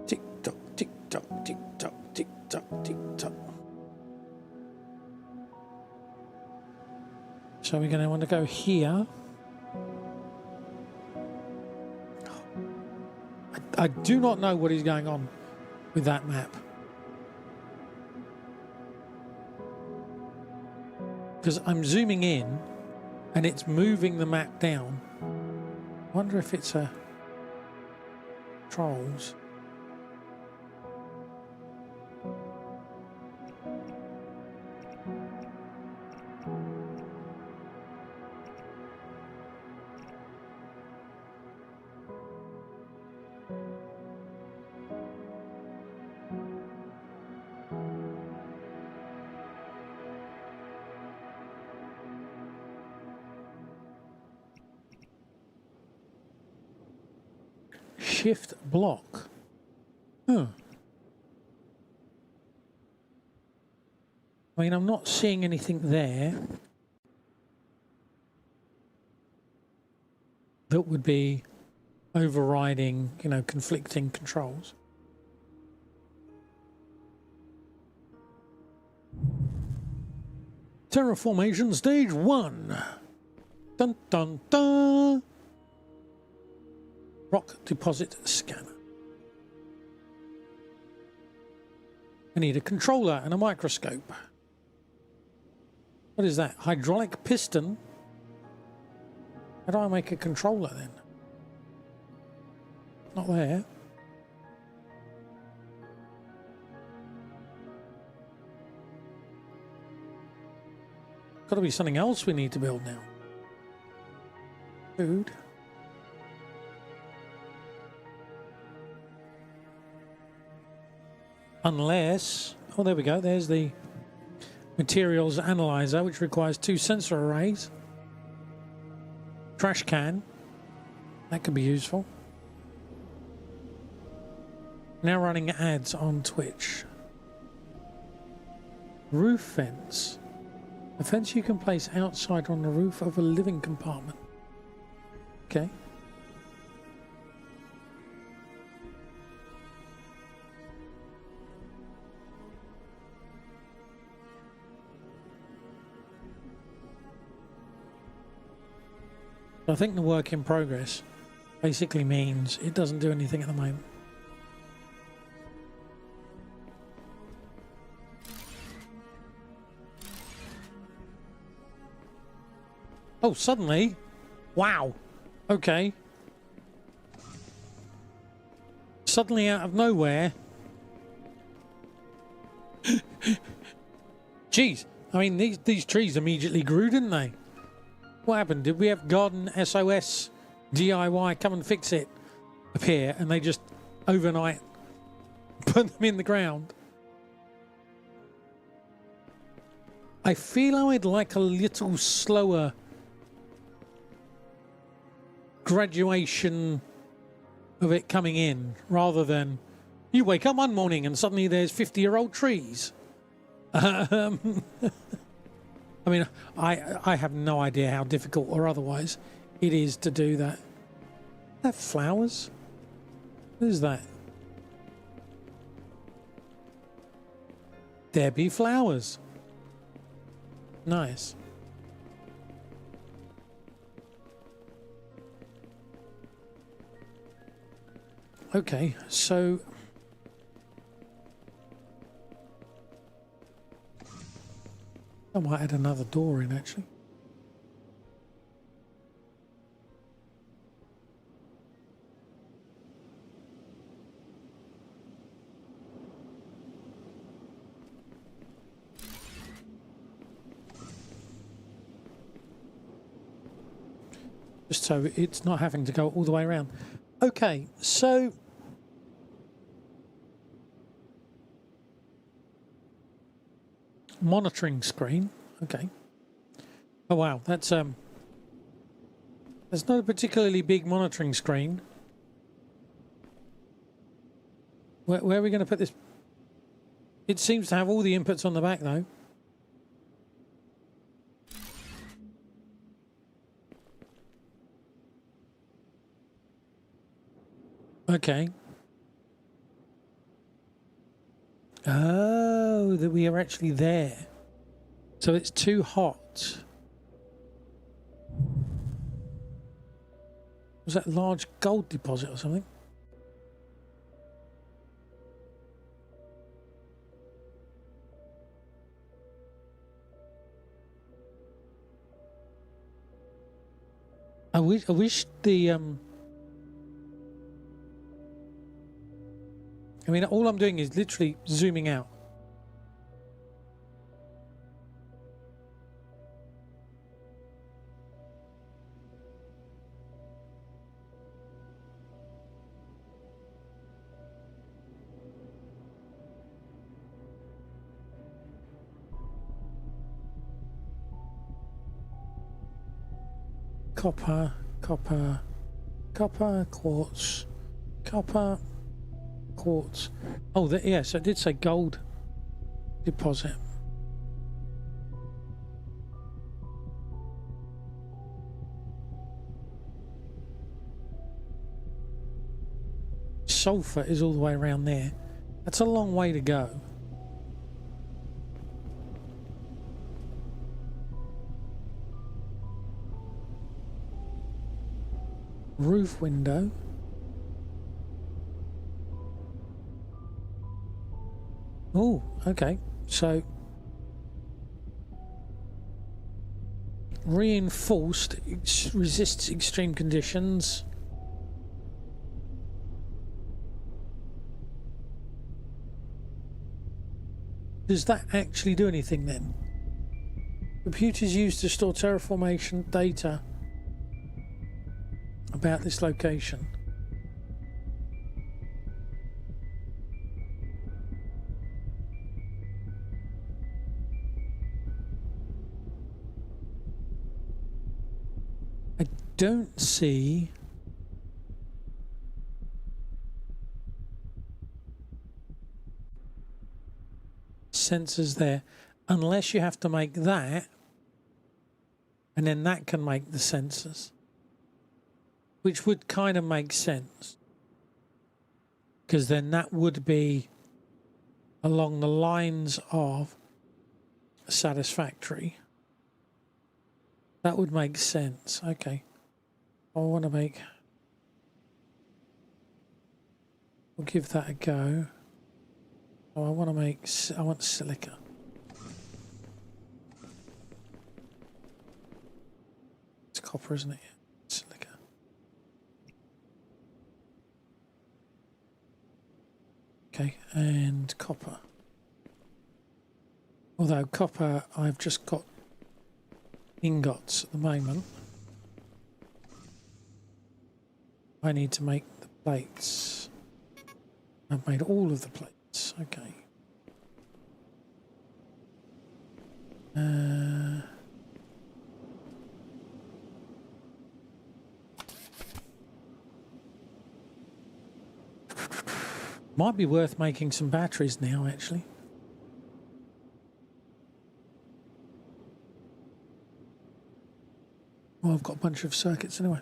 Tick tock, tick tock, tick tock, tick tock, tick tock. So we're going to want to go here. I do not know what is going on with that map. Because I'm zooming in and it's moving the map down. I wonder if it's a trolls. Shift block. Huh. I mean, I'm not seeing anything there that would be overriding, you know, conflicting controls. Terraformation stage 1. Dun dun dun. Rock deposit scanner. I need a controller and a microscope. What is that? Hydraulic piston? How do I make a controller then? Not there. Got to be something else we need to build now. Food. Unless, oh, there we go. There's the materials analyzer, which requires 2 sensor arrays. Trash can. That could be useful. Now running ads on Twitch. Roof fence. A fence you can place outside on the roof of a living compartment. Okay. I think the work in progress basically means it doesn't do anything at the moment. Oh, suddenly? Wow. Okay. Suddenly out of nowhere. Jeez. I mean, these trees immediately grew, didn't they? What happened? Did we have Garden SOS DIY come and fix it appear and they just overnight put them in the ground? I feel I'd like a little slower graduation of it coming in rather than you wake up one morning and suddenly there's 50-year-old trees. I mean, I have no idea how difficult or otherwise it is to do that. That flowers? What is that? There be flowers. Nice. Okay, so I might add another door in actually. Just so it's not having to go all the way around. Okay, so Monitoring screen. Okay. Oh wow, that's not a particularly big monitoring screen. Where are we going to put this? It seems to have all the inputs on the back though. Okay. Oh, that we are actually there. So it's too hot. Was that a large gold deposit or something? I wish the I mean, all I'm doing is literally zooming out. Copper, copper, copper, quartz, copper, quartz. Oh, yes, I did say gold deposit. Sulfur is all the way around there. That's a long way to go. Roof window. Oh, okay. So reinforced, resists extreme conditions. Does that actually do anything then? Computers used to store terraformation data about this location. I don't see sensors there unless you have to make that, and then that can make the sensors. Which would kind of make sense, because then that would be along the lines of satisfactory. That would make sense. Okay. I want to make... We'll give that a go. Oh, I want to make... I want silica. It's copper, isn't it? Silica. Okay, and copper. Although copper, I've just got ingots at the moment. I need to make the plates. I've made all of the plates. Okay. Might be worth making some batteries now, actually. Well, I've got a bunch of circuits anyway.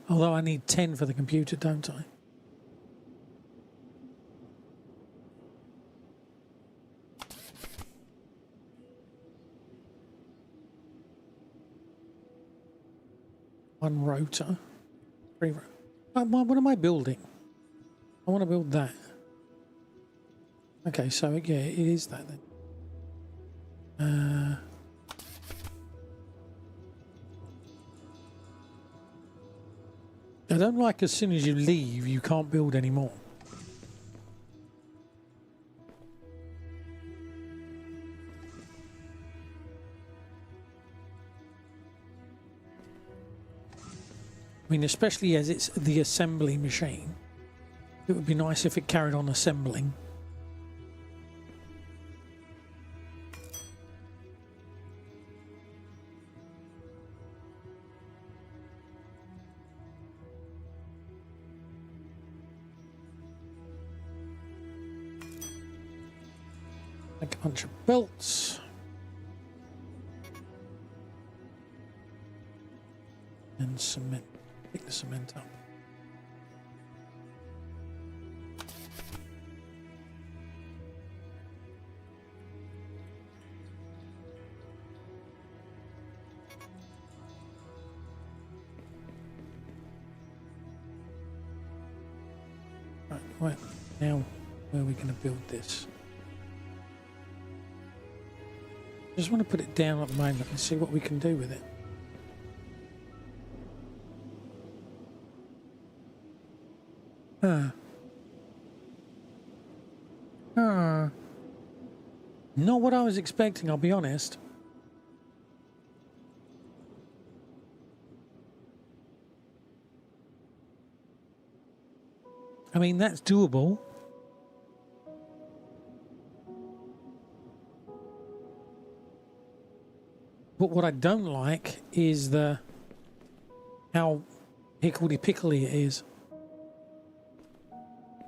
Although I need 10 for the computer, don't I? One rotor. 3 rotor. What am I building? I want to build that. Okay, so yeah, it is that then. I don't like as soon as you leave, you can't build anymore. I mean, especially as it's the assembly machine. It would be nice if it carried on assembling. Make a bunch of belts. And cement. Pick the cement up. Right, now where are we going to build this? Just want to put it down at the moment and see what we can do with it. Not what I was expecting, I'll be honest. I mean, that's doable. But what I don't like is how hickledy-pickledy it is.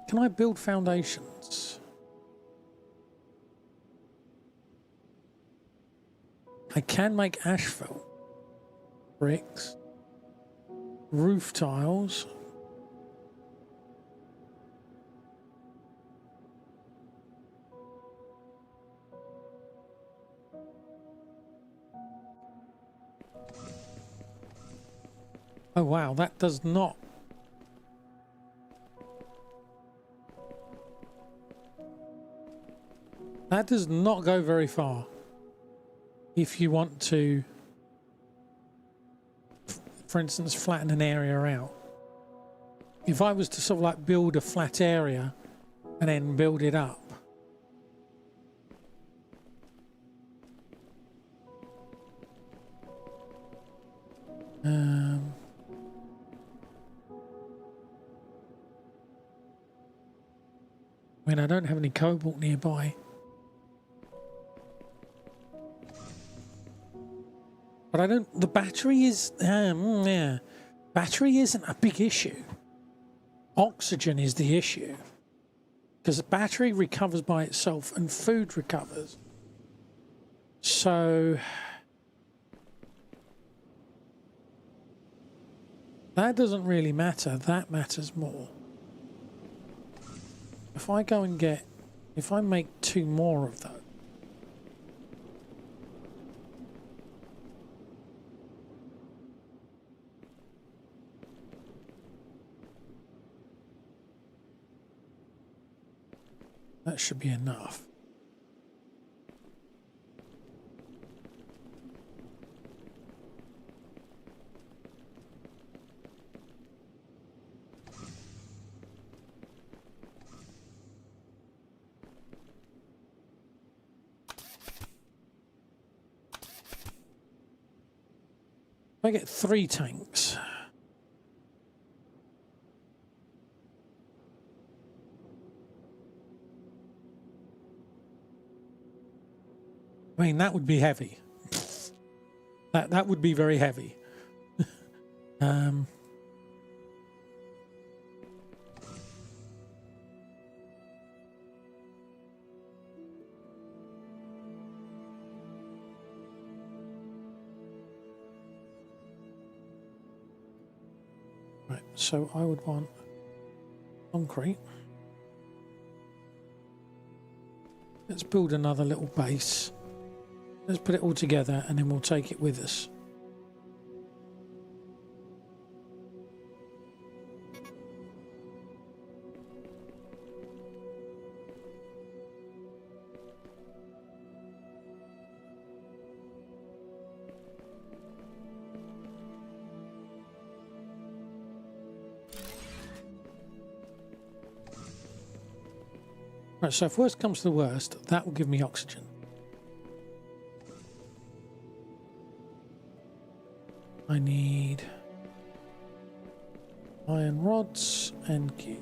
Can I build foundations? I can make asphalt, bricks, roof tiles. Oh wow, that does not. That does not go very far. If you want to, for instance, flatten an area out. If I was to sort of like build a flat area and then build it up. I mean, I don't have any cobalt nearby. But I don't, the battery is, yeah, battery isn't a big issue. Oxygen is the issue. Because the battery recovers by itself and food recovers. So, that doesn't really matter, that matters more. If I go and get, if I make 2 more of those, that should be enough. I get 3 tanks. I mean, that would be heavy. That would be very heavy. Right, so I would want concrete. Let's build another little base. Let's put it all together and then we'll take it with us. Right, so if worst comes to the worst, that will give me oxygen. I need iron rods and gear.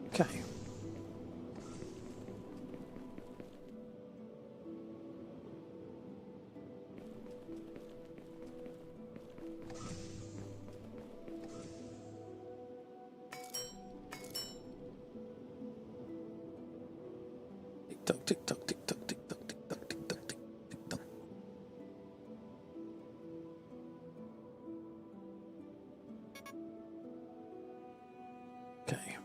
Okay. tock, tick tock, tick tock, tick tock, tick tock, tick tock, tick tick tock. Okay.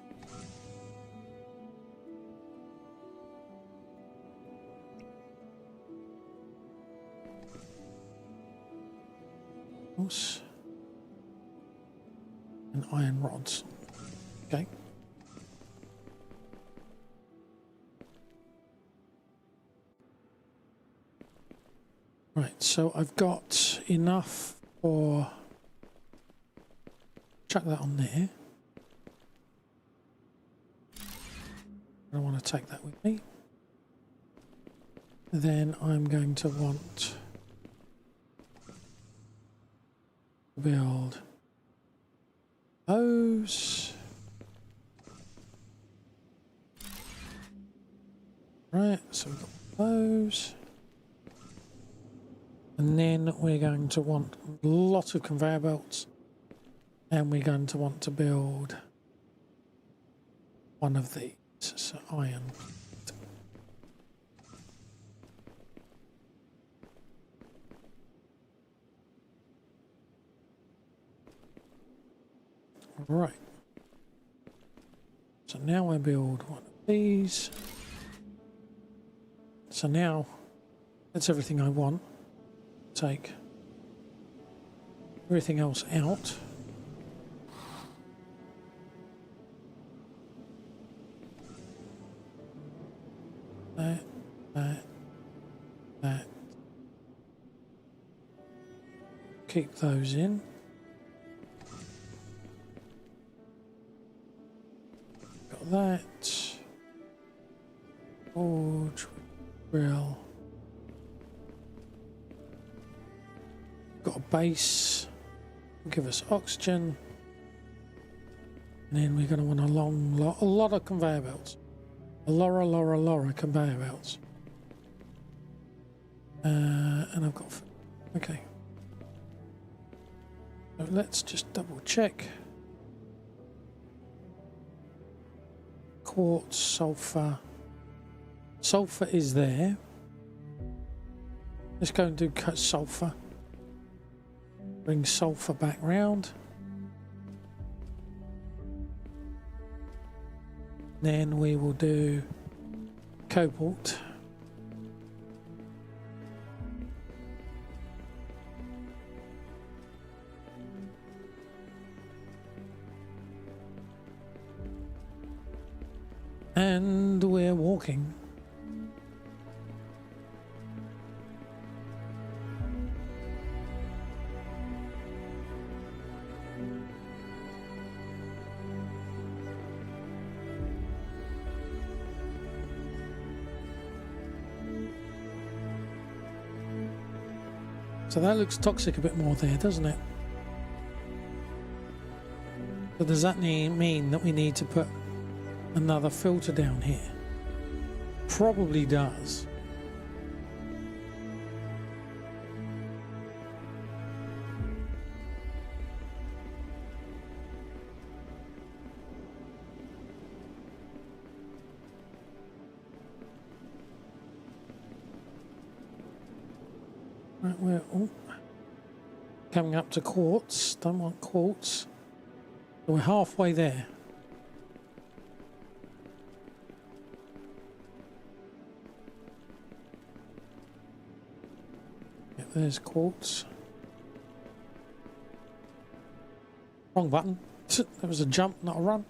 And iron rods. Okay. Right, so I've got enough for... Chuck that on there. I want to take that with me. Then I'm going to want to build those. Right, so we've got those. And then we're going to want a lot of conveyor belts. And we're going to want to build one of these. So iron. Right. So now I build one of these. So now that's everything I want. Take everything else out. That. Keep those in. Got that. Forge, grill. Got a base. Give us oxygen. And then we're going to want a lot of conveyor belts. A lot of conveyor belts. And I've got... Okay. So let's just double check. Quartz, sulfur. Sulfur is there. Let's go and do sulfur. Bring sulfur back round. Then we will do cobalt. And we're walking. So that looks toxic a bit more there, doesn't it? So does that mean that we need to put another filter down here? Probably does. Right, we're coming up to quartz. Don't want quartz. So we're halfway there. Yep, there's quartz. Wrong button. That was a jump, not a run.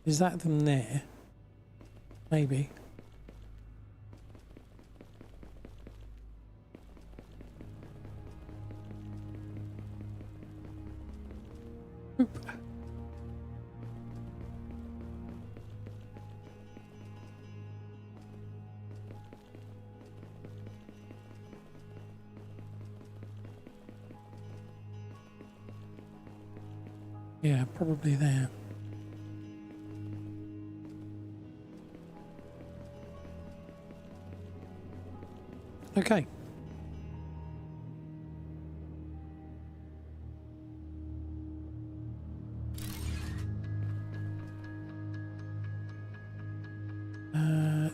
Is that them there? Maybe. Oop. Yeah, probably there. Okay.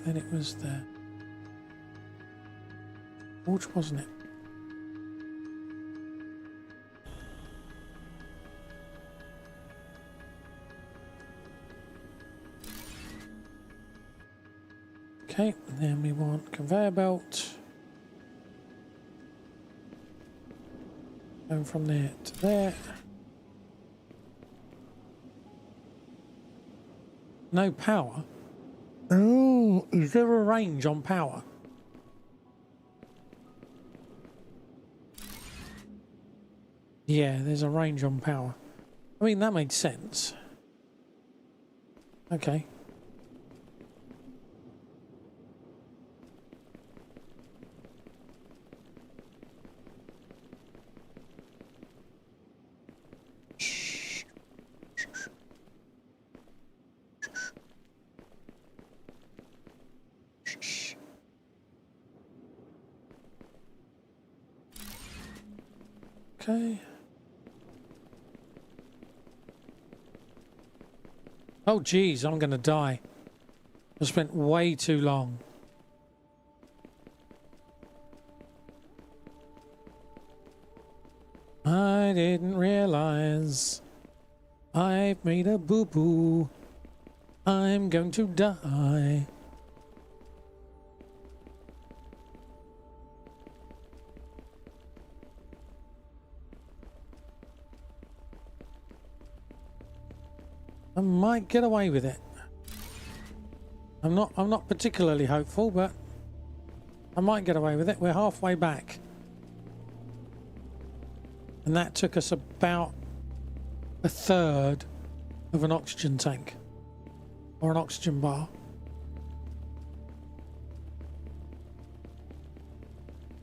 Then it was the Forge, wasn't it? Okay, and then we want conveyor belt. Going from there to there. No power. Oh, is there a range on power? Yeah, there's a range on power. I mean, that makes sense. Okay. Okay. Oh, geez, I'm gonna die. I spent way too long. I didn't realize I've made a boo-boo. I'm going to die. I might get away with it. I'm not particularly hopeful, but I might get away with it. We're halfway back. And that took us about a third of an oxygen tank or an oxygen bar.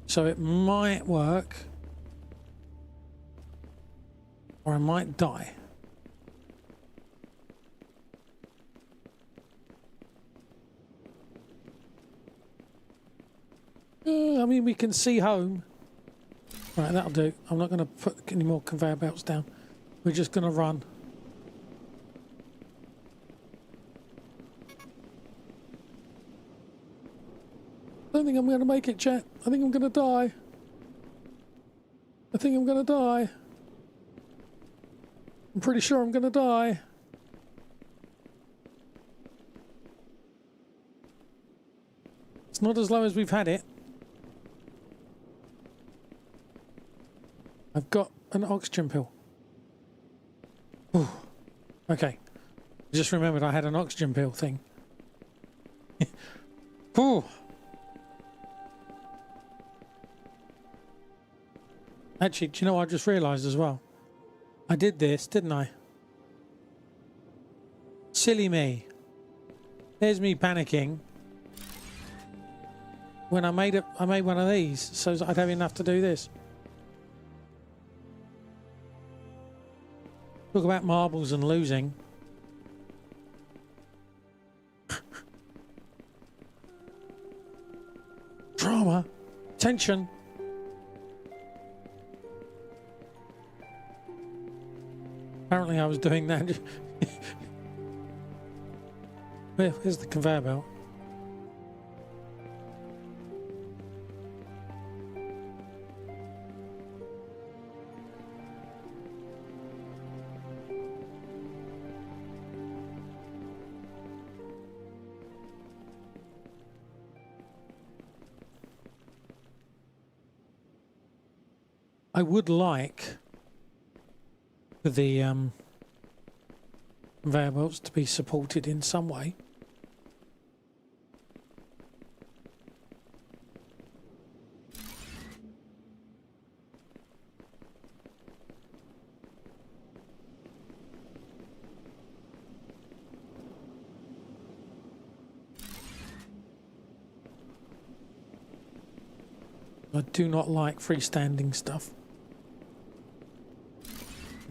So it might work, or I might die. I mean, we can see home. Right, that'll do. I'm not going to put any more conveyor belts down. We're just going to run. I don't think I'm going to make it, chat. I think I'm going to die. I think I'm going to die. I'm pretty sure I'm going to die. It's not as low as we've had it. I've got an oxygen pill. Ooh. Okay. Just remembered I had an oxygen pill thing. Ooh. Actually, do you know what I just realised as well? I did this, didn't I? Silly me. There's me panicking. When I made one of these, so I'd have enough to do this. Talk about marbles and losing. Drama. Tension. Apparently I was doing that. Where's the conveyor belt? I would like for the conveyor belts to be supported in some way. I do not like freestanding stuff.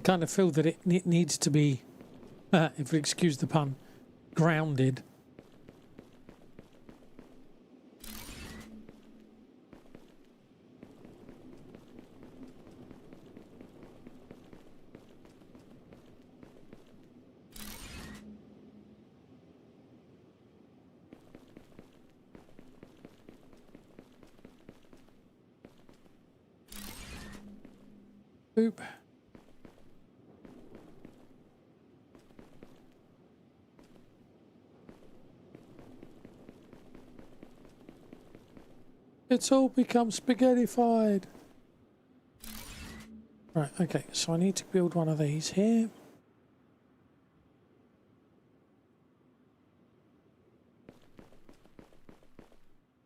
kind of feel that it needs to be, if you excuse the pun, grounded. Boop. It's all become spaghettified. Right, okay, so I need to build one of these here.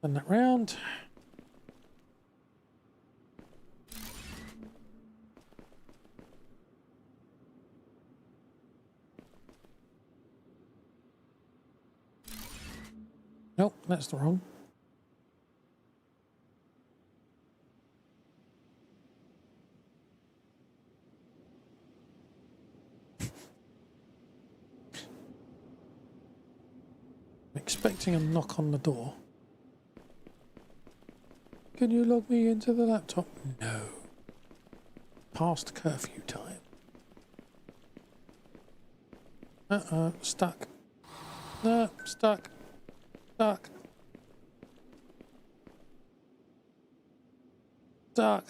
Turn that round. Nope, that's the wrong. I'm expecting a knock on the door. Can you log me into the laptop? No. Past curfew time. Stuck. No, stuck. Stuck. Stuck.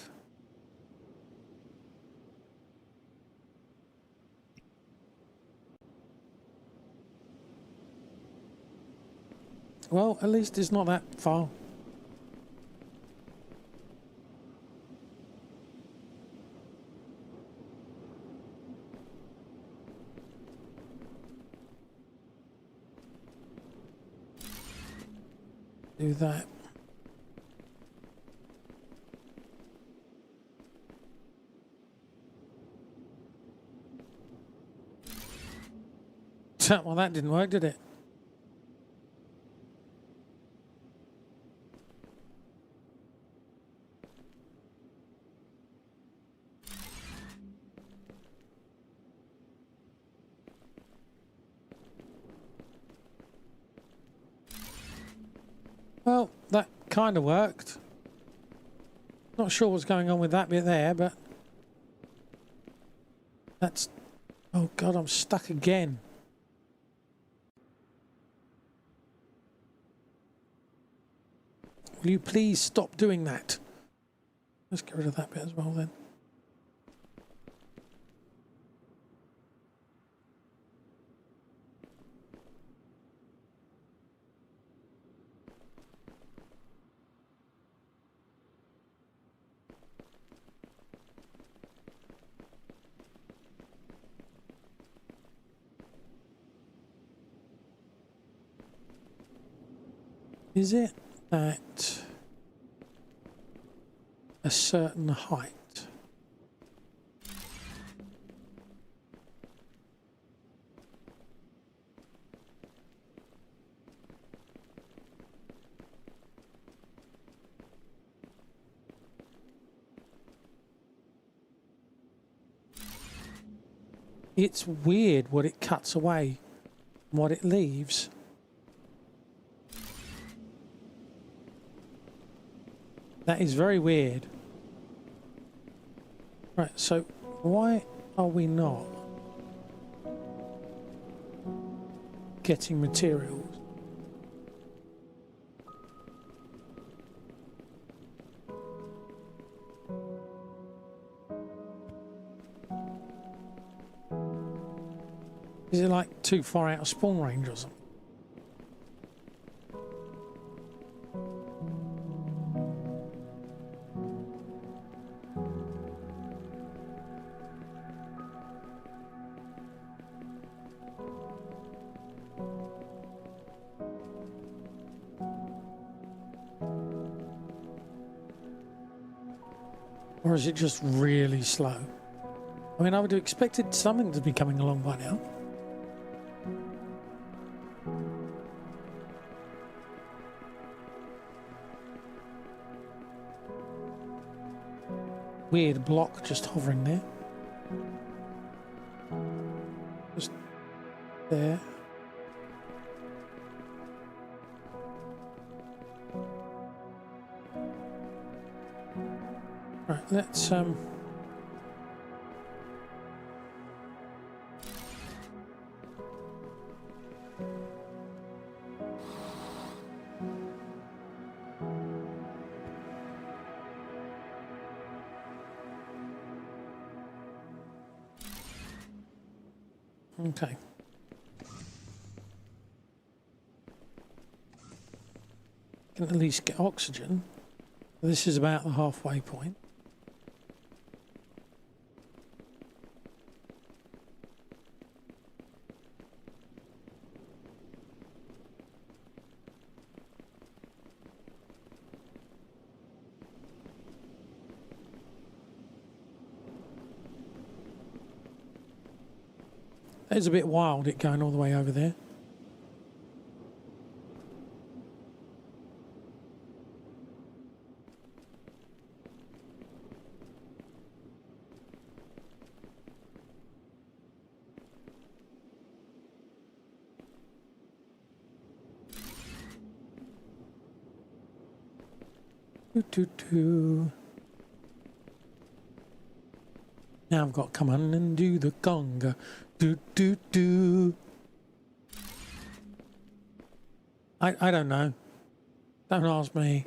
Well, at least it's not that far. Do that. Well, that didn't work, did it? Well, that kind of worked. Not sure what's going on with that bit there, but that's... Oh God, I'm stuck again. Will you please stop doing that? Let's get rid of that bit as well then. Is it at a certain height? It's weird what it cuts away and what it leaves. That is very weird. Right, so why are we not getting materials? Is it like too far out of spawn range or something? Or is it just really slow? I mean, I would have expected something to be coming along by now. Weird block just hovering there. Just there. Right, let's okay. Can at least get oxygen. This is about the halfway point. It's a bit wild, it going all the way over there. Doo. Now I've got to come on and do the conga. Do. I don't know. Don't ask me.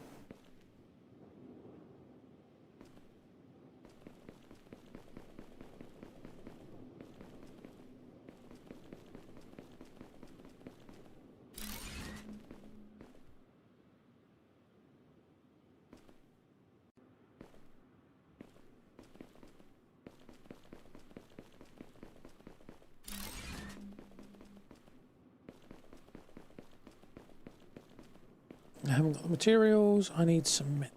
I haven't got the materials. I need some men.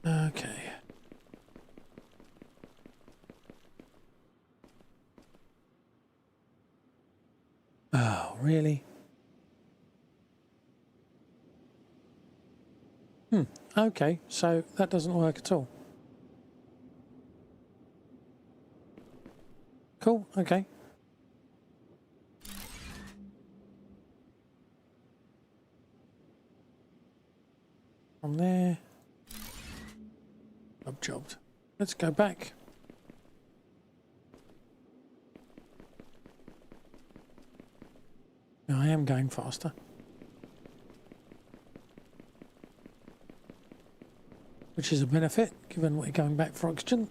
Okay. Oh, really? Okay, so that doesn't work at all. Cool, okay. From there. Jobbed. Let's go back. Now I am going faster. Which is a benefit, given we're going back for oxygen.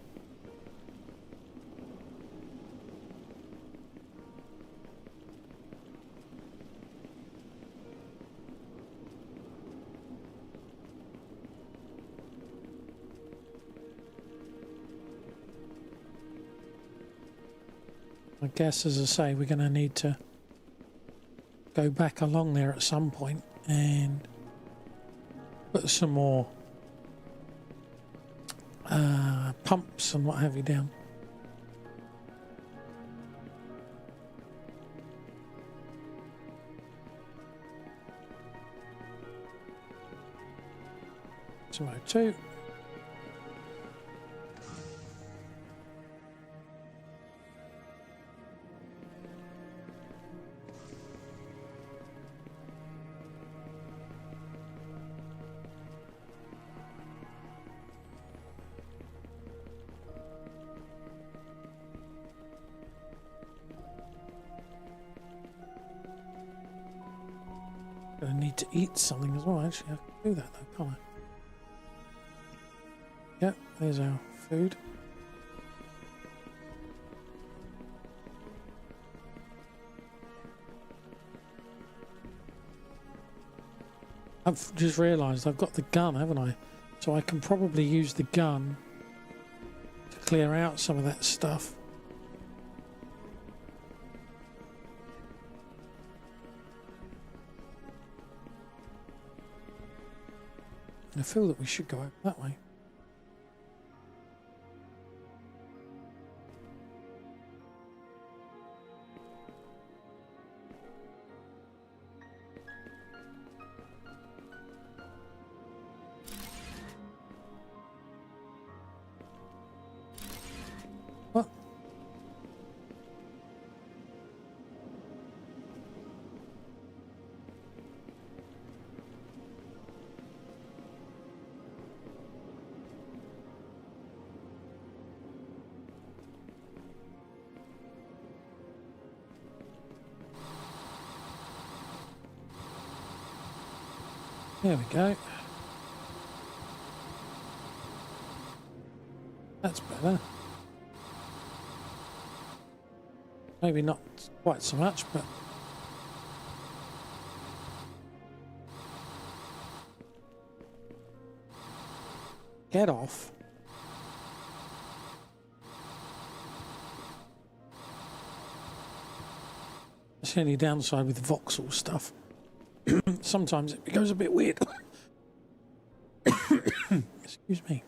I guess, as I say, we're going to need to go back along there at some point and put some more pumps and what have you down. Some O2. I need to eat something as well. Actually, I can do that though, can't I? Yep, there's our food. I've just realised I've got the gun, haven't I? So I can probably use the gun to clear out some of that stuff. I feel that we should go out that way. What? There we go. That's better. Maybe not quite so much, but get off. That's the only downside with Vauxhall stuff. Sometimes it goes a bit weird. Excuse me.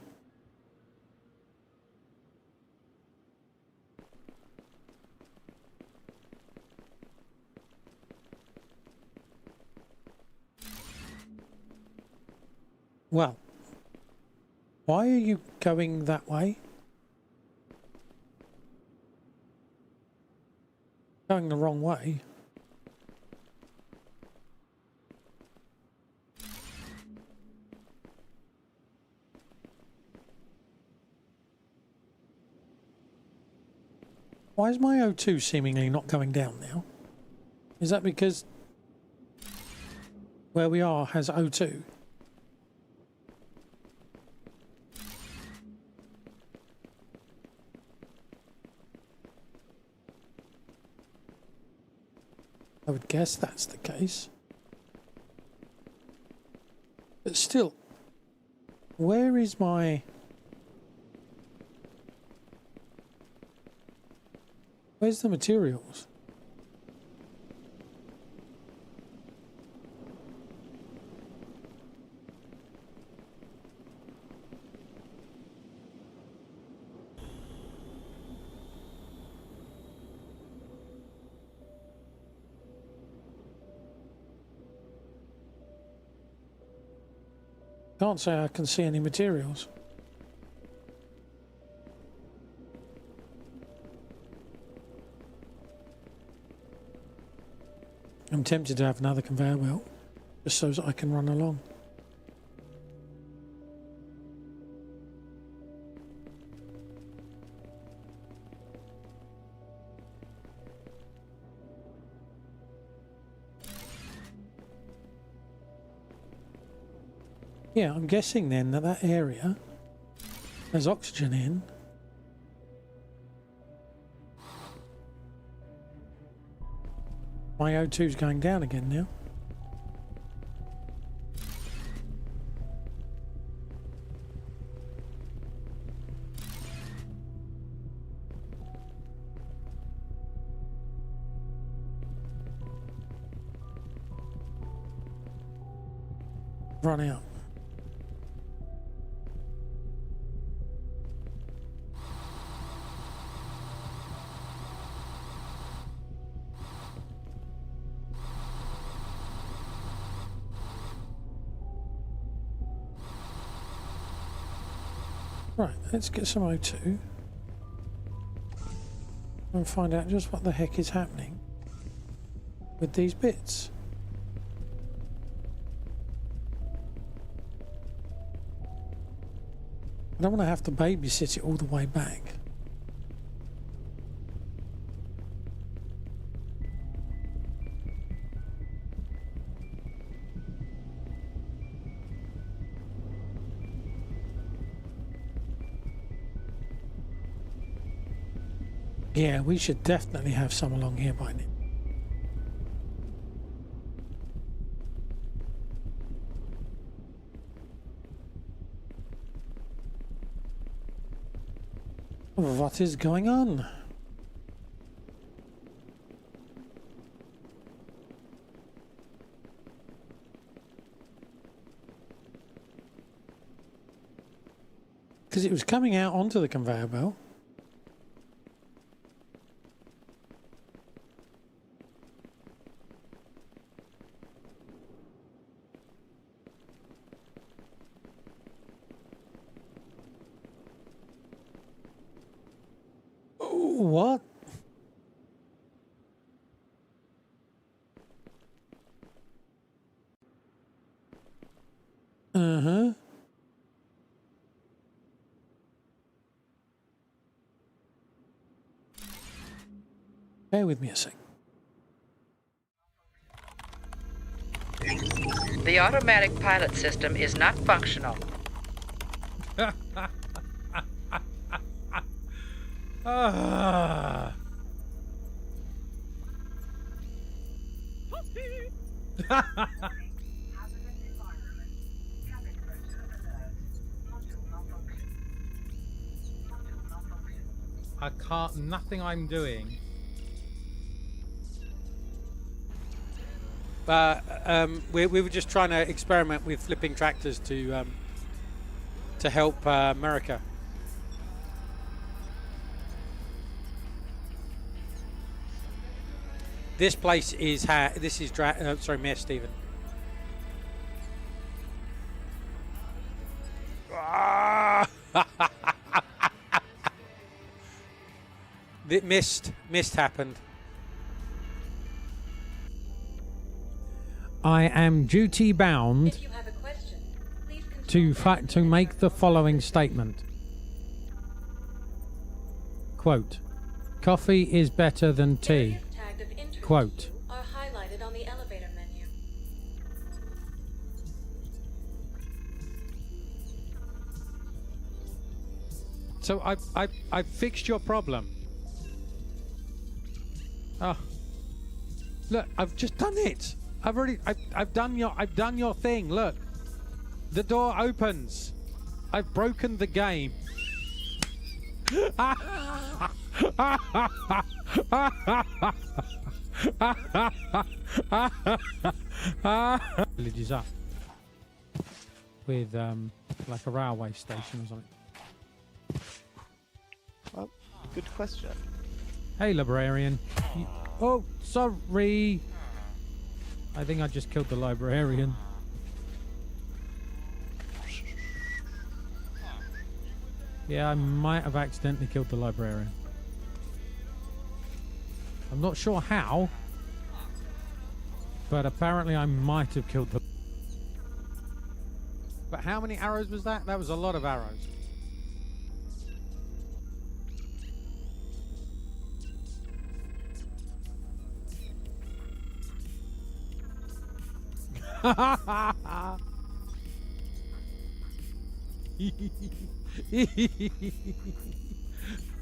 Well, why are you going that way? Going the wrong way. Why is my O2 seemingly not going down now? Is that because where we are has O2? I would guess that's the case. But still, where is my... Where's the materials? Can't say I can see any materials. I'm tempted to have another conveyor belt, just so that I can run along. Yeah, I'm guessing then that that area has oxygen in. My O2's going down again now. Run out. Right, let's get some O2 and find out just what the heck is happening with these bits. I don't want to have to babysit it all the way back. Yeah, we should definitely have some along here by now. What is going on? Because it was coming out onto the conveyor belt. What? Uh-huh. Bear with me a sec. The automatic pilot system is not functional. Ah. I can't. Nothing I'm doing. We were just trying to experiment with flipping tractors to help America. This place is sorry, Mayor Stephen. The mist happened. I am duty bound If you have a question, please to make the following statement. Quote, coffee is better than tea. areas tagged of interest Quote. to you are highlighted on the elevator menu. So I fixed your problem. Oh, look, I've just done it. I've done your thing. Look, the door opens. I've broken the game. Village is up with like a railway station or something. Well, good question. Hey, librarian. Oh, sorry. I think I just killed the librarian. Yeah, I might have accidentally killed the librarian. I'm not sure how, but apparently I might have killed the... But how many arrows was that? That was a lot of arrows.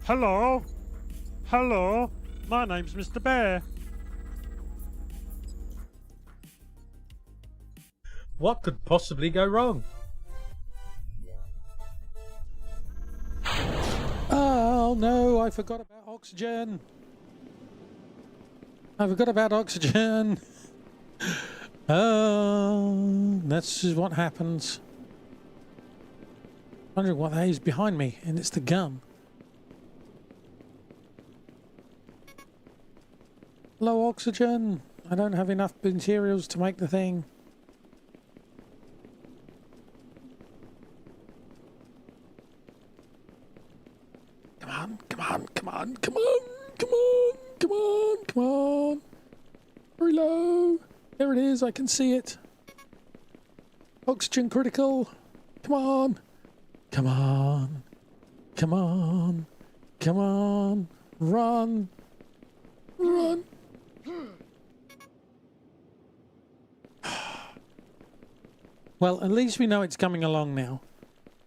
Hello? Hello? My name's Mr. Bear. What could possibly go wrong? Oh no, I forgot about oxygen. I forgot about oxygen. Oh, that's just what happens. Wondering what that is behind me, and it's the gun. Low oxygen. I don't have enough materials to make the thing. Come on, come on, come on, come on, come on, come on, come on. Very low. There it is, I can see it. Oxygen critical. Come on. Come on. Come on. Come on. Run. Run. Well, at least we know it's coming along now.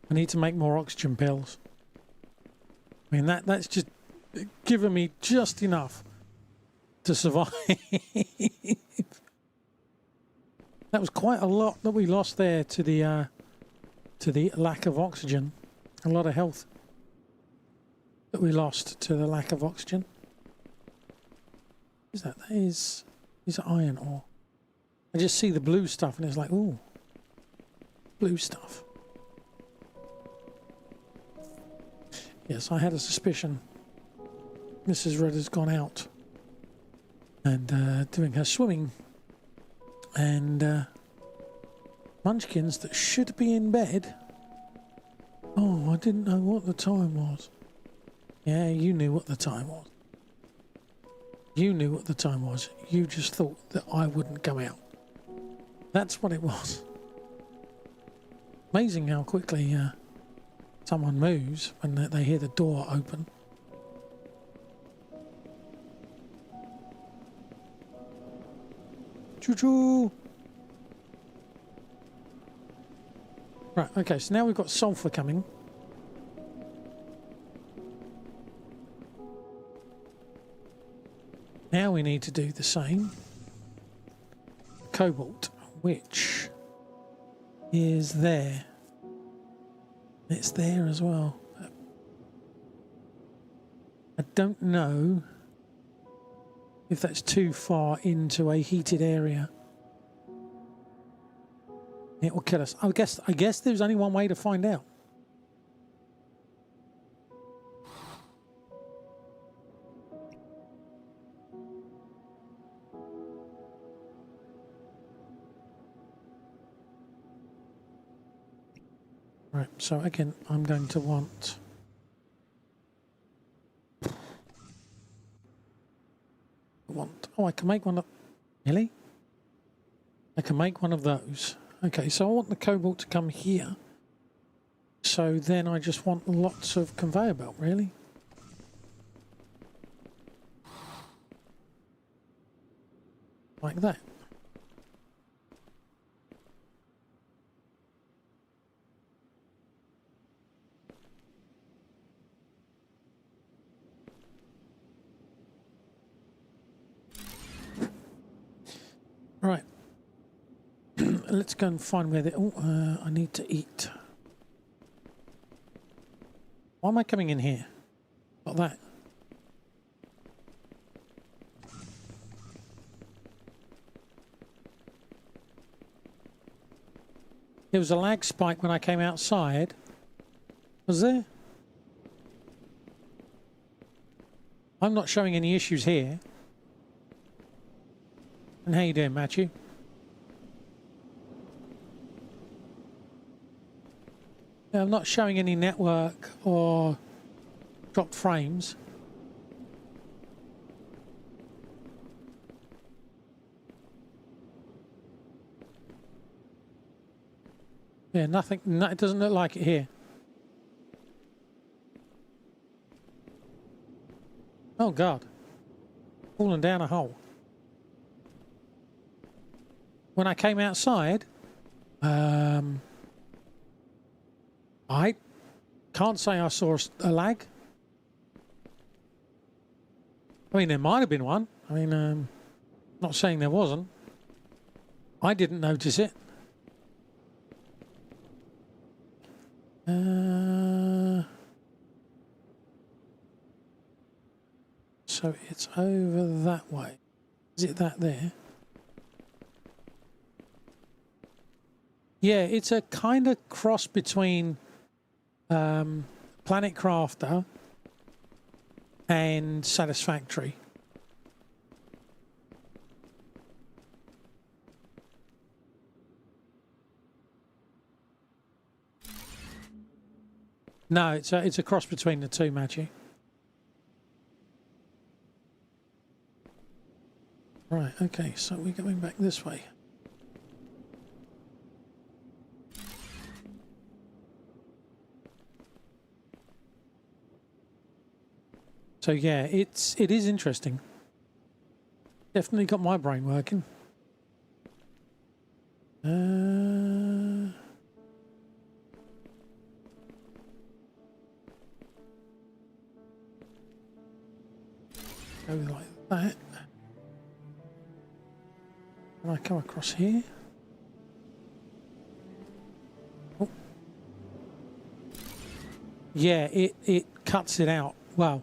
I need to make more oxygen pills. I mean, that's just given me just enough to survive. That was quite a lot that we lost there to the lack of oxygen. A lot of health that we lost to the lack of oxygen. What is that? That is iron ore. I just see the blue stuff and it's like, ooh, blue stuff. Yes, I had a suspicion Mrs. Red has gone out and doing her swimming. And Munchkins that should be in bed. Oh, I didn't know what the time was. Yeah, you knew what the time was. You knew what the time was. You just thought that I wouldn't go out. That's what it was. Amazing how quickly someone moves when they hear the door open. Choo-choo! Right, okay, so now we've got sulfur coming. Now we need to do the same. Cobalt, which is there. It's there as well. I don't know if that's too far into a heated area. It will kill us. I guess there's only one way to find out. Right, so again, I'm going to want oh, I can make one of, really? I can make one of those. Okay, so I want the cobalt to come here. So then I just want lots of conveyor belt, really. Like that. Right. Let's go and find where they... Oh, I need to eat. Why am I coming in here? Like that. There was a lag spike when I came outside. Was there? I'm not showing any issues here. And how you doing, Matthew? Yeah, I'm not showing any network or dropped frames. Yeah, nothing. No, it doesn't look like it here. Oh God, falling down a hole. When I came outside, I can't say I saw a lag. I mean, there might have been one. I mean, not saying there wasn't. I didn't notice it. So it's over that way. Is it that there? Yeah, it's a kind of cross between Planet Crafter and Satisfactory. No, it's a cross between the two, Matthew. Right, okay, so we're going back this way. So yeah, it is interesting. Definitely got my brain working. Go like that. And I come across here. Oh. Yeah, it cuts it out. Well,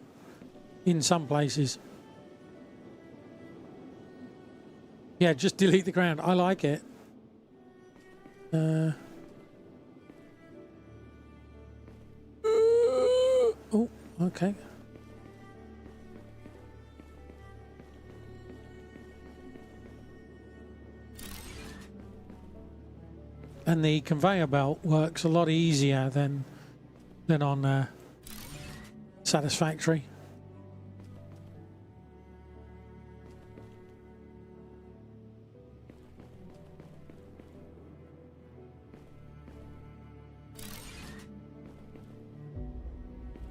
in some places. Yeah, just delete the ground. I like it. Oh, okay. And the conveyor belt works a lot easier than on Satisfactory.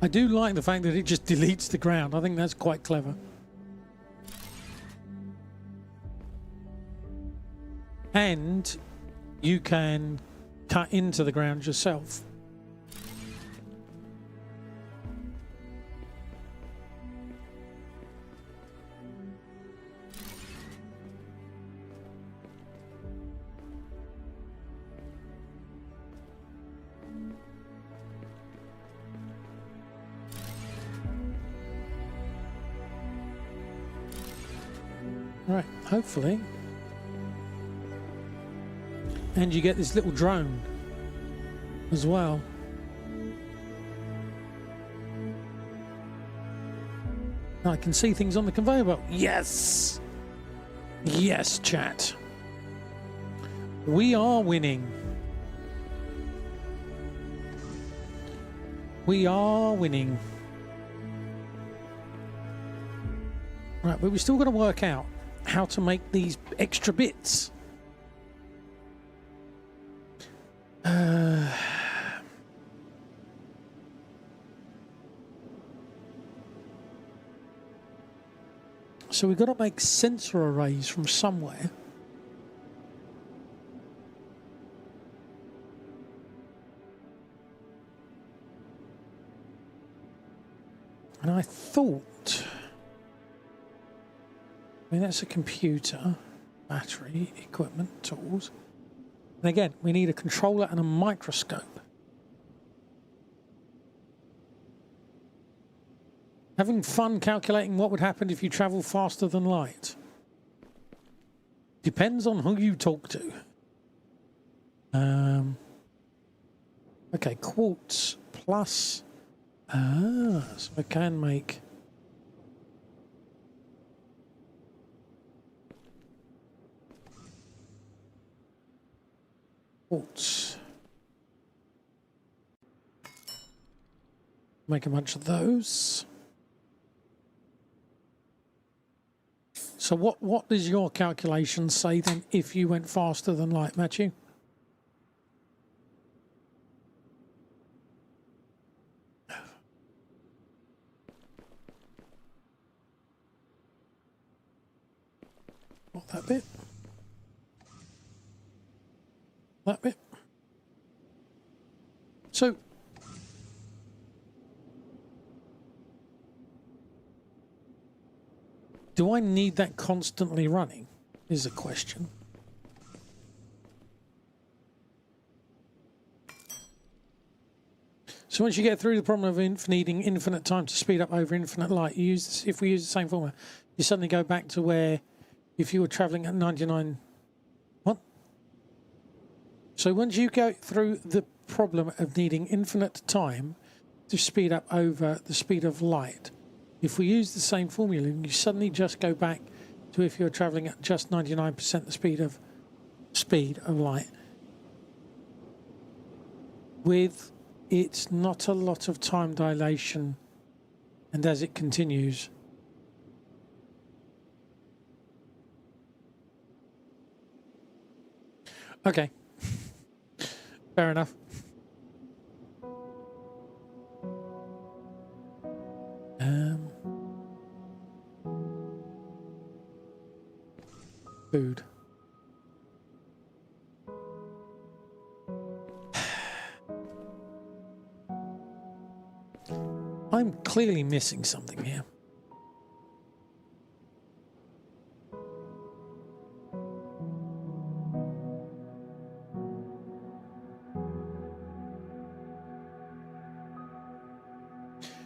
I do like the fact that it just deletes the ground. I think that's quite clever. And you can cut into the ground yourself. Right, hopefully. And you get this little drone as well. I can see things on the conveyor belt. Yes! Yes, chat. We are winning. We are winning. Right, but we've still got to work out how to make these extra bits. So we've got to make sensor arrays from somewhere. And I thought, I mean, that's a computer, battery, equipment, tools. And again, we need a controller and a microscope. Having fun calculating what would happen if you travel faster than light. Depends on who you talk to. Okay, quartz plus. So I can make. Quartz. Make a bunch of those. So what does your calculation say then if you went faster than light, Matthew? Not that bit. That bit. So do I need that constantly running, is a question. So once you get through the problem of needing infinite time to speed up over infinite light, you use this, if we use the same formula, you suddenly go back to where if you were travelling at 99... What? So once you go through the problem of needing infinite time to speed up over the speed of light, if we use the same formula, you suddenly just go back to if you're travelling at just 99% the speed of light. With it's not a lot of time dilation, and as it continues. Okay, fair enough. Food. I'm clearly missing something here.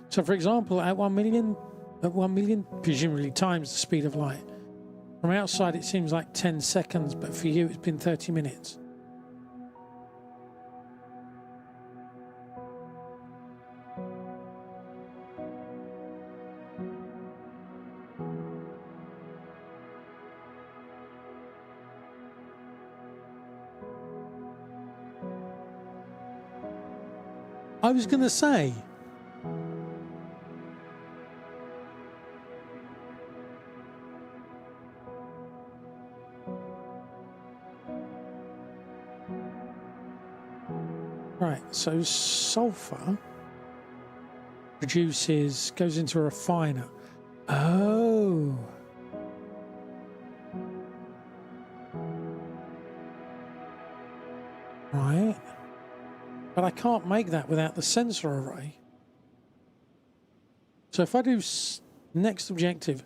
So for example, at 1 million, presumably times the speed of light. From outside it seems like 10 seconds, but for you it's been 30 minutes. I was going to say, right, so sulfur goes into a refiner. Oh. Right. But I can't make that without the sensor array. So if I do next objective,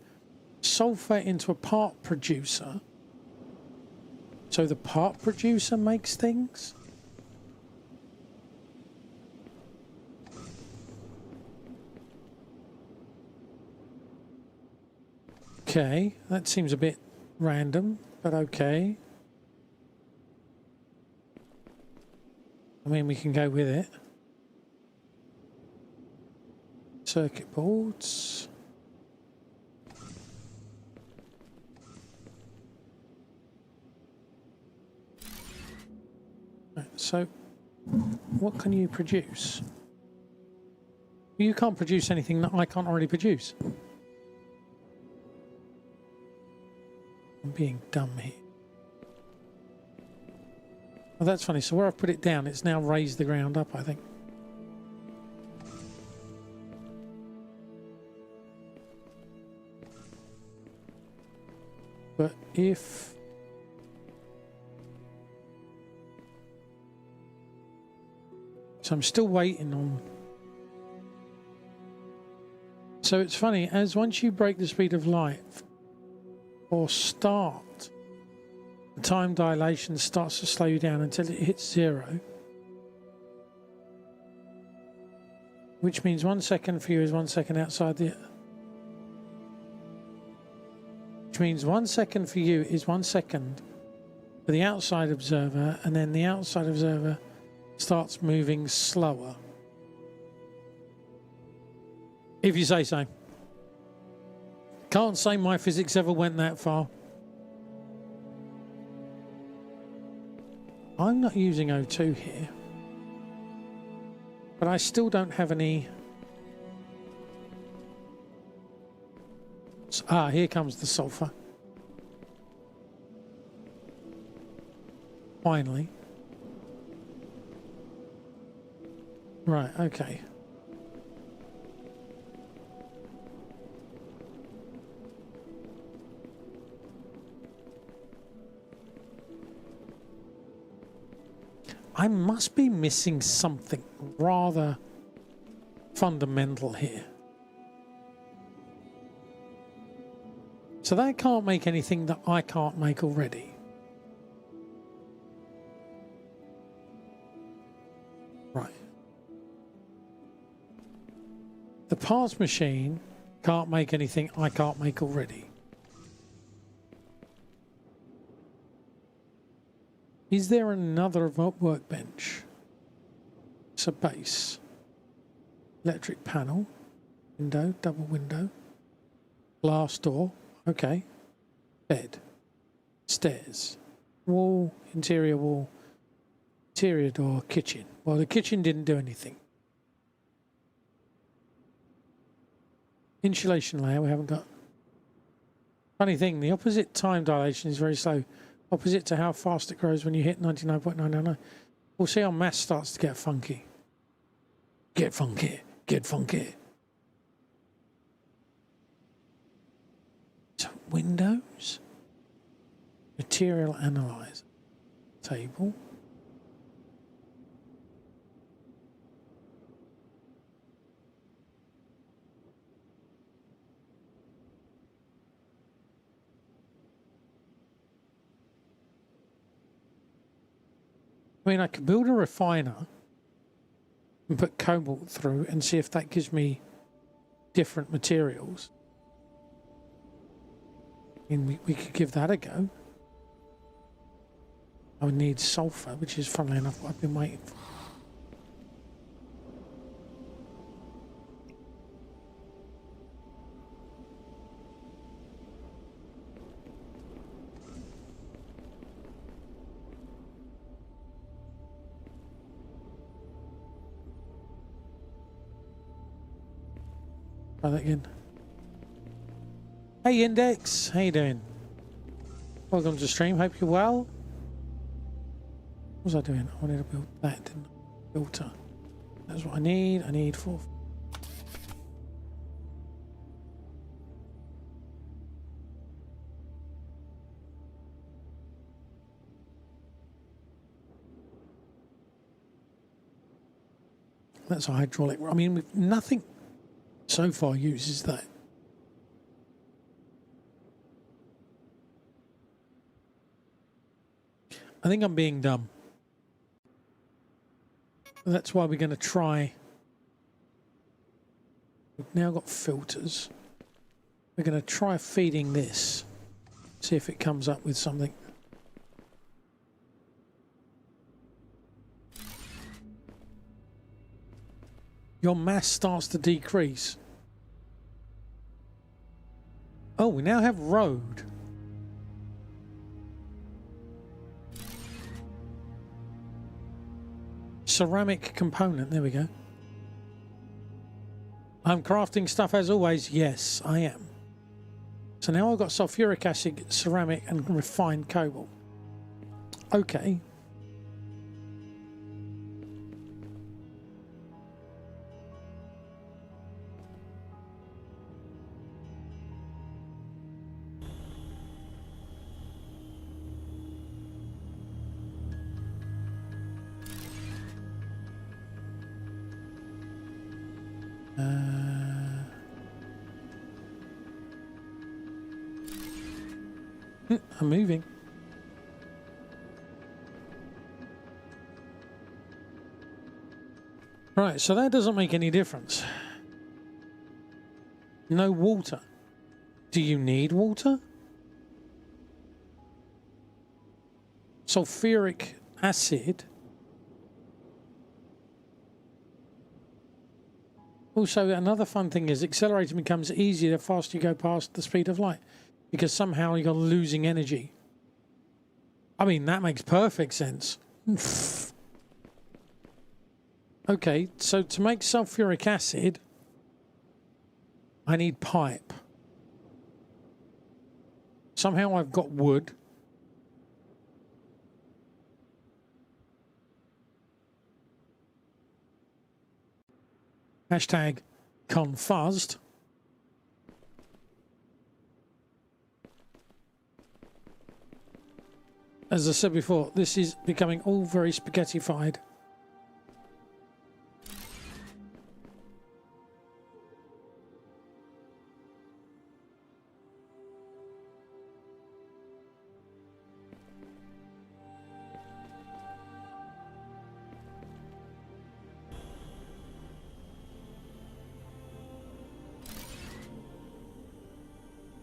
sulfur into a part producer. So the part producer makes things? Okay, that seems a bit random, but okay. I mean, we can go with it. Circuit boards. Right, so, what can you produce? You can't produce anything that I can't already produce. I'm being dumb here. Well, that's funny. So where I've put it down, it's now raised the ground up, I think. But if... So I'm still waiting on... So it's funny, as once you break the speed of light or start, the time dilation starts to slow you down until it hits 0. Which means 1 second for you is 1 second outside the... Which means 1 second for you is 1 second for the outside observer, and then the outside observer starts moving slower. If you say so. Can't say my physics ever went that far. I'm not using O2 here. But I still don't have any... Ah, here comes the sulfur. Finally. Right, okay. I must be missing something rather fundamental here. So that can't make anything that I can't make already. Right. The parts machine can't make anything I can't make already. Is there another workbench? It's a base. Electric panel. Window, double window. Glass door. Okay. Bed. Stairs. Wall, interior door, kitchen. Well, the kitchen didn't do anything. Insulation layer, we haven't got. Funny thing, the opposite time dilation is very slow. Opposite to how fast it grows when you hit 99.999. We'll see how mass starts to get funky. Get funky. Get funky. So Windows. Material analyzer. Table. I mean, I could build a refiner and put cobalt through and see if that gives me different materials. I mean, we could give that a go. I would need sulfur, which is, funnily enough, what I've been waiting for. Try that again. Hey Index, how you doing? Welcome to the stream, hope you're well. What was I doing? I wanted to build that, didn't I? Filter. That's what I need. I need 4. That's a hydraulic. I mean, nothing so far uses that. I think I'm being dumb. That's why we're going to try. We've now got filters. We're going to try feeding this. See if it comes up with something. Your mass starts to decrease. Oh, we now have road. Ceramic component. There we go. I'm crafting stuff as always. Yes, I am. So now I've got sulfuric acid, ceramic, and refined cobalt. Okay. I'm moving. Right, so that doesn't make any difference. No water. Do you need water? Sulfuric acid. Also, another fun thing is accelerating becomes easier the faster you go past the speed of light, because somehow you're losing energy. I mean, that makes perfect sense. Okay, so to make sulfuric acid, I need pipe. Somehow I've got wood. Hashtag confuzzed. As I said before, this is becoming all very spaghettified.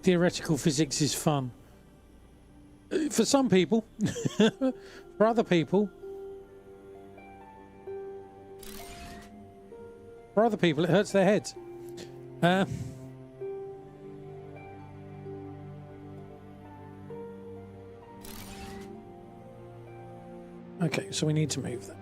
Theoretical physics is fun. For some people. For other people. For other people, it hurts their heads. Okay, so we need to move that.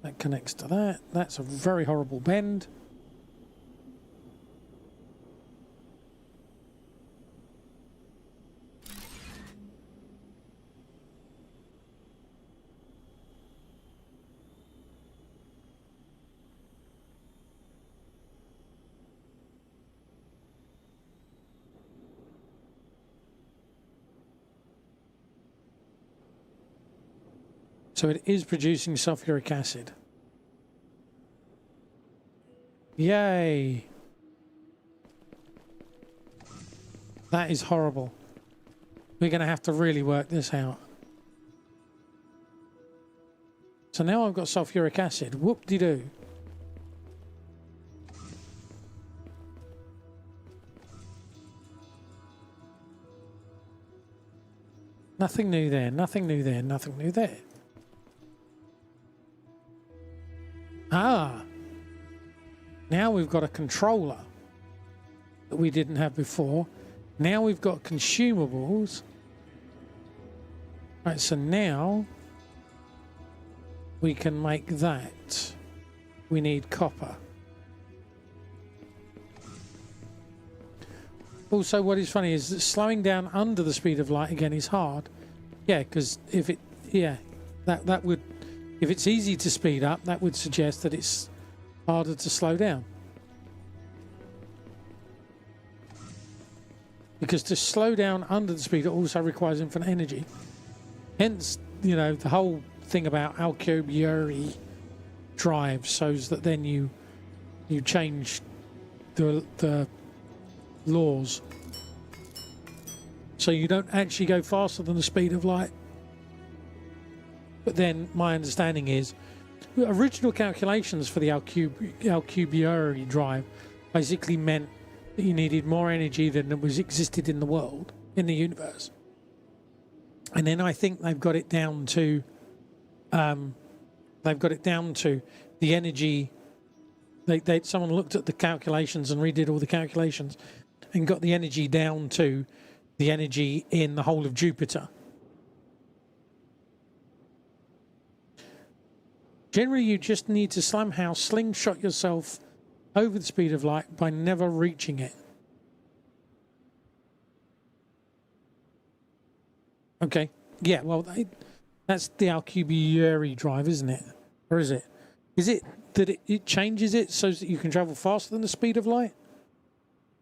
That connects to that. That's a very horrible bend. So it is producing sulfuric acid. Yay! That is horrible. We're going to have to really work this out. So now I've got sulfuric acid. Whoop-de-doo. Nothing new there, nothing new there, nothing new there. Ah! Now we've got a controller that we didn't have before. Now we've got consumables. Right, so now we can make that. We need copper. Also, what is funny is that slowing down under the speed of light again is hard. Yeah, because if it, yeah, that would, if it's easy to speed up, that would suggest that it's harder to slow down. Because to slow down under the speed, it also requires infinite energy. Hence, you know, the whole thing about Alcubierre drive shows that then you change the laws, so you don't actually go faster than the speed of light. But then my understanding is original calculations for the Alcubierre drive basically meant that you needed more energy than was existed in the world, in the universe. And then I think they've got it down to the energy. Someone looked at the calculations and redid all the calculations and got the energy down to the energy in the whole of Jupiter. Generally, you just need to somehow slingshot yourself over the speed of light by never reaching it. Okay. Yeah, well, that's the Alcubierre drive, isn't it? Or is it? Is it that it changes it so that you can travel faster than the speed of light?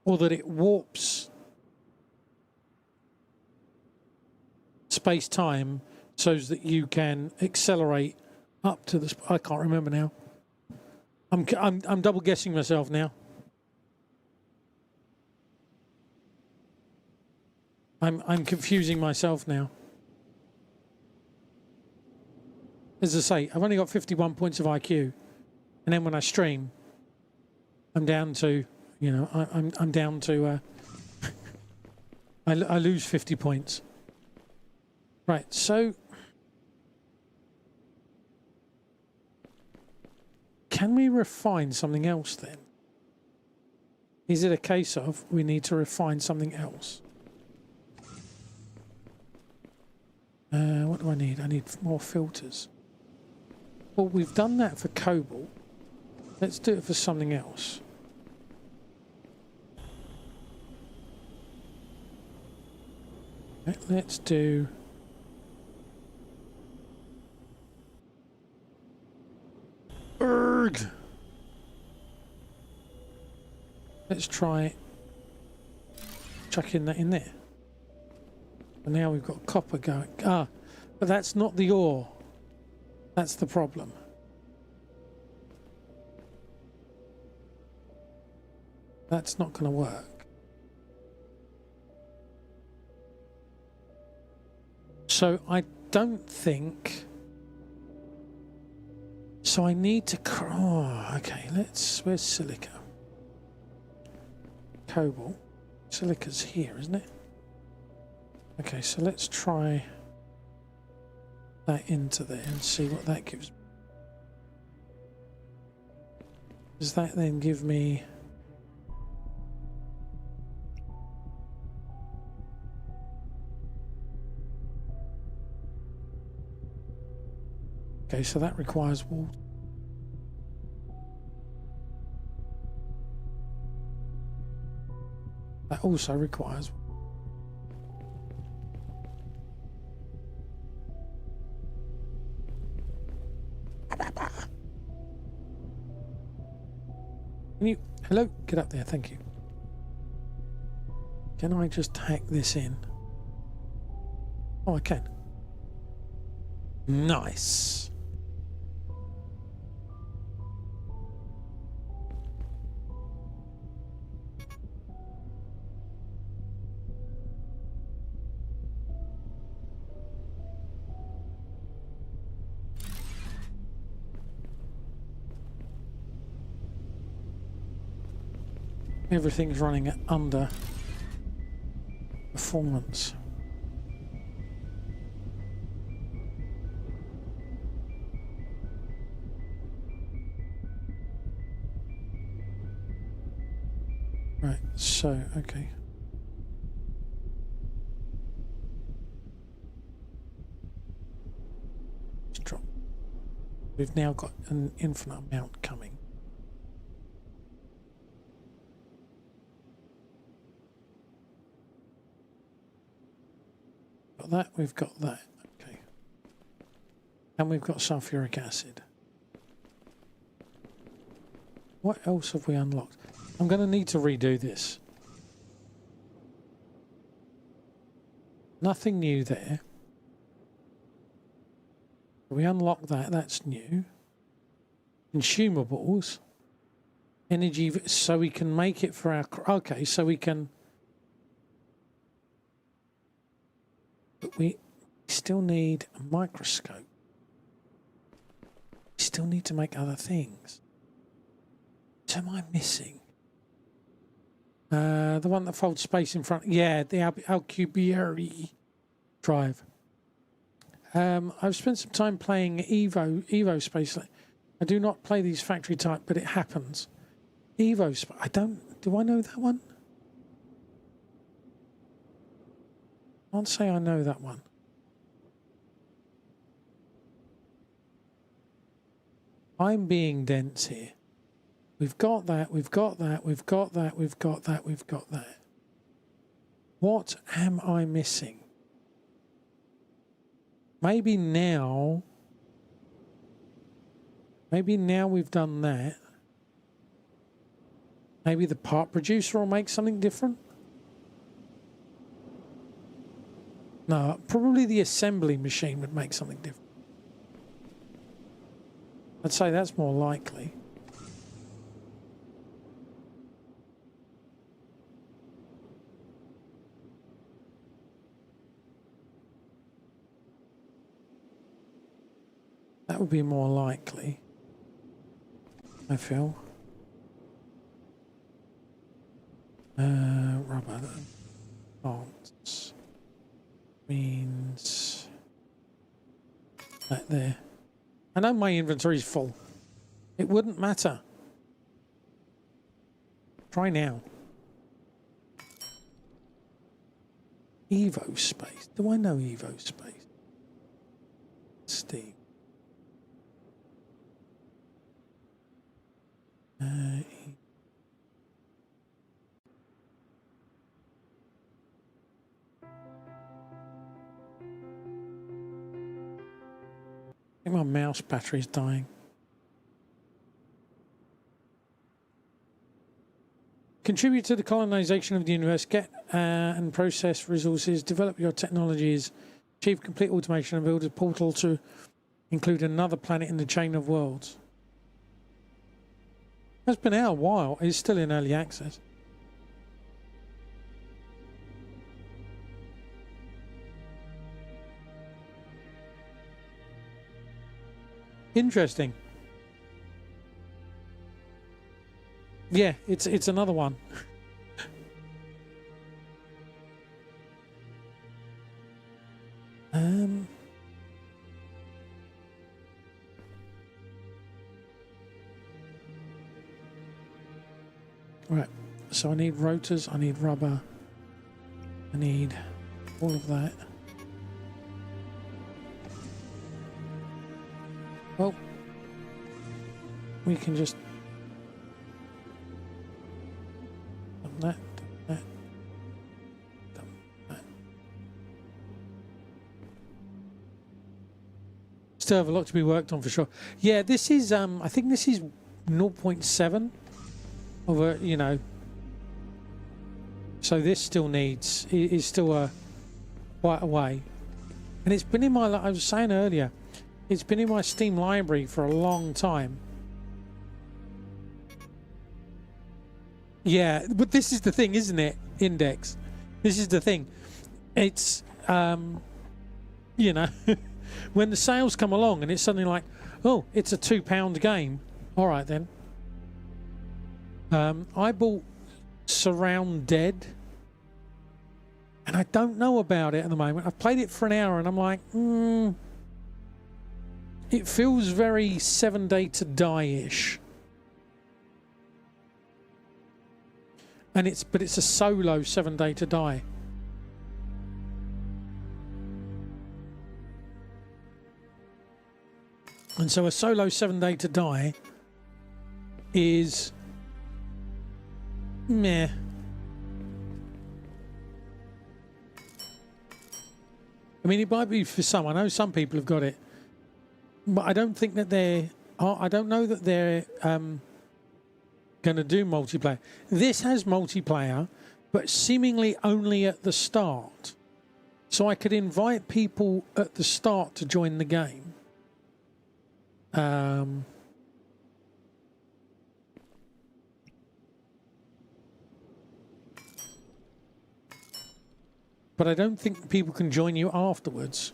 Or that it warps space-time so that you can accelerate up to the... I can't remember now. I'm double guessing myself now. I'm confusing myself now. As I say, I've only got 51 points of IQ, and then when I stream, I'm down to, you know, I'm down to. I lose 50 points. Right, so can we refine something else then? Is it a case of we need to refine something else? What do I need? I need more filters. Well, we've done that for cobalt. Let's do it for something else. Let's do... Erg! Let's try chucking that in there. And now we've got copper going. Ah, but that's not the ore. That's the problem. That's not going to work. So I don't think... So I need to... Oh, okay, let's... Where's silica? Cobalt. Silica's here, isn't it? Okay, so let's try that into there and see what that gives me. Does that then give me... Okay, so that requires water. That also requires... Can you... Hello? Get up there, thank you. Can I just hack this in? Oh, I can. Nice. Everything's running at under performance. Right, so, okay. Let's drop. We've now got an infinite amount coming. got that, we've got that. Okay. And we've got sulfuric acid. What else have we unlocked? I'm going to need to redo this. Nothing new there. We unlock that, that's new. Consumables. Energy, so we can make it for our... Okay, so we can... But we still need a microscope. We still need to make other things. What am I missing? The one that folds space in front. Yeah, the Alcubierre drive. I've spent some time playing Evo Space. I do not play these factory type, but it happens. Evo Space. Do I know that one? I can't say I know that one. I'm being dense here. We've got that, we've got that, we've got that, we've got that, we've got that. What am I missing? Maybe now we've done that. Maybe the part producer will make something different? No, probably the assembly machine would make something different. I'd say that's more likely. That would be more likely, I feel. Rubber bolts means that there. I know my inventory is full. It wouldn't matter. Try now. Evo Space. Do I know Evo Space? Steve. I think my mouse battery's dying. Contribute to the colonization of the universe. Get and process resources. Develop your technologies. Achieve complete automation and build a portal to include another planet in the chain of worlds. It's been out a while. It's still in early access. Interesting. Yeah, it's another one. Right, so I need rotors, I need rubber, I need all of that. Well, we can just done that, done that. Still have a lot to be worked on for sure. Yeah, this is I think this is 0.7 of a, you know, so this still needs, is still quite a way, and it's been in my, like I was saying earlier, it's been in my Steam library for a long time. Yeah, but this is the thing, isn't it, Index? This is the thing. It's you know, when the sales come along and it's suddenly like, oh, it's a £2 game, all right then. I bought Surround Dead, and I don't know about it at the moment. I've played it for an hour, and I'm like, it feels very 7 Day to Die-ish. And but it's a solo 7 Day to Die. And so a solo 7 Day to Die is meh. I mean, it might be for some. I know some people have got it, but I don't think that they're. I don't know that they're going to do multiplayer. This has multiplayer, but seemingly only at the start. So I could invite people at the start to join the game. But I don't think people can join you afterwards.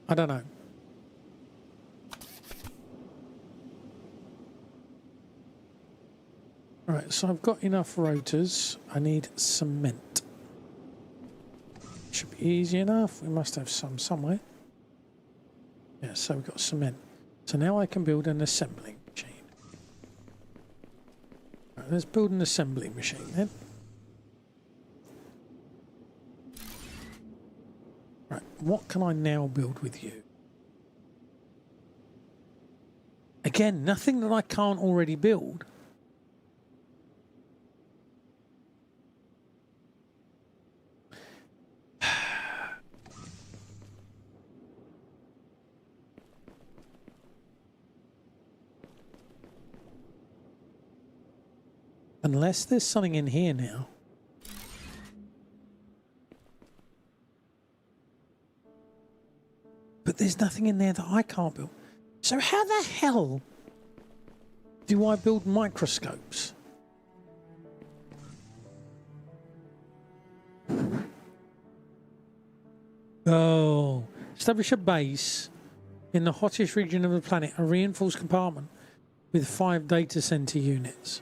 I don't know. Right, so I've got enough rotors. I need cement. Should be easy enough. We must have some somewhere. Yeah, so we've got cement. So now I can build an assembling machine. Right, let's build an assembling machine then. Right, what can I now build with you? Again, nothing that I can't already build. Unless there's something in here now. But there's nothing in there that I can't build. So how the hell do I build microscopes? Oh, establish a base in the hottest region of the planet, a reinforced compartment with 5 data center units.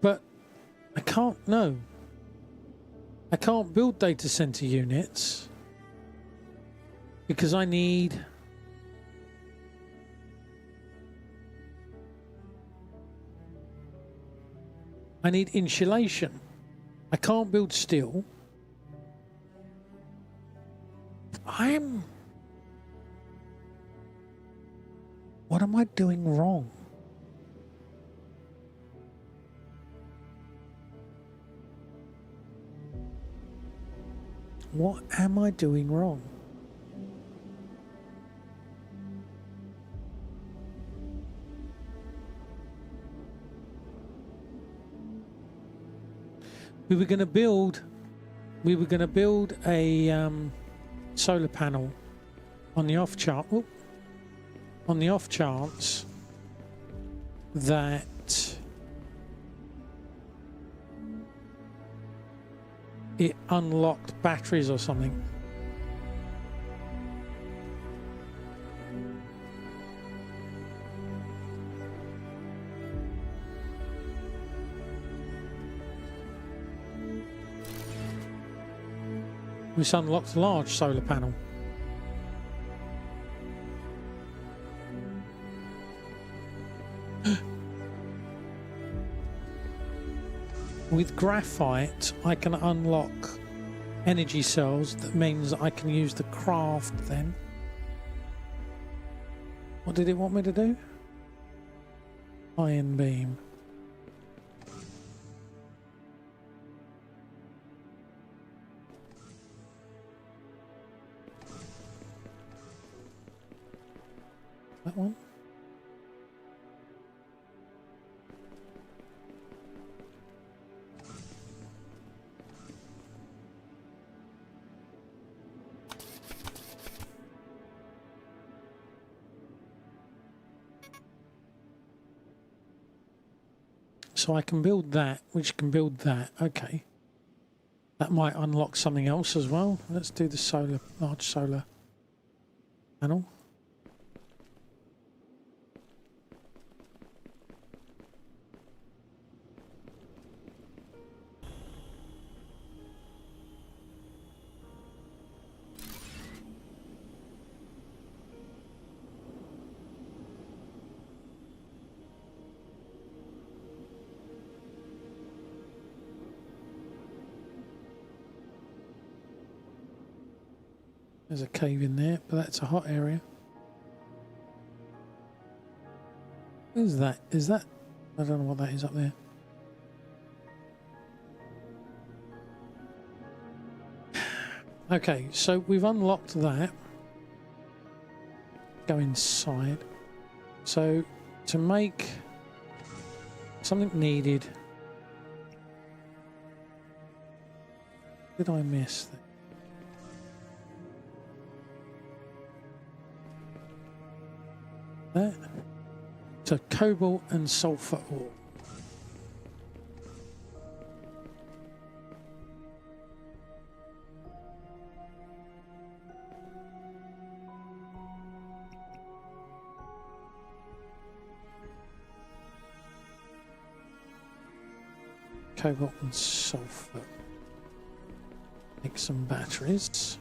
But I can't, no. I can't build data center units because I need insulation. I can't build steel. What am I doing wrong? What am I doing wrong? We were going to build a solar panel on the off chance that it unlocked batteries or something. This unlocked a large solar panel. With graphite, I can unlock energy cells. That means I can use the craft then. What did it want me to do? Iron beam. That one? So I can build that, which can build that. Okay. That might unlock something else as well. Let's do the large solar panel. There's a cave in there, but that's a hot area. Who's that? Is that I don't know what that is up there. Okay, so we've unlocked that. Go inside. So to make something needed. Did I miss that? That? So cobalt and sulfur ore. Cobalt and sulfur. Make some batteries.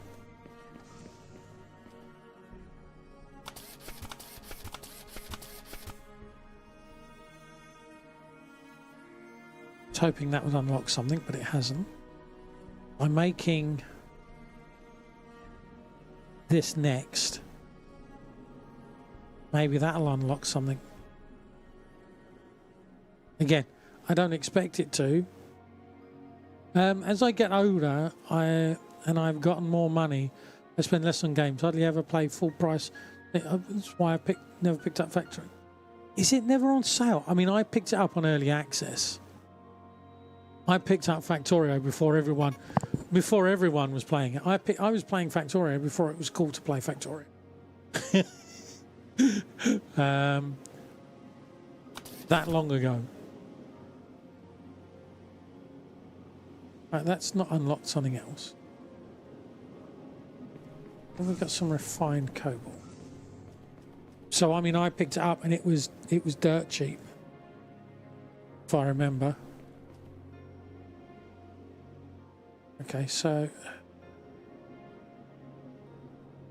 I was hoping that would unlock something, but it hasn't. I'm making this next. Maybe that'll unlock something. Again, I don't expect it to. As I get older, I've gotten more money, I spend less on games. I hardly ever play full price. That's why I never picked up Factory. Is it never on sale? I mean, I picked it up on early access. I picked up Factorio before everyone was playing it. I was playing Factorio before it was cool to play Factorio. That long ago. Right, that's not unlocked something else. And we've got some refined cobalt. So I mean, I picked it up and it was dirt cheap, if I remember. Okay, so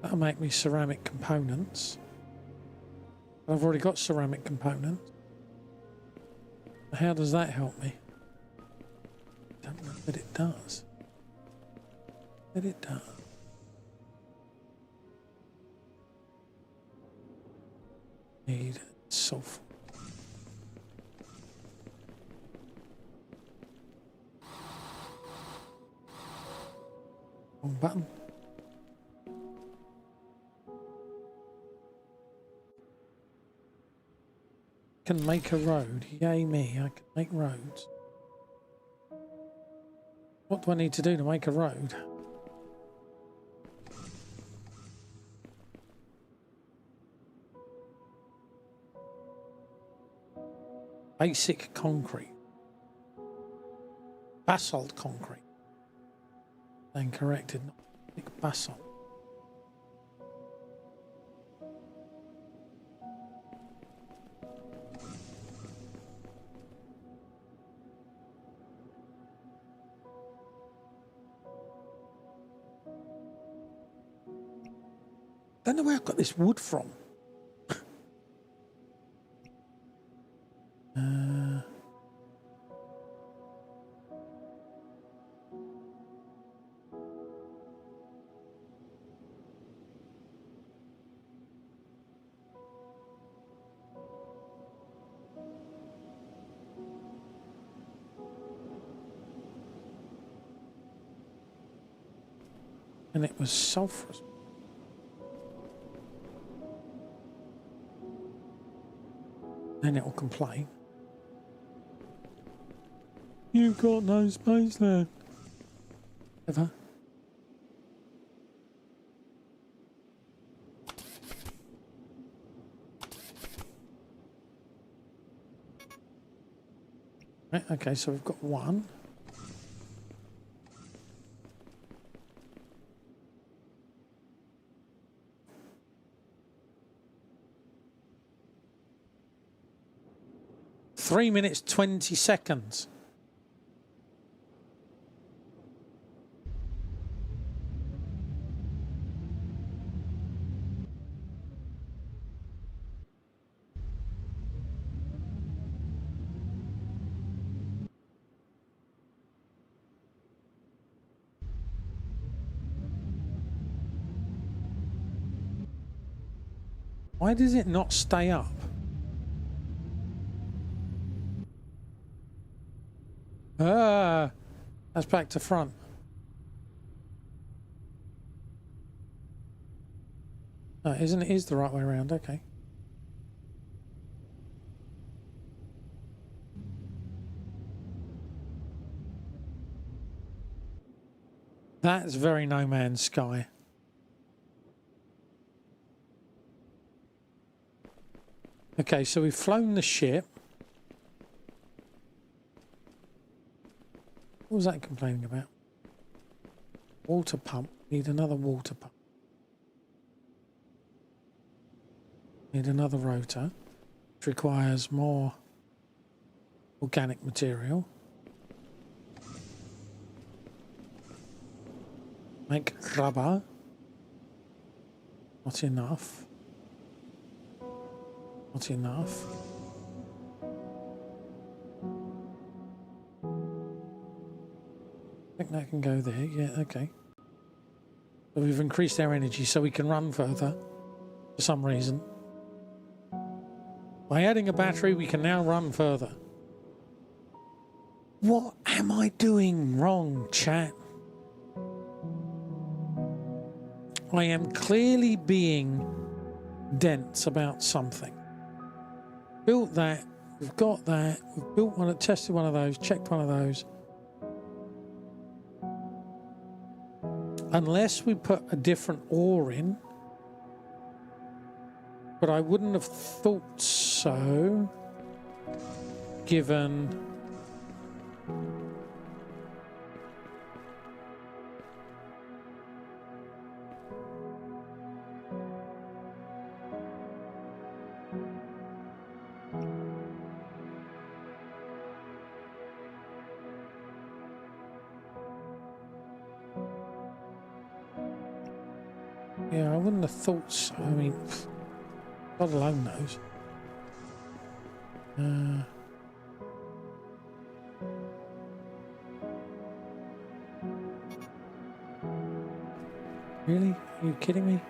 that'll make me ceramic components. I've already got ceramic components. How does that help me? I don't know that it does. But it does. Need sulfur. Wrong button. Can make a road. Yay me, I can make roads. What do I need to do to make a road? Basic concrete. Basalt concrete. Then corrected, not basic basalt. Don't know where I got this wood from. And it was sulfurous. Then it will complain. You've got no space left. Ever? Right, okay, so we've got one. Three minutes, 20 seconds. Why does it not stay up? Ah, that's back to front. Oh, isn't it? Is the right way around? Okay. That's very No Man's Sky. Okay, so we've flown the ship. What was that complaining about? Water pump. Need another water pump. Need another rotor, which requires more organic material. Make rubber. Not enough. Not enough. I think that can go there. Yeah, okay. So we've increased our energy so we can run further for some reason. By adding a battery, we can now run further. What am I doing wrong, chat? I am clearly being dense about something. Built that, we've got that, we've built one, tested one of those, checked one of those. Unless we put a different ore in, but I wouldn't have thought so, given yeah, I wouldn't have thought so. I mean, God alone knows. Really? Are you kidding me?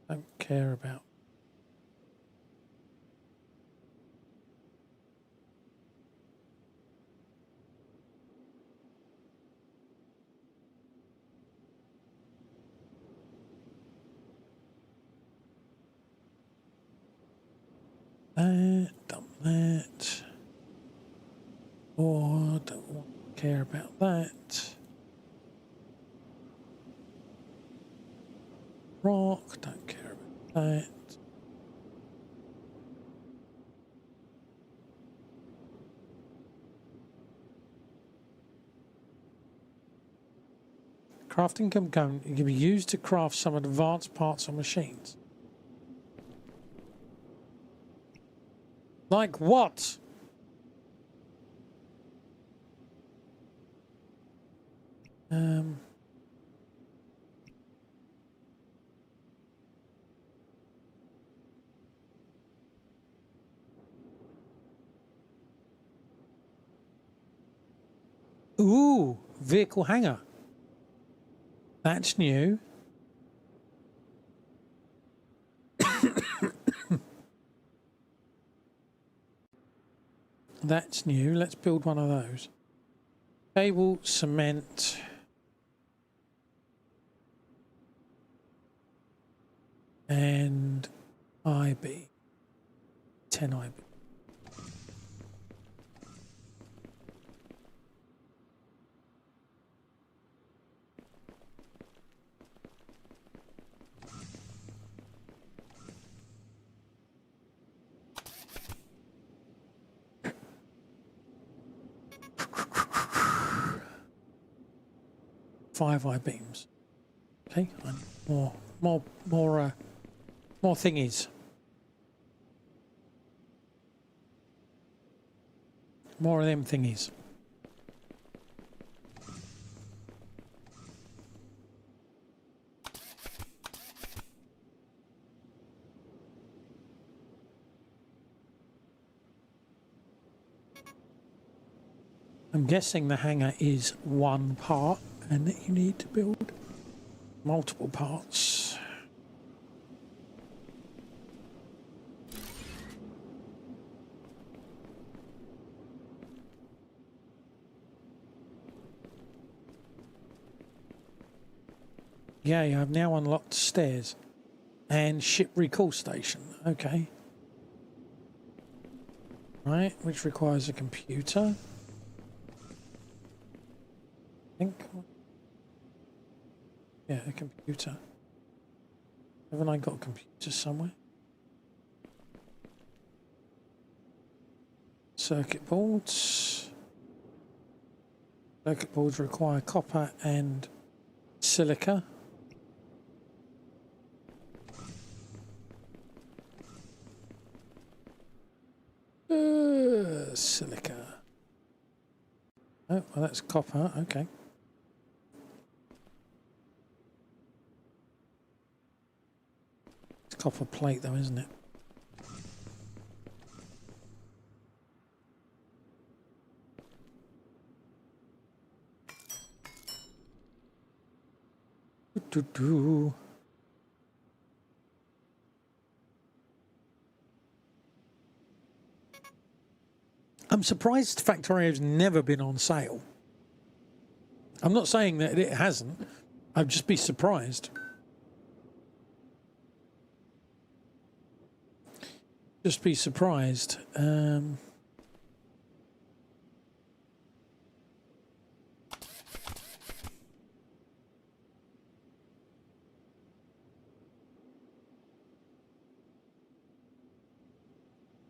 Don't care about. Dump that. Or don't care about that. Rock, don't care about that. Crafting component can be used to craft some advanced parts on machines. Like what? Ooh, vehicle hangar. That's new. That's new. Let's build one of those. Cable, cement. And IB. 10 IB. Five I-beams. Okay, I need more thingies. More of them thingies. I'm guessing the hangar is one part and that you need to build multiple parts. Yeah, you have now unlocked stairs and ship recall station. Okay. Right, which requires a computer. I think. Yeah, a computer. Haven't I got a computer somewhere? Circuit boards. Circuit boards require copper and silica. Silica. Oh, well, that's copper. Okay. It's copper plate, though, isn't it? Do-do-do. I'm surprised Factorio's never been on sale. I'm not saying that it hasn't. I'd just be surprised. Just be surprised.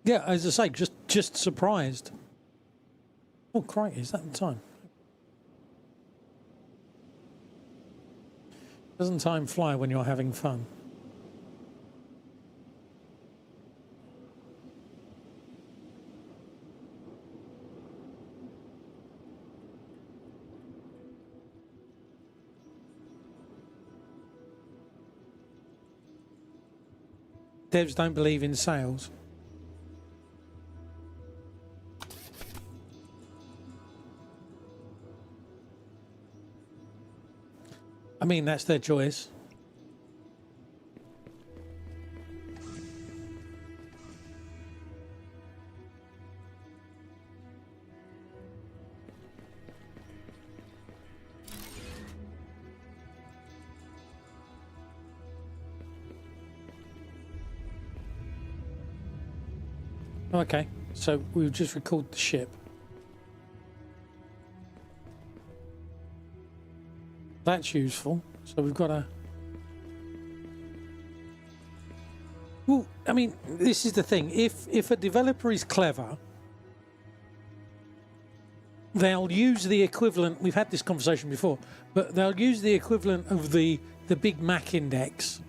Yeah, as I say, just surprised. Oh, crikey, is that the time? Doesn't time fly when you're having fun? Devs don't believe in sales. I mean, that's their choice. Okay, so we've just recalled the ship. That's useful. So we've got a... Well, I mean, this is the thing. If a developer is clever, they'll use the equivalent... We've had this conversation before, but they'll use the equivalent of the Big Mac index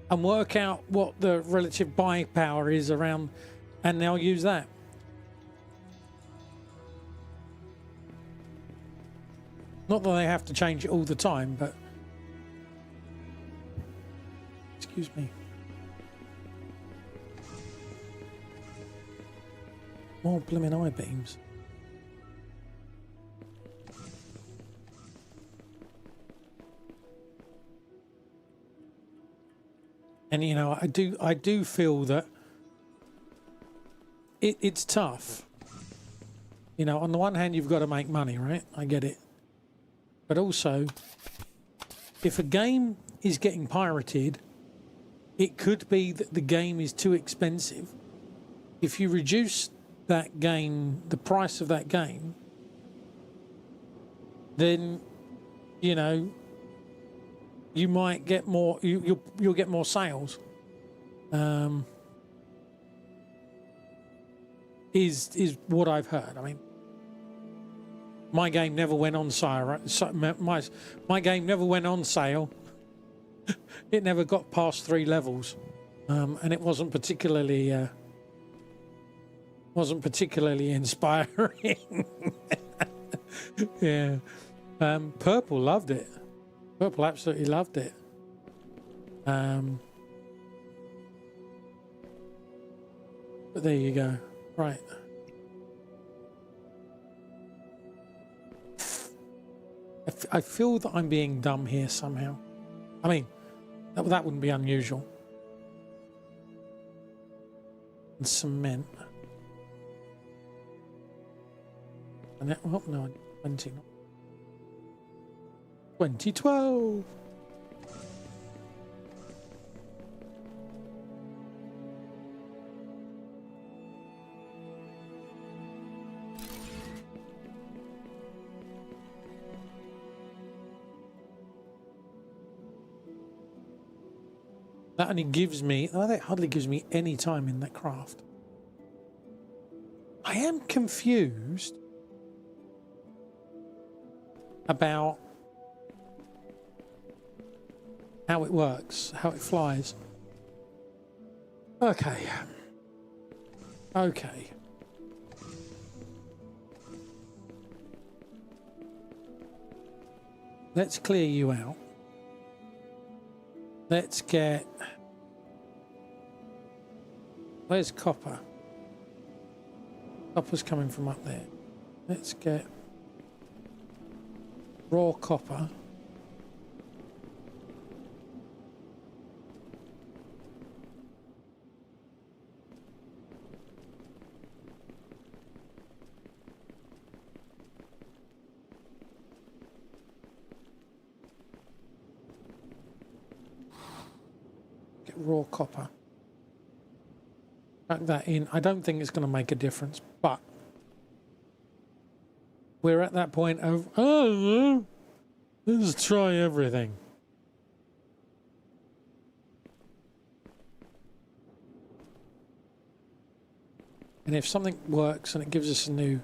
and work out what the relative buying power is around, and they'll use that. Not that they have to change it all the time, but... Excuse me. More blimmin' eye beams. And you know, I do feel that it's tough. You know, on the one hand, you've got to make money, right? I get it. But also, if a game is getting pirated, it could be that the game is too expensive. If you reduce that game, the price of that game, then, you know, you might get more. You'll get more sales. Is what I've heard. I mean, my game never went on sale. My game never went on sale. It never got past 3 levels, and it wasn't particularly inspiring. Yeah, Purple loved it. Purple absolutely loved it. But there you go. Right. I feel that I'm being dumb here somehow. I mean, that wouldn't be unusual. And cement. And that, well, no, 20. 2012. That only gives me, oh, that hardly gives me any time in that craft. I am confused about how it works, how it flies. Okay. Okay. Let's clear you out. Let's get... Where's copper? Copper's coming from up there. Let's get raw copper. Get raw copper. Back that in. I don't think it's going to make a difference, but we're at that point of, oh, let's try everything. And if something works and it gives us a new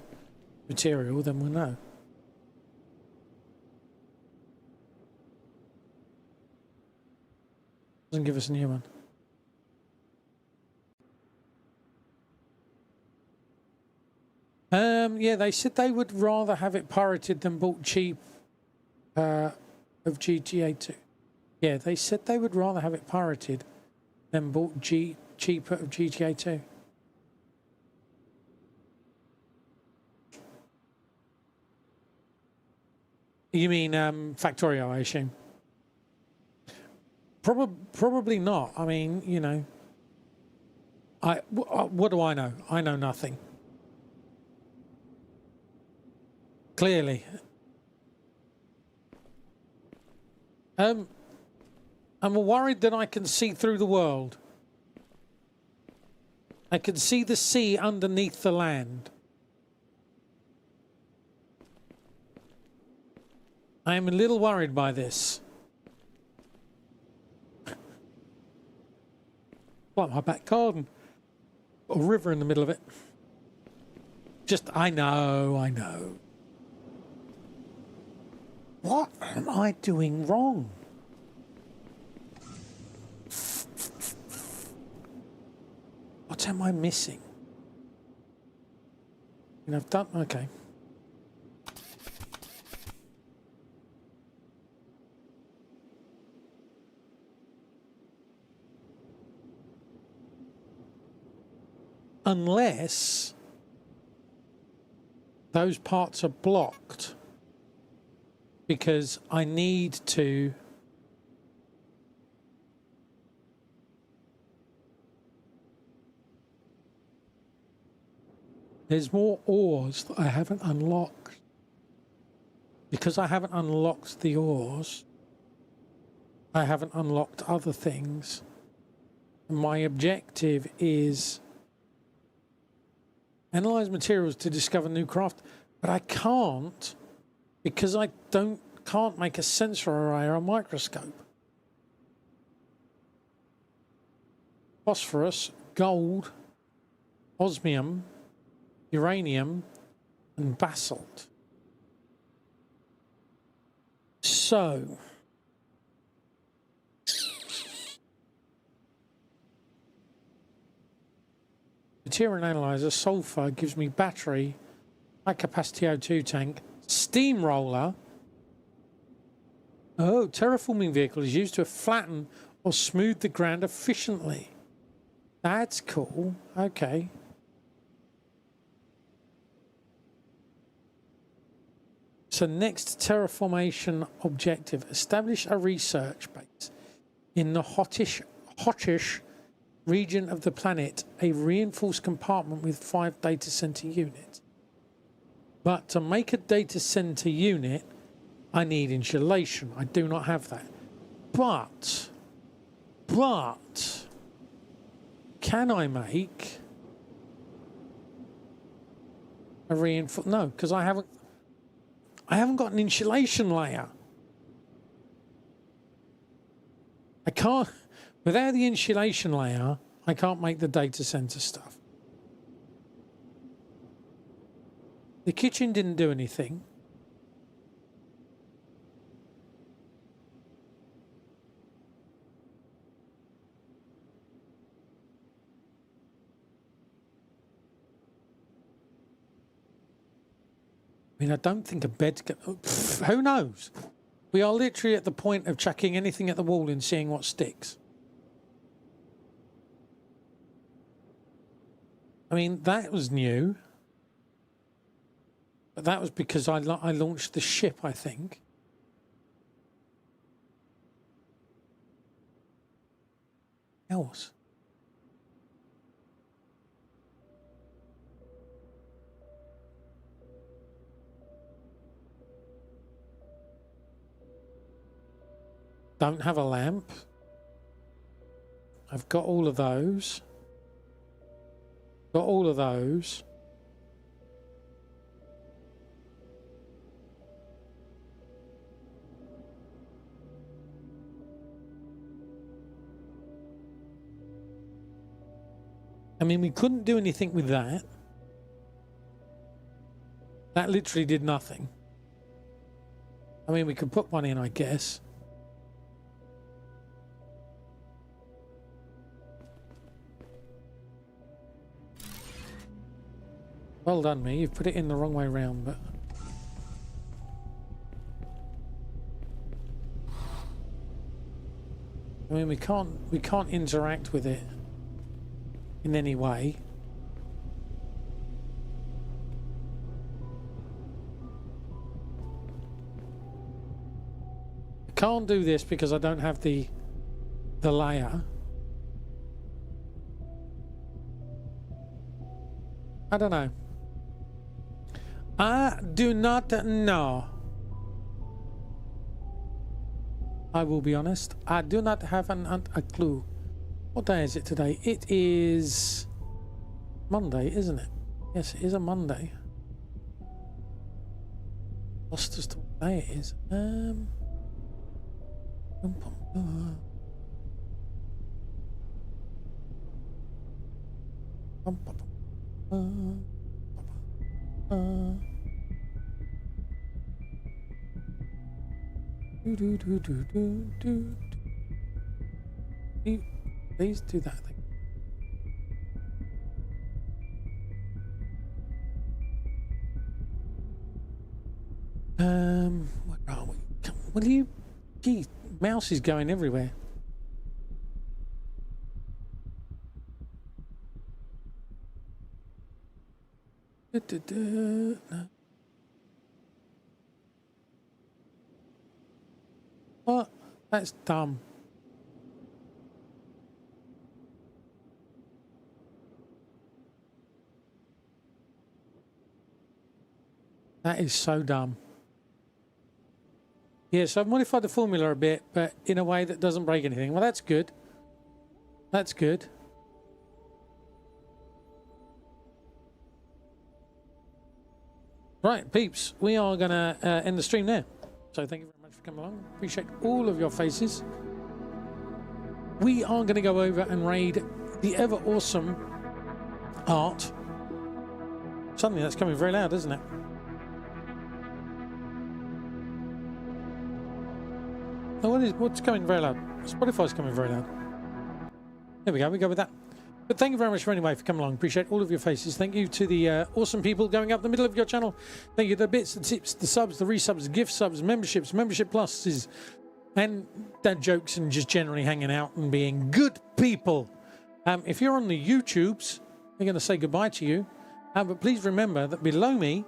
material, then we'll know. Doesn't give us a new one. Yeah, they said they would rather have it pirated than bought cheap of GTA 2. Yeah, they said they would rather have it pirated than bought cheaper of GTA 2. You mean Factorio, I assume? Probably not. I mean, you know, what do I know? I know nothing. Clearly. I'm worried that I can see through the world. I can see the sea underneath the land. I am a little worried by this. Like my back garden. A river in the middle of it. Just, I know. What am I doing wrong? What am I missing? And I've done, okay. Unless those parts are blocked. Because I need to there's more ores that I haven't unlocked. Because I haven't unlocked the ores, I haven't unlocked other things. My objective is analyze materials to discover new craft, but I can't because I can't make a sensor array or a microscope. Phosphorus, gold, osmium, uranium, and basalt. So, material analyzer, sulfur gives me battery, high capacity O2 tank, steamroller. Oh, terraforming vehicle is used to flatten or smooth the ground efficiently. That's cool. Okay. So next terraformation objective, establish a research base in the hottish region of the planet, a reinforced compartment with 5 data center units. But to make a data center unit, I need insulation. I do not have that. But, can I make a reinforced? No, because I haven't got an insulation layer. I can't. Without the insulation layer, I can't make the data center stuff. The kitchen didn't do anything. I mean, I don't think a bed's going to... Who knows? We are literally at the point of chucking anything at the wall and seeing what sticks. I mean, that was new. But that was because I launched the ship, I think. Else. Don't have a lamp. I've got all of those. Got all of those. I mean, we couldn't do anything with that. That literally did nothing. I mean, we could put one in, I guess. Well done, me. You've put it in the wrong way round, but... I mean, we can't interact with it in any way. I can't do this because I don't have the layer. I don't know. I do not know. I will be honest. I do not have a clue. What day is it today? It is Monday, isn't it? Yes, it is a Monday. Lost as to what day it is. Please do that thing. Where are we? Will you? Gee, mouse is going everywhere. No. What? That's dumb. That is so dumb. Yes, I've modified the formula a bit, but in a way that doesn't break anything. Well, that's good. That's good. Right, peeps, we are going to end the stream there. So thank you very much for coming along. Appreciate all of your faces. We are going to go over and raid the ever awesome art. Suddenly that's coming very loud, isn't it? Oh, what's coming very loud? Spotify's coming very loud. There we go. We go with that. But thank you very much for anyway for coming along. Appreciate all of your faces. Thank you to the awesome people going up the middle of your channel. Thank you to the bits, the tips, the subs, the resubs, the gift subs, memberships, membership pluses, and dad jokes, and just generally hanging out and being good people. If you're on the YouTubes, we're going to say goodbye to you. But please remember that below me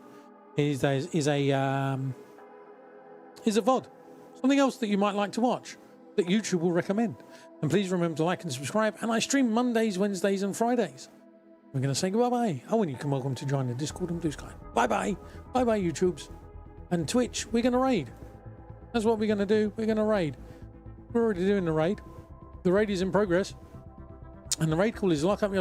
is a VOD. Something else that you might like to watch that YouTube will recommend. And please remember to like and subscribe. And I stream Mondays, Wednesdays, and Fridays. We're going to say goodbye. Oh, and you can welcome to join the Discord and Blue Sky. Bye-bye. Bye-bye, YouTubes. And Twitch, we're going to raid. That's what we're going to do. We're going to raid. We're already doing the raid. The raid is in progress. And the raid call is lock up your